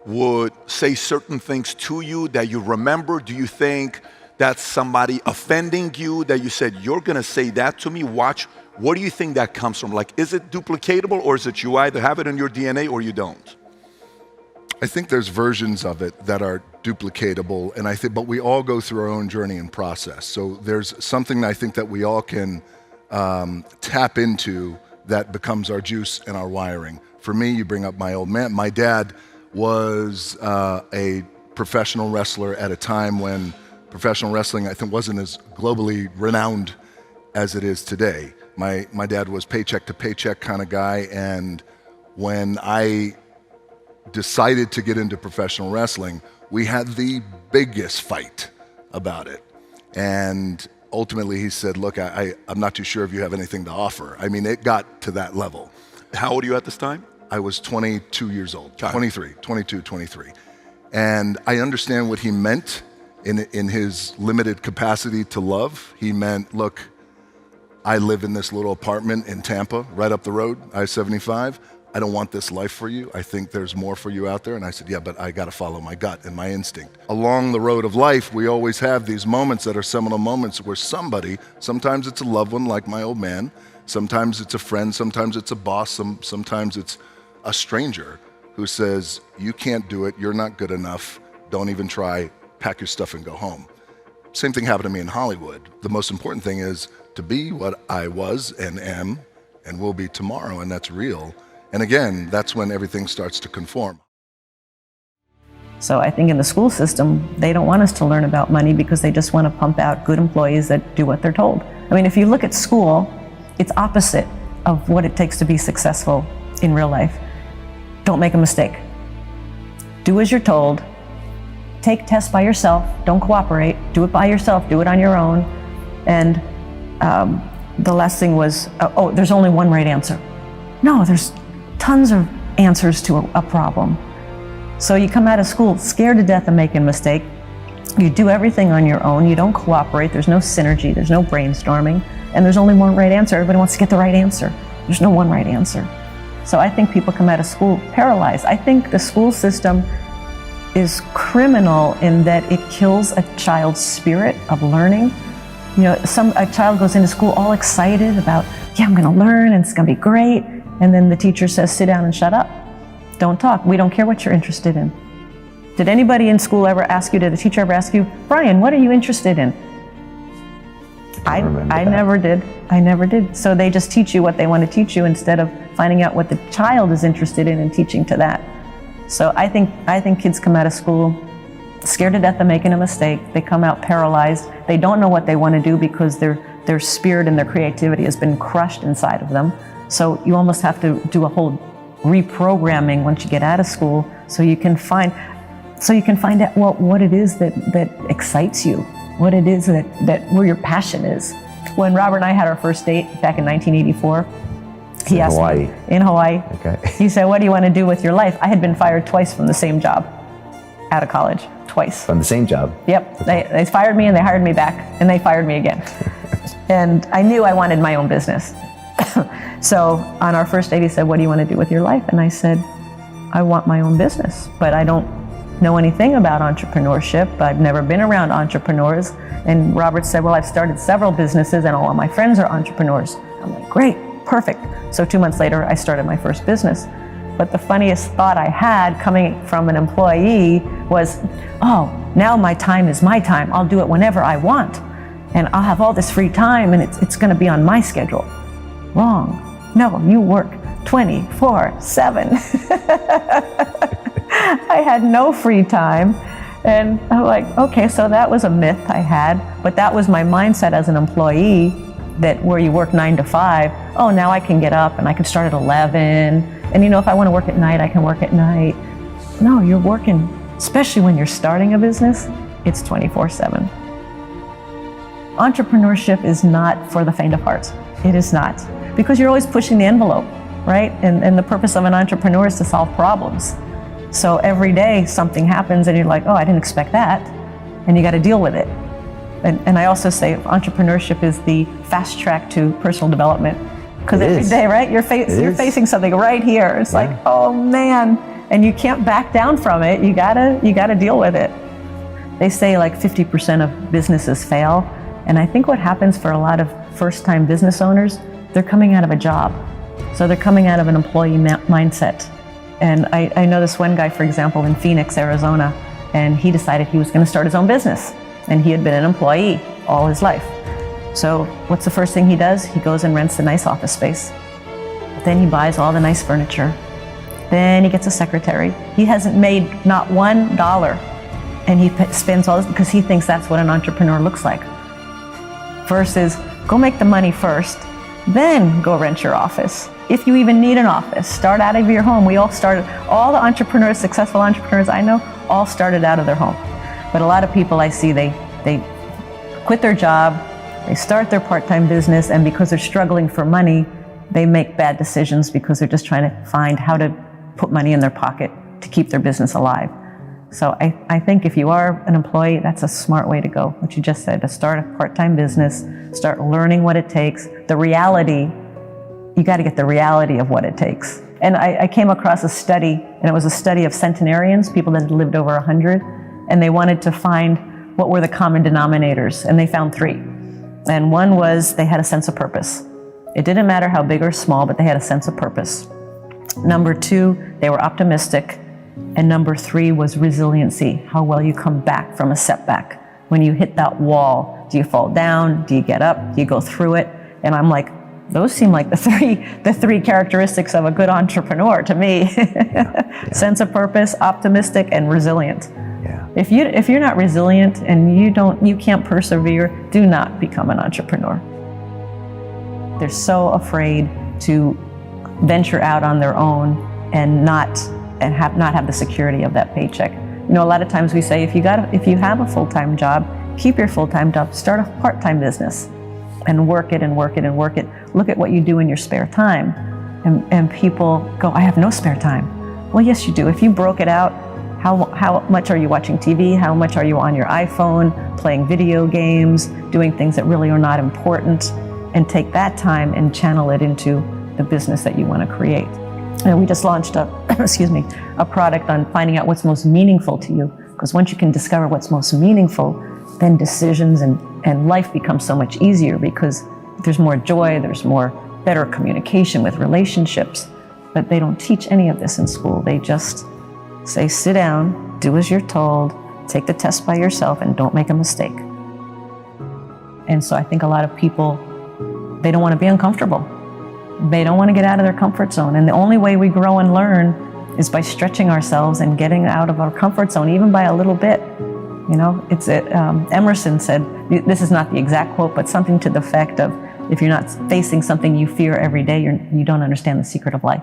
would say certain things to you that you remember? Do you think that's somebody offending you that you said, you're gonna say that to me, watch? What do you think that comes from? Like, is it duplicatable, or is it you either have it in your DNA or you don't? I think there's versions of it that are duplicatable, and but we all go through our own journey and process. So there's something I think that we all can tap into that becomes our juice and our wiring. For me, you bring up my old man. My dad was a professional wrestler at a time when professional wrestling, I think, wasn't as globally renowned as it is today. My dad was paycheck to paycheck kind of guy, and when I decided to get into professional wrestling, we had the biggest fight about it. And ultimately he said, look, I'm not too sure if you have anything to offer. I mean, it got to that level. How old are you at this time? I was 22 years old, 23. And I understand what he meant in his limited capacity to love. He meant, look, I live in this little apartment in Tampa, right up the road, I-75. I don't want this life for you. I think there's more for you out there. And I said, yeah, but I got to follow my gut and my instinct. Along the road of life, we always have these moments that are seminal moments where somebody, sometimes it's a loved one like my old man, sometimes it's a friend, sometimes it's a boss, sometimes it's a stranger who says, you can't do it, you're not good enough, don't even try, pack your stuff and go home. Same thing happened to me in Hollywood. The most important thing is to be what I was and am and will be tomorrow, and that's real. And again, that's when everything starts to conform. So I think in the school system, they don't want us to learn about money because they just want to pump out good employees that do what they're told. I mean, if you look at school, it's opposite of what it takes to be successful in real life. Don't make a mistake. Do as you're told. Take tests by yourself. Don't cooperate. Do it by yourself. Do it on your own. And the last thing was, there's only one right answer. No, there's tons of answers to a problem. So you come out of school scared to death of making a mistake. You do everything on your own. You don't cooperate. There's no synergy. There's no brainstorming. And there's only one right answer. Everybody wants to get the right answer. There's no one right answer. So I think people come out of school paralyzed. I think the school system is criminal in that it kills a child's spirit of learning. You know, a child goes into school all excited about, yeah, I'm gonna learn and it's gonna be great. And then the teacher says, sit down and shut up. Don't talk. We don't care what you're interested in. Did anybody in school ever ask you, did the teacher ever ask you, Brian, what are you interested in? I never did. I never did. So they just teach you what they want to teach you instead of finding out what the child is interested in and teaching to that. So I think kids come out of school scared to death of making a mistake. They come out paralyzed. They don't know what they want to do because their spirit and their creativity has been crushed inside of them. So you almost have to do a whole reprogramming once you get out of school so you can find out what it is that excites you, what it is that where your passion is. When Robert and I had our first date back in 1984, he asked me in Hawaii. Okay. He said, "What do you want to do with your life?" I had been fired twice from the same job out of college, twice. From the same job? Yep. They fired me and they hired me back and they fired me again. And I knew I wanted my own business. So on our first date, he said, "What do you want to do with your life?" And I said, "I want my own business, but I don't know anything about entrepreneurship. I've never been around entrepreneurs." And Robert said, "Well, I've started several businesses and all of my friends are entrepreneurs." I'm like, "Great, perfect." So 2 months later, I started my first business. But the funniest thought I had coming from an employee was, "Oh, now my time is my time. I'll do it whenever I want. And I'll have all this free time and it's going to be on my schedule." Wrong. No, you work 24/7. I had no free time. And I'm like, okay, so that was a myth I had, but that was my mindset as an employee, that where you work 9 to 5, oh, now I can get up and I can start at 11. And if I want to work at night, I can work at night. No, you're working, especially when you're starting a business, it's 24/7. Entrepreneurship is not for the faint of heart. It is not. Because you're always pushing the envelope, right? And the purpose of an entrepreneur is to solve problems. So every day something happens and you're like, oh, I didn't expect that. And you got to deal with it. And I also say entrepreneurship is the fast track to personal development. Because every day, right, you're facing something right here. It's like, oh man, and you can't back down from it. You gotta deal with it. They say like 50% of businesses fail. And I think what happens for a lot of first-time business owners, they're coming out of a job. So they're coming out of an employee mindset. And I know this one guy, for example, in Phoenix, Arizona, and he decided he was going to start his own business. And he had been an employee all his life. So what's the first thing he does? He goes and rents a nice office space. Then he buys all the nice furniture. Then he gets a secretary. He hasn't made not $1. And he spends all this because he thinks that's what an entrepreneur looks like. Versus, go make the money first, then go rent your office. If you even need an office, start out of your home. We all started, all the entrepreneurs, successful entrepreneurs I know, all started out of their home. But a lot of people I see, they quit their job, they start their part-time business, and because they're struggling for money, they make bad decisions because they're just trying to find how to put money in their pocket to keep their business alive. So I think if you are an employee, that's a smart way to go. What you just said, to start a part-time business, start learning what it takes, the reality, you got to get the reality of what it takes. And I came across a study, and it was a study of centenarians, people that had lived over 100, and they wanted to find what were the common denominators, and they found 3. And one was they had a sense of purpose. It didn't matter how big or small, but they had a sense of purpose. Number 2, they were optimistic. And number 3 was resiliency, how well you come back from a setback. When you hit that wall, do you fall down? Do you get up? Do you go through it? And I'm like, those seem like the three characteristics of a good entrepreneur to me. Sense of purpose, optimistic, and resilient. Yeah. If you're not resilient and you can't persevere, do not become an entrepreneur. They're so afraid to venture out on their own and not have the security of that paycheck. A lot of times we say if you have a full-time job, keep your full-time job, start a part-time business and work it and work it and work it. Look at what you do in your spare time. And people go, I have no spare time. Well, yes, you do. If you broke it out, how much are you watching TV? How much are you on your iPhone, playing video games, doing things that really are not important? And take that time and channel it into the business that you want to create. And we just launched a product on finding out what's most meaningful to you. Because once you can discover what's most meaningful, then decisions and life becomes so much easier because there's more joy, there's better communication with relationships. But they don't teach any of this in school. They just say, sit down, do as you're told, take the test by yourself, and don't make a mistake. And so I think a lot of people, they don't want to be uncomfortable. They don't want to get out of their comfort zone. And the only way we grow and learn is by stretching ourselves and getting out of our comfort zone, even by a little bit. You know, Emerson said, this is not the exact quote, but something to the effect of, if you're not facing something you fear every day, you don't understand the secret of life.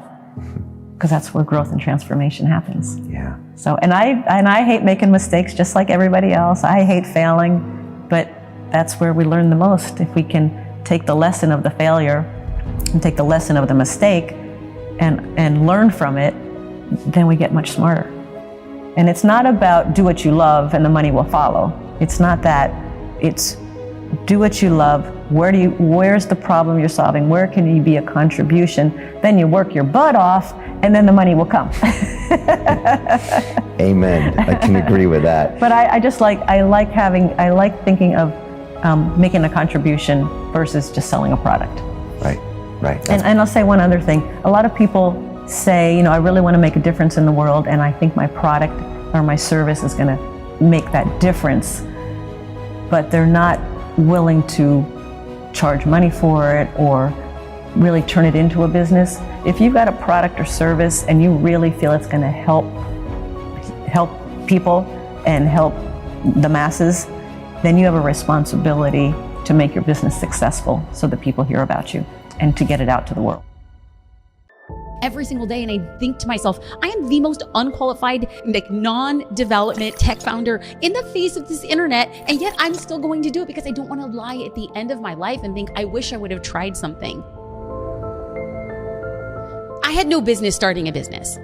Because that's where growth and transformation happens. Yeah. So, and I hate making mistakes just like everybody else. I hate failing, but that's where we learn the most. If we can take the lesson of the failure and take the lesson of the mistake and learn from it, then we get much smarter. And it's not about do what you love and the money will follow. It's not that. It's do what you love. Where's the problem you're solving? Where can you be a contribution? Then you work your butt off, and then the money will come. Amen. I can agree with that. But I like thinking of making a contribution versus just selling a product. Right. And I'll say one other thing. A lot of people say, I really want to make a difference in the world, and I think my product or my service is going to make that difference. But they're not willing to charge money for it or really turn it into a business. If you've got a product or service and you really feel it's going to help people and help the masses, then you have a responsibility to make your business successful so that people hear about you and to get it out to the world. Every single day, and I think to myself, I am the most unqualified, non-development tech founder in the face of this internet, and yet I'm still going to do it because I don't want to lie at the end of my life and think I wish I would have tried something. I had no business starting a business,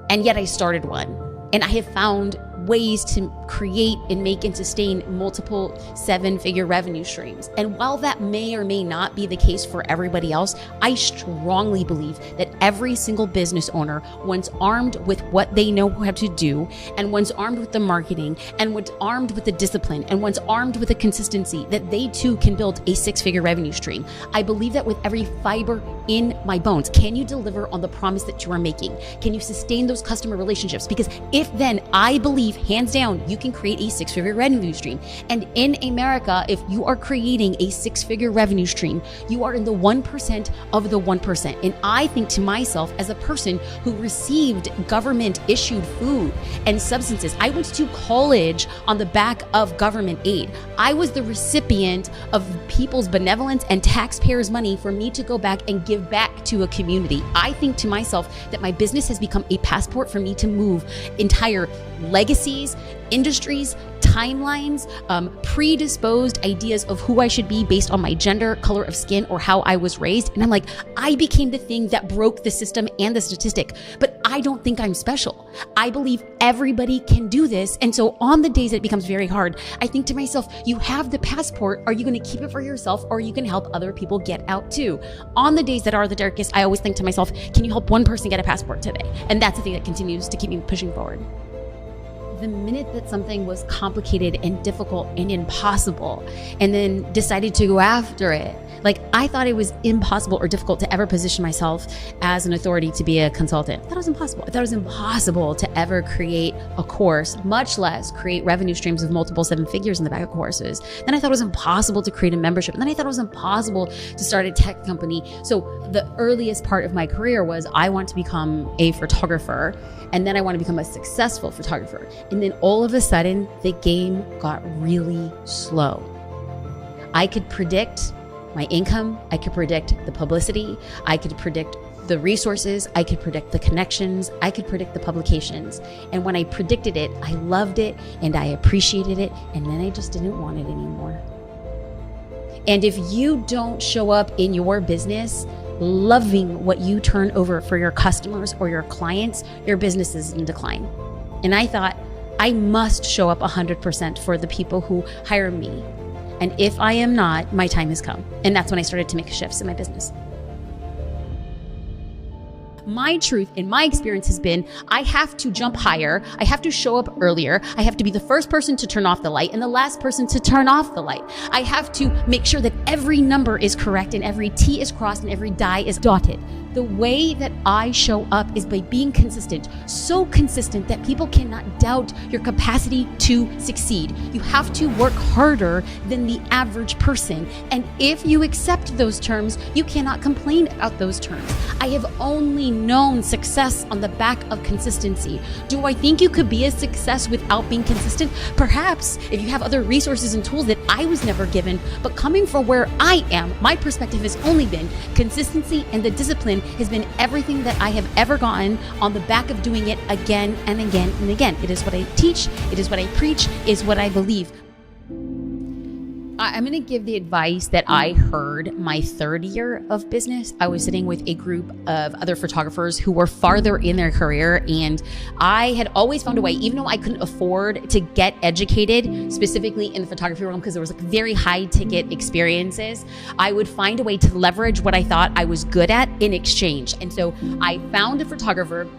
and yet I started one, and I have found ways to create and make and sustain multiple 7-figure revenue streams. And while that may or may not be the case for everybody else, I strongly believe that every single business owner, once armed with what they know how to do, and once armed with the marketing, and once armed with the discipline, and once armed with the consistency, that they too can build a 6-figure revenue stream. I believe that with every fiber in my bones. Can you deliver on the promise that you are making? Can you sustain those customer relationships? Because if then, I believe hands down, you can create a 6-figure revenue stream. And in America, if you are creating a 6-figure revenue stream, you are in the 1% of the 1%. And I think to myself, as a person who received government issued food and substances, I went to college on the back of government aid. I was the recipient of people's benevolence and taxpayers' money for me to go back and give back to a community. I think to myself that my business has become a passport for me to move entire legacies, industries, timelines, predisposed ideas of who I should be based on my gender, color of skin, or how I was raised. And I'm like, I became the thing that broke the system and the statistic, but I don't think I'm special. I believe everybody can do this. And so on the days that it becomes very hard, I think to myself, you have the passport. Are you going to keep it for yourself, or are you going to help other people get out too? On the days that are the darkest, I always think to myself, can you help one person get a passport today? And that's the thing that continues to keep me pushing forward. The minute that something was complicated and difficult and impossible, and then decided to go after it, like I thought it was impossible or difficult to ever position myself as an authority to be a consultant. I thought it was impossible. I thought it was impossible to ever create a course, much less create revenue streams of multiple 7 figures in the back of courses. Then I thought it was impossible to create a membership. And then I thought it was impossible to start a tech company. So the earliest part of my career was I want to become a photographer, and then I want to become a successful photographer. And then all of a sudden, the game got really slow. I could predict my income, I could predict the publicity, I could predict the resources, I could predict the connections, I could predict the publications. And when I predicted it, I loved it and I appreciated it, and then I just didn't want it anymore. And if you don't show up in your business loving what you turn over for your customers or your clients, your business is in decline. And I thought, I must show up 100% for the people who hire me. And if I am not, my time has come. And that's when I started to make shifts in my business. My truth and my experience has been, I have to jump higher. I have to show up earlier. I have to be the first person to turn off the light and the last person to turn off the light. I have to make sure that every number is correct and every T is crossed and every die is dotted. The way that I show up is by being consistent, so consistent that people cannot doubt your capacity to succeed. You have to work harder than the average person. And if you accept those terms, you cannot complain about those terms. I have only known success on the back of consistency. Do I think you could be a success without being consistent? Perhaps, if you have other resources and tools that I was never given, but coming from where I am, my perspective has only been consistency, and the discipline has been everything that I have ever gotten on the back of doing it again and again and again. It is what I teach, it is what I preach, it is what I believe. I'm going to give the advice that I heard my third year of business. I was sitting with a group of other photographers who were farther in their career, and I had always found a way, even though I couldn't afford to get educated specifically in the photography realm because there was like very high ticket experiences, I would find a way to leverage what I thought I was good at in exchange. And so I found a photographer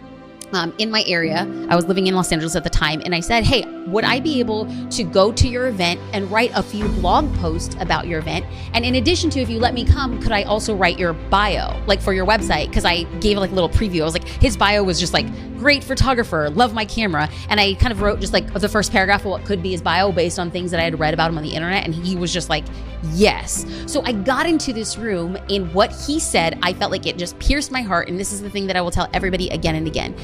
in my area. I was living in Los Angeles at the time, and I said, hey, would I be able to go to your event and write a few blog posts about your event? And in addition to, if you let me come, could I also write your bio, like for your website? Because I gave like a little preview. I was like, his bio was just like, great photographer, love my camera. And I kind of wrote just like the first paragraph of what could be his bio based on things that I had read about him on the internet. And he was just like, yes. So I got into this room, and what he said, I felt like it just pierced my heart. And this is the thing that I will tell everybody again and again.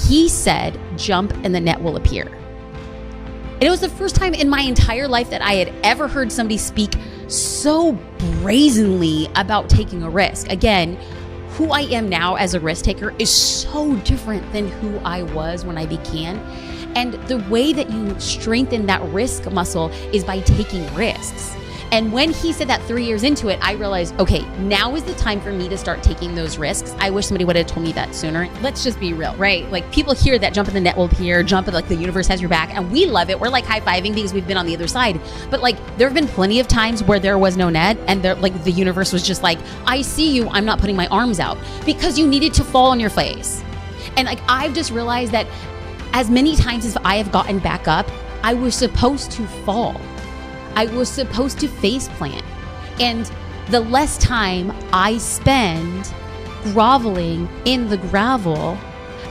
He said, jump and the net will appear. And it was the first time in my entire life that I had ever heard somebody speak so brazenly about taking a risk. Again, who I am now as a risk taker is so different than who I was when I began. And the way that you strengthen that risk muscle is by taking risks. And when he said that 3 years into it, I realized, okay, now is the time for me to start taking those risks. I wish somebody would have told me that sooner. Let's just be real, right? Like, people hear that jump in the net will appear, jump in, like the universe has your back, and we love it. We're like high-fiving because we've been on the other side. But like, there have been plenty of times where there was no net, and like the universe was just like, I see you, I'm not putting my arms out, because you needed to fall on your face. And like, I've just realized that as many times as I have gotten back up, I was supposed to fall. I was supposed to face plant. And the less time I spend groveling in the gravel,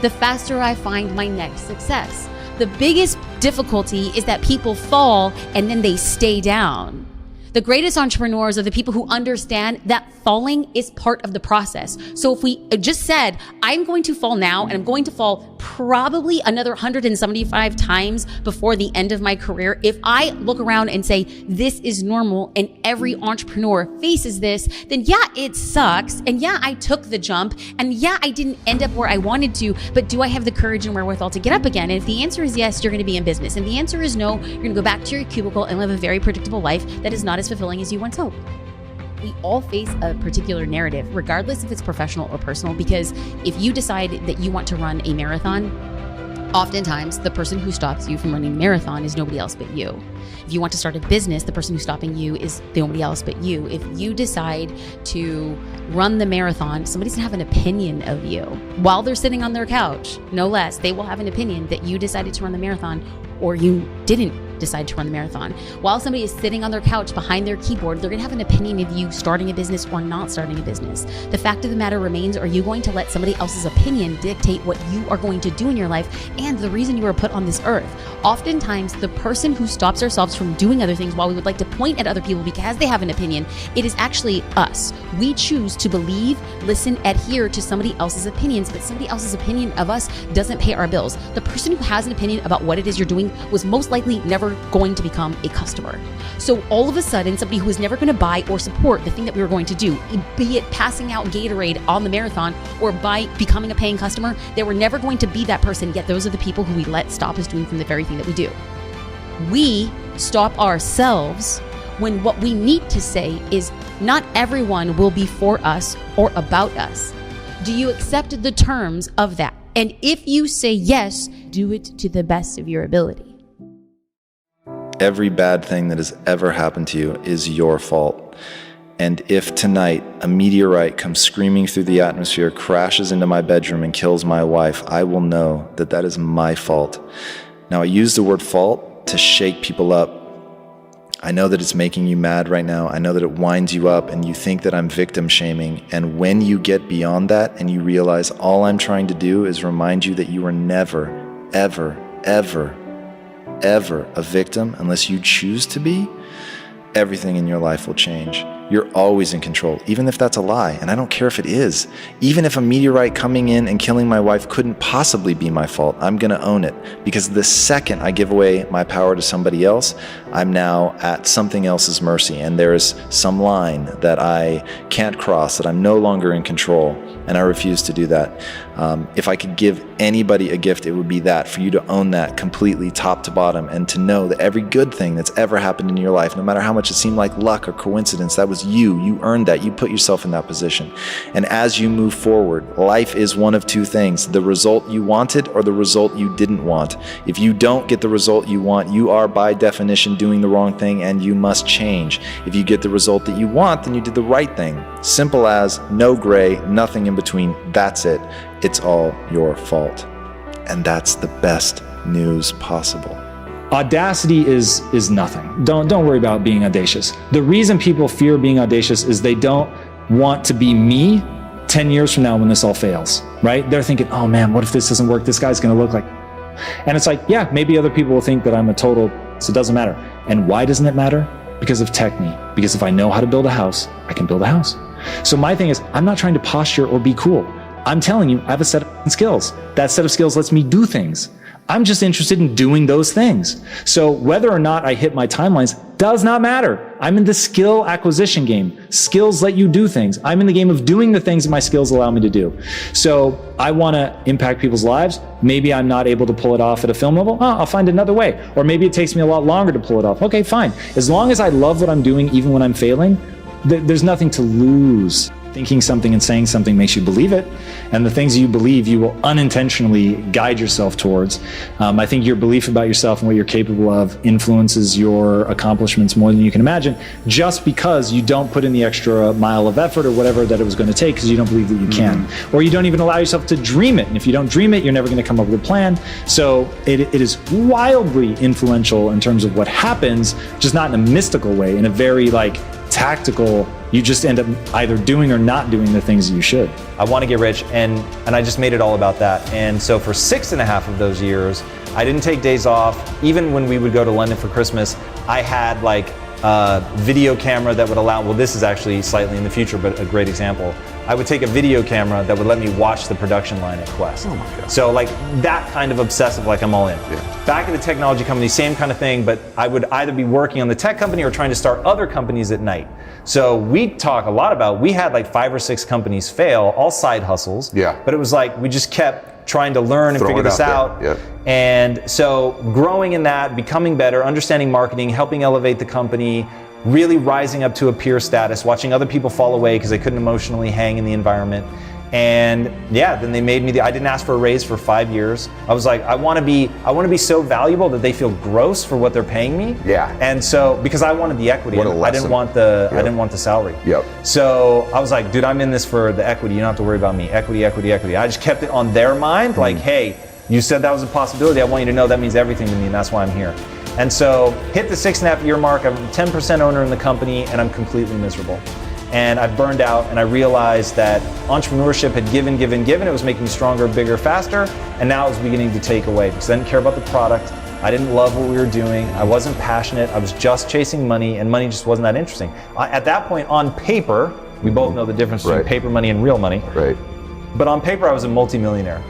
the faster I find my next success. The biggest difficulty is that people fall and then they stay down. The greatest entrepreneurs are the people who understand that falling is part of the process. So if we just said, I'm going to fall now, and I'm going to fall probably another 175 times before the end of my career, if I look around and say, this is normal and every entrepreneur faces this, then yeah, it sucks. And yeah, I took the jump, and yeah, I didn't end up where I wanted to, but do I have the courage and wherewithal to get up again? And if the answer is yes, you're going to be in business. And the answer is no, you're going to go back to your cubicle and live a very predictable life that is not as fulfilling as you once hoped. We all face a particular narrative, regardless if it's professional or personal, because if you decide that you want to run a marathon, oftentimes the person who stops you from running a marathon is nobody else but you. If you want to start a business, the person who's stopping you is nobody else but you. If you decide to run the marathon, somebody's gonna have an opinion of you while they're sitting on their couch, no less. They will have an opinion that you decided to run the marathon or you didn't decide to run the marathon. While somebody is sitting on their couch behind their keyboard, they're gonna have an opinion of you starting a business or not starting a business. The fact of the matter remains, are you going to let somebody else's opinion dictate what you are going to do in your life and the reason you were put on this earth? Oftentimes, the person who stops ourselves from doing other things while we would like to point at other people because they have an opinion, it is actually us. We choose to believe, listen, adhere to somebody else's opinions, but somebody else's opinion of us doesn't pay our bills. The person who has an opinion about what it is you're doing was most likely never going to become a customer. So all of a sudden, somebody who is never going to buy or support the thing that we were going to do, be it passing out Gatorade on the marathon or by becoming a paying customer, they were never going to be that person, yet those are the people who we let stop us doing from the very thing that we do. We stop ourselves when what we need to say is, not everyone will be for us or about us. Do you accept the terms of that? And if you say yes, do it to the best of your ability. Every bad thing that has ever happened to you is your fault. And if tonight a meteorite comes screaming through the atmosphere, crashes into my bedroom and kills my wife, I will know that that is my fault. Now, I use the word fault to shake people up I know that it's making you mad right now. I know that it winds you up and you think that I'm victim shaming. And when you get beyond that and you realize all I'm trying to do is remind you that you are never, ever, ever, ever a victim unless you choose to be, everything in your life will change. You're always in control, even if that's a lie, and I don't care if it is. Even if a meteorite coming in and killing my wife couldn't possibly be my fault, I'm gonna own it. Because the second I give away my power to somebody else, I'm now at something else's mercy, and there is some line that I can't cross, that I'm no longer in control, and I refuse to do that. If I could give anybody a gift, it would be that, for you to own that completely top to bottom, and to know that every good thing that's ever happened in your life, no matter how much it seemed like luck or coincidence, that was you earned that, you put yourself in that position. And as you move forward, life is one of two things: the result you wanted or the result you didn't want. If you don't get the result you want, you are by definition doing the wrong thing, and you must change. If you get the result that you want, then you did the right thing. Simple as, no gray, nothing in between, that's it. It's all your fault. And that's the best news possible. Audacity is nothing. Don't worry about being audacious. The reason people fear being audacious is they don't want to be me 10 years from now when this all fails, right? They're thinking, oh man, what if this doesn't work? This guy's gonna look like... And it's like, yeah, maybe other people will think that I'm a total, so it doesn't matter. And why doesn't it matter? Because of technique. Because if I know how to build a house, I can build a house. So my thing is, I'm not trying to posture or be cool. I'm telling you, I have a set of skills. That set of skills lets me do things. I'm just interested in doing those things. So whether or not I hit my timelines does not matter. I'm in the skill acquisition game. Skills let you do things. I'm in the game of doing the things that my skills allow me to do. So I want to impact people's lives. Maybe I'm not able to pull it off at a film level. Oh, I'll find another way. Or maybe it takes me a lot longer to pull it off. Okay, fine. As long as I love what I'm doing, even when I'm failing, there's nothing to lose. Thinking something and saying something makes you believe it, and the things you believe you will unintentionally guide yourself towards. I think your belief about yourself and what you're capable of influences your accomplishments more than you can imagine, just because you don't put in the extra mile of effort or whatever that it was going to take because you don't believe that you can. Or you don't even allow yourself to dream it, and if you don't dream it, you're never going to come up with a plan. So it is wildly influential in terms of what happens, just not in a mystical way, in a very tactical. You just end up either doing or not doing the things that you should. I want to get rich, and I just made it all about that. And so for 6.5 of those years, I didn't take days off. Even when we would go to London for Christmas, I had a video camera that would allow, well, this is actually slightly in the future, but a great example. I would take a video camera that would let me watch the production line at Quest. Oh my God. So that kind of obsessive, I'm all in. Yeah. Back at the technology company, same kind of thing, but I would either be working on the tech company or trying to start other companies at night. So we talk a lot about, we had 5 or 6 companies fail, all side hustles. Yeah. But it was we just kept trying to learn and figure this out. Yeah. And so growing in that, becoming better, understanding marketing, helping elevate the company, really rising up to a peer status, watching other people fall away because they couldn't emotionally hang in the environment. And yeah, then they made me I didn't ask for a raise for 5 years. I was like, I want to be so valuable that they feel gross for what they're paying me. Yeah. And so, because I wanted the equity, I didn't want the salary. Yep. So I was like, dude, I'm in this for the equity. You don't have to worry about me. Equity, equity, equity. I just kept it on their mind, hey, you said that was a possibility. I want you to know that means everything to me, and that's why I'm here. And so hit the 6.5 year mark. I'm 10% owner in the company, and I'm completely miserable. And I burned out, and I realized that entrepreneurship had given. It was making me stronger, bigger, faster, and now it was beginning to take away because I didn't care about the product. I didn't love what we were doing. I wasn't passionate. I was just chasing money, and money just wasn't that interesting. At that point, on paper, we both know the difference between paper money and real money. Right. But on paper, I was a multimillionaire.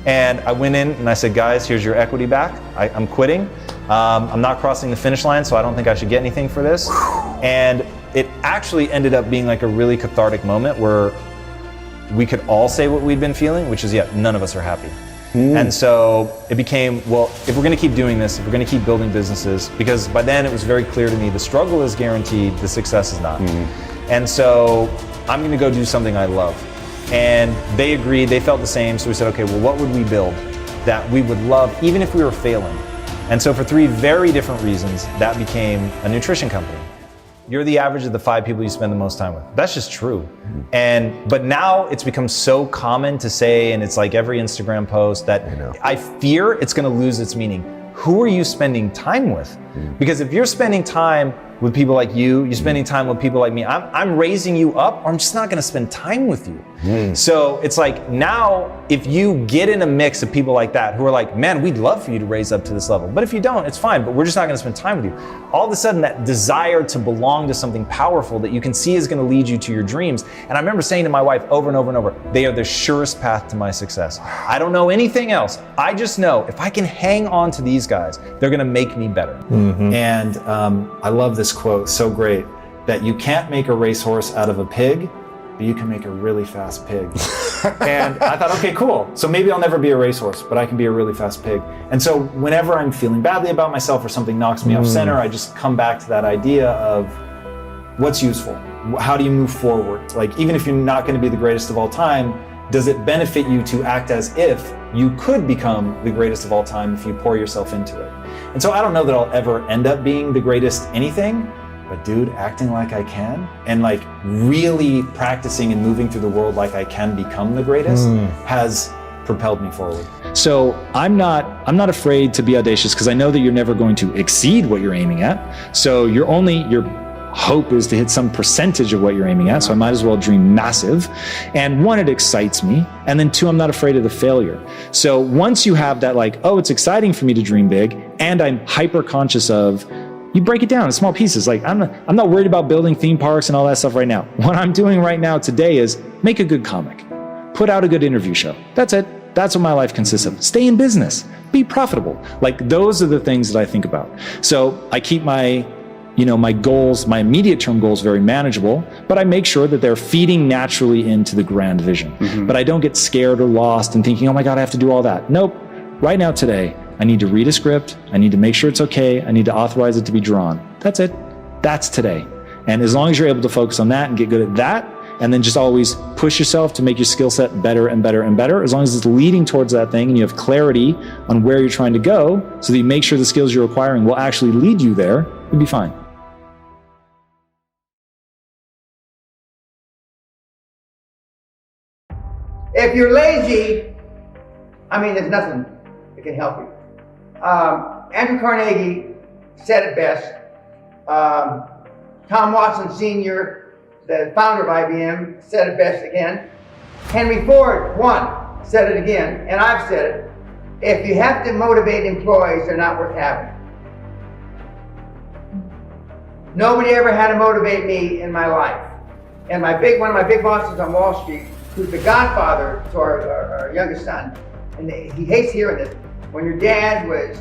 And I went in and I said, guys, here's your equity back. I'm quitting. I'm not crossing the finish line, so I don't think I should get anything for this. And it actually ended up being a really cathartic moment where we could all say what we'd been feeling, which is, none of us are happy. And so it became, well, if we're going to keep doing this, if we're going to keep building businesses, because by then it was very clear to me the struggle is guaranteed, the success is not. And so I'm going to go do something I love. And they agreed, they felt the same, so we said, okay, well, what would we build that we would love even if we were failing? And so for 3 very different reasons, that became a nutrition company. You're the average of the 5 people you spend the most time with. That's just true. But now it's become so common to say, and it's every Instagram post, that I fear it's gonna lose its meaning. Who are you spending time with? Because if you're spending time with people like you. You're spending time with people like me. I'm raising you up, or I'm just not gonna spend time with you. So it's like, now, if you get in a mix of people like that who are like, man, we'd love for you to raise up to this level. But if you don't, it's fine, but we're just not gonna spend time with you. All of a sudden, that desire to belong to something powerful that you can see is gonna lead you to your dreams. And I remember saying to my wife over and over and over, they are the surest path to my success. I don't know anything else. I just know if I can hang on to these guys, they're gonna make me better. And I love this quote, so great, that you can't make a racehorse out of a pig, but you can make a really fast pig. And I thought, okay, cool. So maybe I'll never be a racehorse, but I can be a really fast pig. And so whenever I'm feeling badly about myself or something knocks me off center, I just come back to that idea of what's useful? How do you move forward? Like, even if you're not going to be the greatest of all time, does it benefit you to act as if you could become the greatest of all time if you pour yourself into it? And so I don't know that I'll ever end up being the greatest anything, but dude, acting like I can and like really practicing and moving through the world like I can become the greatest has propelled me forward. So I'm not afraid to be audacious, because I know that you're never going to exceed what you're aiming at. So your hope is to hit some percentage of what you're aiming at. So I might as well dream massive. And one, it excites me. And then two, I'm not afraid of the failure. So once you have that, like, oh, it's exciting for me to dream big, and I'm hyper conscious of, you break it down in small pieces. Like, I'm not worried about building theme parks and all that stuff right now. What I'm doing right now today is make a good comic, put out a good interview show. That's it. That's what my life consists of. Stay in business, be profitable. Like, those are the things that I think about. So I keep my goals, my immediate term goals, very manageable, but I make sure that they're feeding naturally into the grand vision. But I don't get scared or lost and thinking, oh my God, I have to do all that. Nope. Right now, today, I need to read a script. I need to make sure it's okay. I need to authorize it to be drawn. That's it. That's today. And as long as you're able to focus on that and get good at that, and then just always push yourself to make your skill set better and better and better, as long as it's leading towards that thing and you have clarity on where you're trying to go, so that you make sure the skills you're acquiring will actually lead you there, you'll be fine. If you're lazy, there's nothing that can help you. Andrew Carnegie said it best. Tom Watson Sr., the founder of IBM, said it best again. Henry Ford, said it again, and I've said it. If you have to motivate employees, they're not worth having. Nobody ever had to motivate me in my life. And one of my big bosses on Wall Street, who's the godfather to our youngest son, and he hates hearing this. When your dad was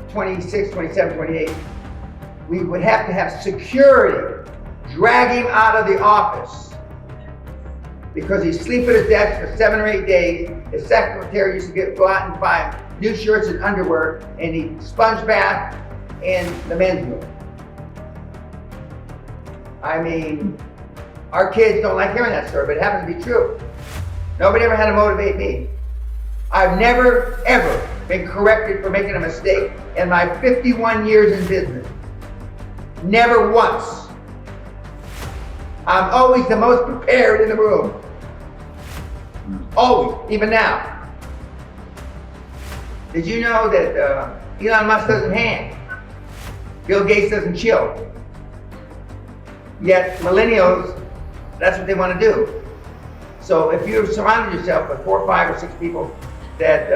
26, 27, 28, we would have to have security drag him out of the office because he'd sleep at his desk for 7 or 8 days. His secretary used to go out and buy new shirts and underwear, and he'd sponge bath in the men's room. Our kids don't like hearing that story, but it happens to be true. Nobody ever had to motivate me. I've never, ever been corrected for making a mistake in my 51 years in business. Never once. I'm always the most prepared in the room. Always, even now. Did you know that Elon Musk doesn't hang? Bill Gates doesn't chill. Yet millennials, that's what they want to do. So if you surrounded yourself with 4, 5, or 6 people that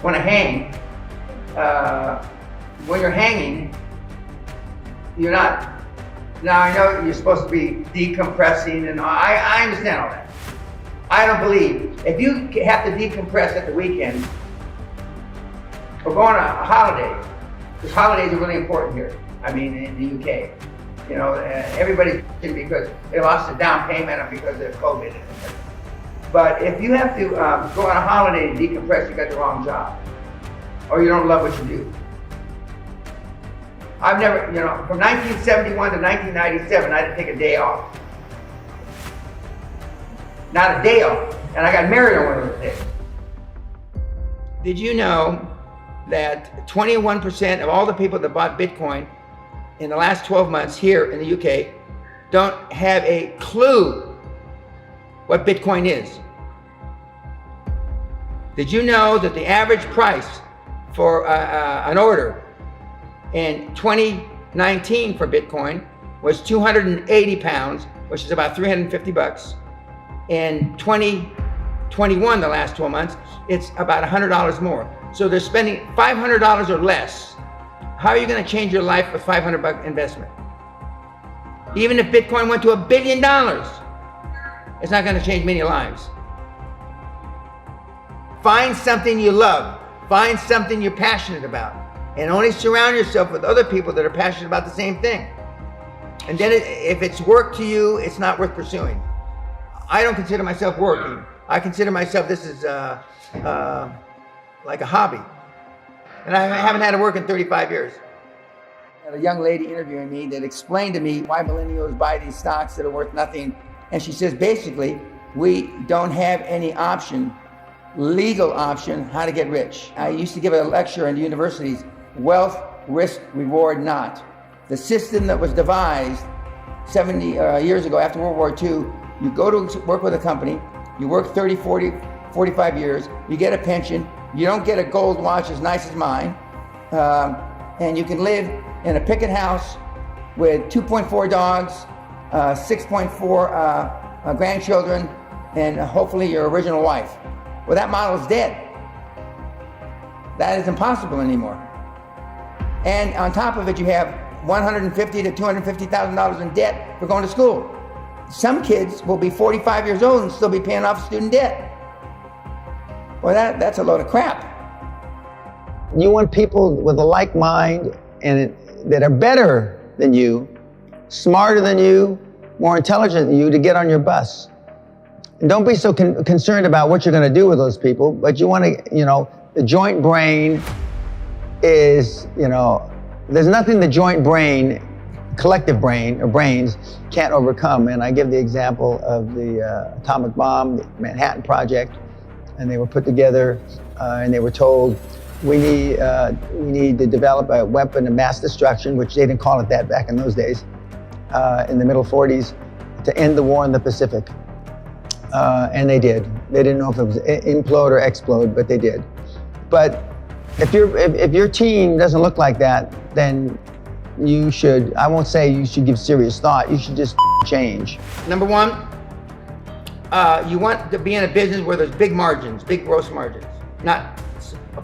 want to hang, when you're hanging, you're not. Now I know you're supposed to be decompressing, and I understand all that. I don't believe if you have to decompress at the weekend or go on a holiday, because holidays are really important here. In the UK. Everybody's because they lost a down payment or because of COVID. But if you have to go on a holiday and decompress, you got the wrong job, or you don't love what you do. I've never, from 1971 to 1997, I didn't take a day off. Not a day off, and I got married on one of those days. Did you know that 21% of all the people that bought Bitcoin in the last 12 months here in the UK don't have a clue what Bitcoin is? Did you know that the average price for an order in 20 2019 for Bitcoin was 280 pounds, which is about 350 bucks. In 2021, the last 12 months, it's about $100 more. So they're spending $500 or less. How are you going to change your life with $500 investment? Even if Bitcoin went to $1 billion, it's not going to change many lives. Find something you love. Find something you're passionate about. And only surround yourself with other people that are passionate about the same thing. And then if it's work to you, it's not worth pursuing. I don't consider myself working. I consider myself, this is like a hobby. And I haven't had to work in 35 years. I had a young lady interviewing me that explained to me why millennials buy these stocks that are worth nothing. And she says, basically, we don't have any option, legal option, how to get rich. I used to give a lecture in universities, wealth, risk, reward, not. The system that was devised 70 years ago after World War II, you go to work with a company, you work 30, 40, 45 years, you get a pension, you don't get a gold watch as nice as mine, and you can live in a picket house with 2.4 dogs, 6.4 grandchildren, and hopefully your original wife. Well, that model is dead. That is impossible anymore. And on top of it, you have $150,000 to $250,000 in debt for going to school. Some kids will be 45 years old and still be paying off student debt. Well, that's a load of crap. You want people with a like mind and that are better than you, smarter than you, more intelligent than you to get on your bus. And don't be so concerned about what you're going to do with those people, but you want to, the joint brain is, there's nothing the joint brain, collective brain or brains can't overcome. And I give the example of the atomic bomb, the Manhattan Project, and they were put together and they were told, we need to develop a weapon of mass destruction, which they didn't call it that back in those days, in the middle 40s, to end the war in the Pacific. And they did. They didn't know if it was implode or explode, but they did. But if your team doesn't look like that, then you should, I won't say you should give serious thought, you should just change. Number one, you want to be in a business where there's big margins, big gross margins. Not,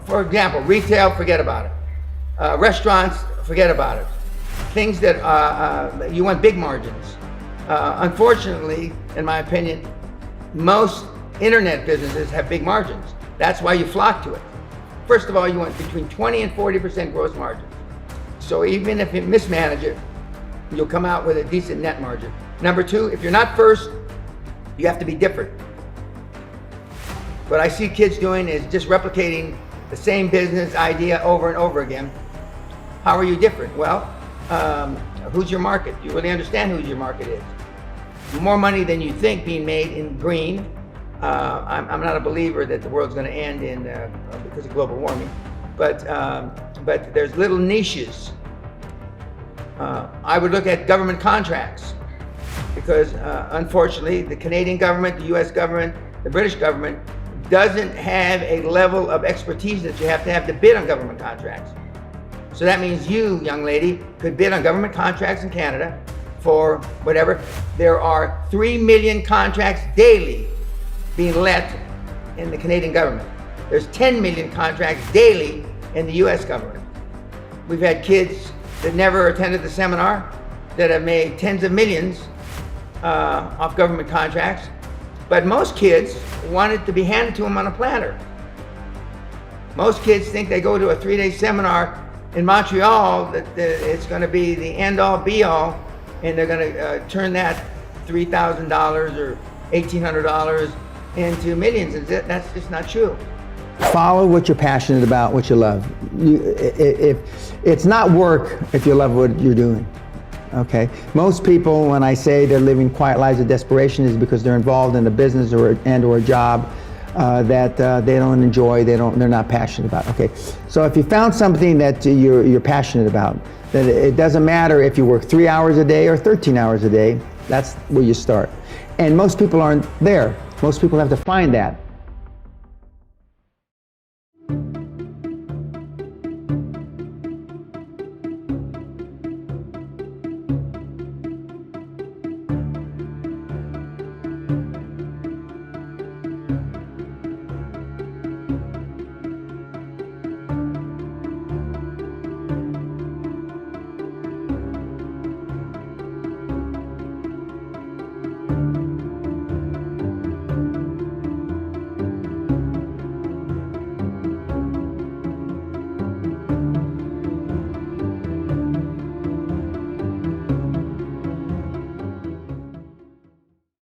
for example, retail, forget about it. Restaurants, forget about it. Things that you want big margins. Unfortunately, in my opinion, most internet businesses have big margins. That's why you flock to it. First of all, you want between 20 and 40% gross margins. So even if you mismanage it, you'll come out with a decent net margin. Number two, if you're not first, you have to be different. What I see kids doing is just replicating the same business idea over and over again. How are you different? Well, who's your market? Do you really understand who your market is? More money than you think being made in green. I'm not a believer that the world's going to end because of global warming, but there's little niches. I would look at government contracts because unfortunately the Canadian government, the US government, the British government doesn't have a level of expertise that you have to bid on government contracts. So that means you, young lady, could bid on government contracts in Canada for whatever. There are 3 million contracts daily being let in the Canadian government. There's 10 million contracts daily in the US government. We've had kids that never attended the seminar that have made tens of millions off government contracts, but most kids want it to be handed to them on a platter. Most kids think they go to a 3-day seminar in Montreal that it's going to be the end-all be-all, and they're going to turn that $3,000 or $1,800 into millions. And that's just not true. Follow what you're passionate about, what you love. If it's not work if you love what you're doing. Okay. Most people, when I say they're living quiet lives of desperation, is because they're involved in a business or a job that they don't enjoy. They're not passionate about. Okay. So if you found something that you're passionate about, then it doesn't matter if you work 3 hours a day or 13 hours a day. That's where you start. And most people aren't there. Most people have to find that.